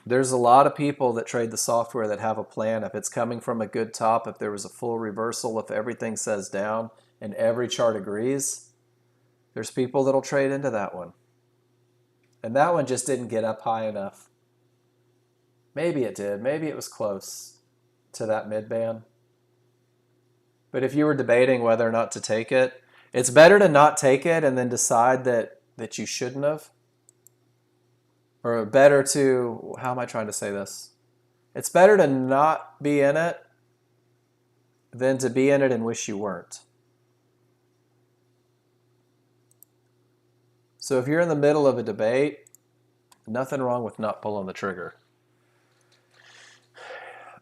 There's a lot of people that trade the software that have a plan. If it's coming from a good top, if there was a full reversal, if everything says down and every chart agrees, there's people that'll trade into that one. And that one just didn't get up high enough. Maybe it did. Maybe it was close to that mid-band. But if you were debating whether or not to take it, it's better to not take it and then decide that you shouldn't have. Or better to, how am I trying to say this? It's better to not be in it than to be in it and wish you weren't. So if you're in the middle of a debate, nothing wrong with not pulling the trigger.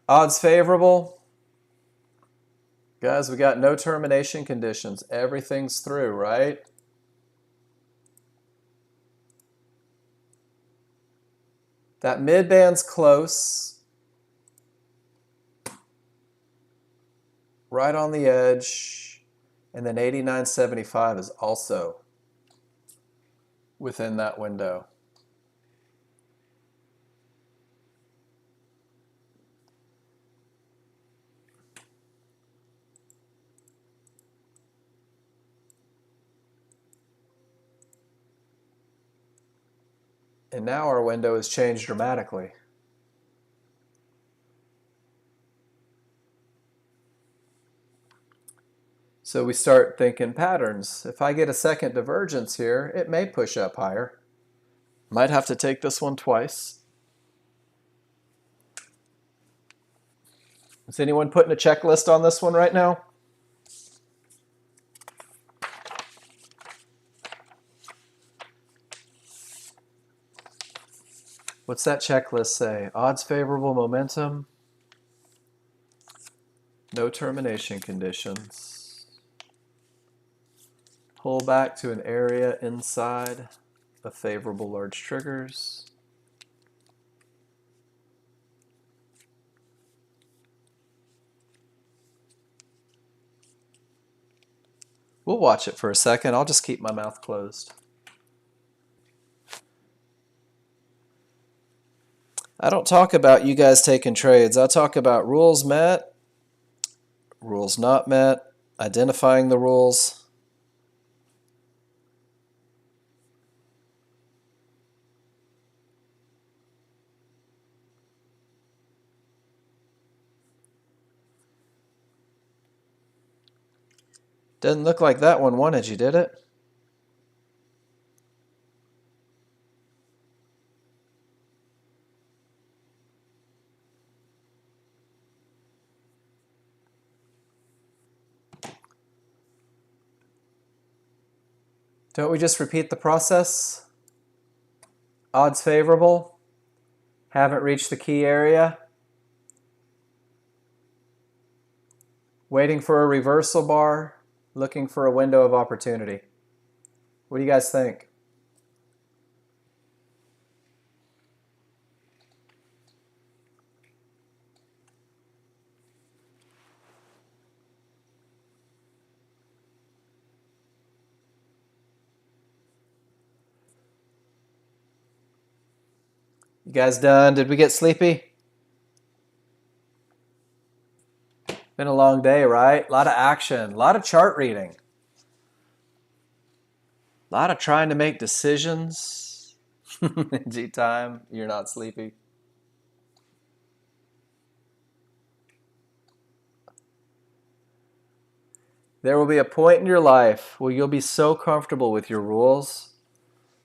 Odds favorable. Guys, we got no termination conditions. Everything's through, right? That mid-band's close. Right on the edge. And then 89.75 is also within that window. And now our window has changed dramatically. So we start thinking patterns. If I get a second divergence here, it may push up higher. Might have to take this one twice. Is anyone putting a checklist on this one right now? What's that checklist say? Odds favorable momentum. No termination conditions. Pull back to an area inside of favorable large triggers. We'll watch it for a second. I'll just keep my mouth closed. I don't talk about you guys taking trades. I talk about rules met, rules not met, identifying the rules. Doesn't look like that one wanted you, did it? Don't we just repeat the process? Odds favorable. Haven't reached the key area. Waiting for a reversal bar. Looking for a window of opportunity. What do you guys think? You guys done? Did we get sleepy? Been a long day, right? A lot of action, a lot of chart reading. A lot of trying to make decisions. G time, you're not sleepy. There will be a point in your life where you'll be so comfortable with your rules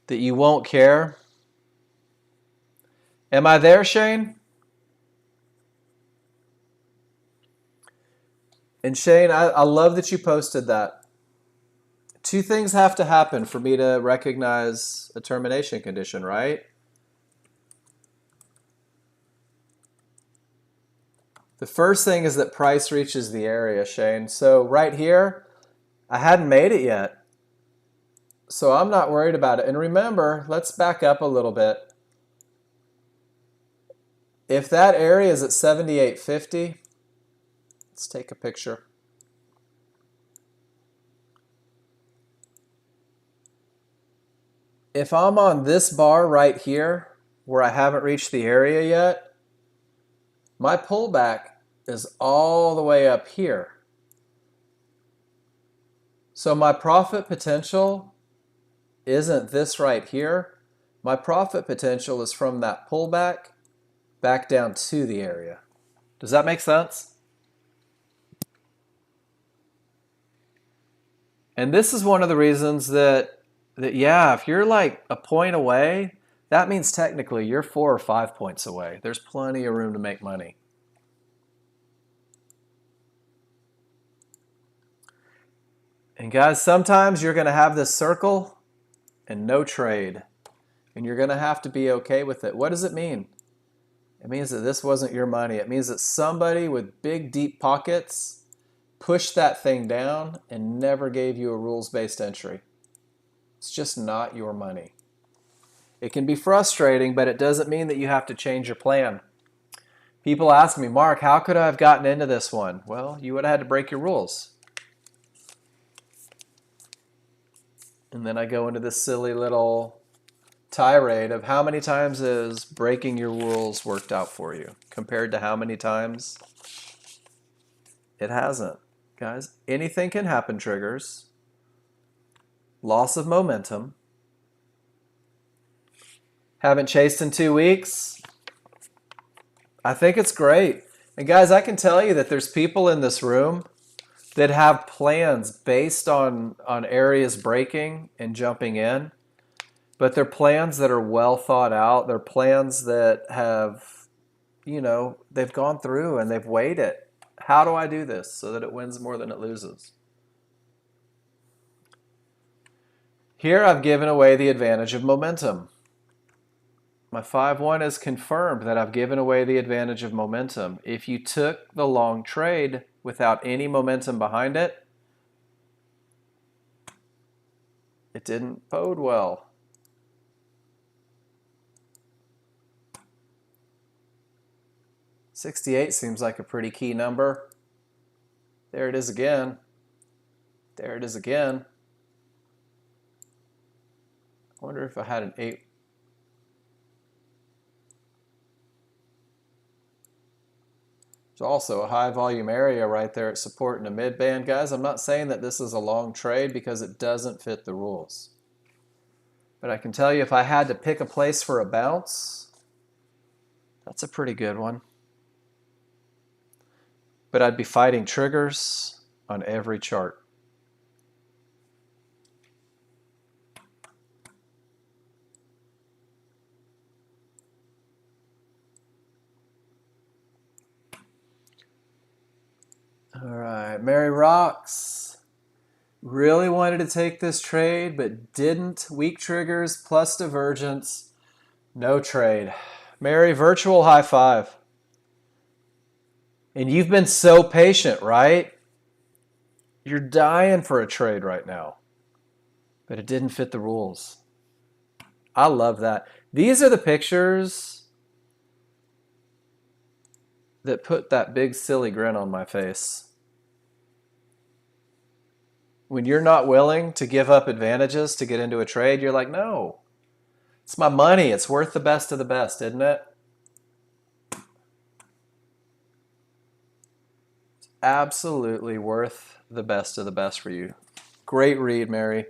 that you won't care. Am I there, Shane? And Shane, I love that you posted that. Two things have to happen for me to recognize a termination condition, right? The first thing is that price reaches the area, Shane. So right here, I hadn't made it yet. So I'm not worried about it. And remember, let's back up a little bit. If that area is at 78.50, let's take a picture. If I'm on this bar right here, where I haven't reached the area yet, my pullback is all the way up here. So my profit potential isn't this right here. My profit potential is from that pullback back down to the area. Does that make sense? And this is one of the reasons that yeah, if you're like a point away, that means technically you're 4 or 5 points away. There's plenty of room to make money. And guys, sometimes you're going to have this circle and no trade. And you're going to have to be okay with it. What does it mean? It means that this wasn't your money. It means that somebody with big, deep pockets pushed that thing down and never gave you a rules-based entry. It's just not your money. It can be frustrating, but it doesn't mean that you have to change your plan. People ask me, Mark, how could I have gotten into this one? Well, you would have had to break your rules. And then I go into this silly little tirade of how many times has breaking your rules worked out for you compared to how many times it hasn't. Guys, anything can happen. Triggers, loss of momentum, haven't chased in 2 weeks. I think it's great. And guys, I can tell you that there's people in this room that have plans based on areas breaking and jumping in. But they're plans that are well thought out. They're plans that have, they've gone through and they've weighed it. How do I do this so that it wins more than it loses? Here I've given away the advantage of momentum. My 5-1 has confirmed that I've given away the advantage of momentum. If you took the long trade without any momentum behind it, it didn't bode well. $68 seems like a pretty key number. There it is again. There it is again. I wonder if I had an 8. There's also a high volume area right there at support in the mid band. Guys, I'm not saying that this is a long trade because it doesn't fit the rules. But I can tell you if I had to pick a place for a bounce, that's a pretty good one. But I'd be fighting triggers on every chart. All right, Mary Rocks. Really wanted to take this trade, but didn't. Weak triggers plus divergence. No trade. Mary, virtual high five. And you've been so patient, right? You're dying for a trade right now. But it didn't fit the rules. I love that. These are the pictures that put that big silly grin on my face. When you're not willing to give up advantages to get into a trade, you're like, no, it's my money. It's worth the best of the best, isn't it? It's absolutely worth the best of the best for you. Great read, Mary.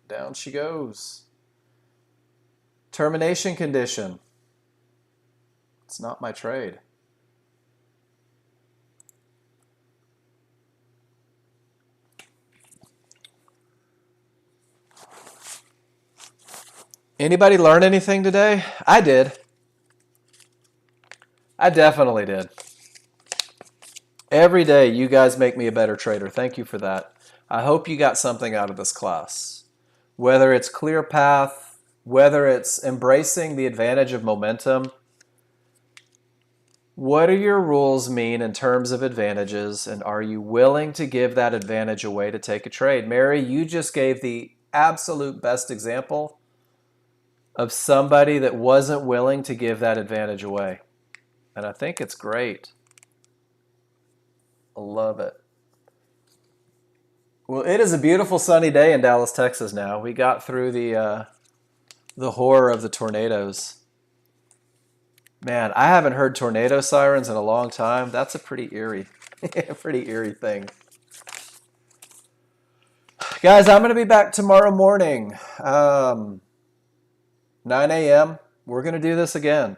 Down she goes. Termination condition. It's not my trade. Anybody learn anything today? I did. I definitely did. Every day you guys make me a better trader. Thank you for that. I hope you got something out of this class. Whether it's clear path, whether it's embracing the advantage of momentum, what do your rules mean in terms of advantages, and are you willing to give that advantage away to take a trade? Mary, you just gave the absolute best example of somebody that wasn't willing to give that advantage away. And I think it's great. I love it. Well, it is a beautiful sunny day in Dallas, Texas now. We got through the horror of the tornadoes. Man, I haven't heard tornado sirens in a long time. That's a pretty eerie thing. Guys, I'm going to be back tomorrow morning. 9 a.m. We're going to do this again.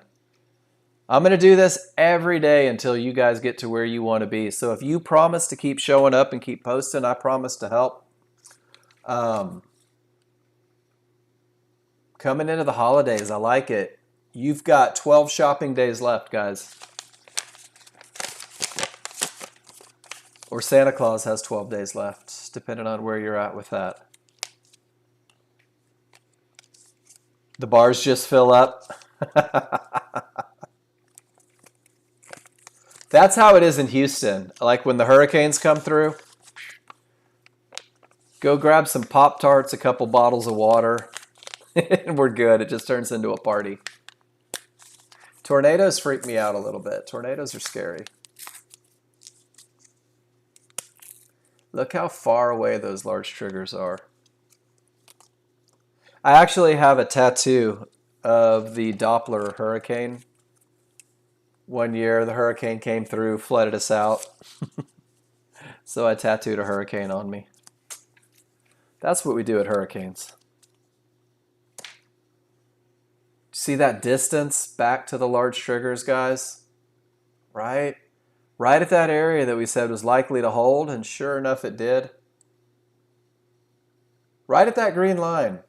I'm going to do this every day until you guys get to where you want to be. So if you promise to keep showing up and keep posting, I promise to help. Coming into the holidays, I like it. You've got 12 shopping days left, guys. Or Santa Claus has 12 days left, depending on where you're at with that. The bars just fill up. That's how it is in Houston. Like when the hurricanes come through, go grab some Pop-Tarts, a couple bottles of water, and we're good. It just turns into a party. Tornadoes freak me out a little bit. Tornadoes are scary. Look how far away those large triggers are. I actually have a tattoo of the Doppler hurricane. One year the hurricane came through, flooded us out. So I tattooed a hurricane on me. That's what we do at hurricanes. See that distance back to the large triggers, guys? Right? Right at that area that we said was likely to hold, and sure enough it did. Right at that green line.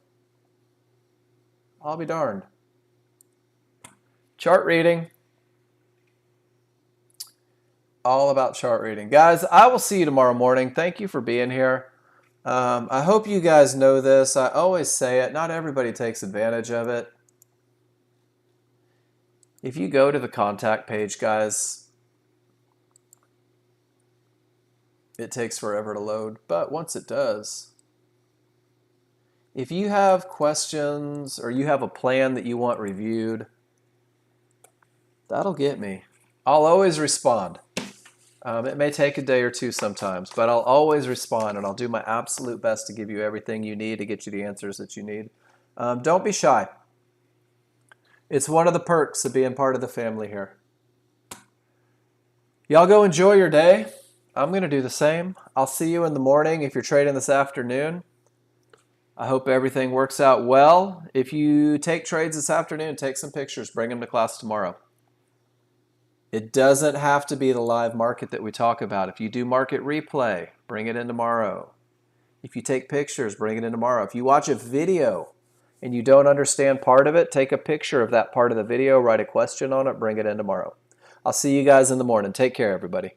I'll be darned. Chart reading. All about chart reading. Guys, I will see you tomorrow morning. Thank you for being here. I hope you guys know this. I always say it. Not everybody takes advantage of it. If you go to the contact page, guys, it takes forever to load. But once it does, if you have questions or you have a plan that you want reviewed, that'll get me. I'll always respond. It may take a day or two sometimes, but I'll always respond, and I'll do my absolute best to give you everything you need to get you the answers that you need. Don't be shy. It's one of the perks of being part of the family here. Y'all go enjoy your day. I'm going to do the same. I'll see you in the morning if you're trading this afternoon. I hope everything works out well. If you take trades this afternoon, take some pictures. Bring them to class tomorrow. It doesn't have to be the live market that we talk about. If you do market replay, bring it in tomorrow. If you take pictures, bring it in tomorrow. If you watch a video and you don't understand part of it, take a picture of that part of the video, write a question on it, bring it in tomorrow. I'll see you guys in the morning. Take care, everybody.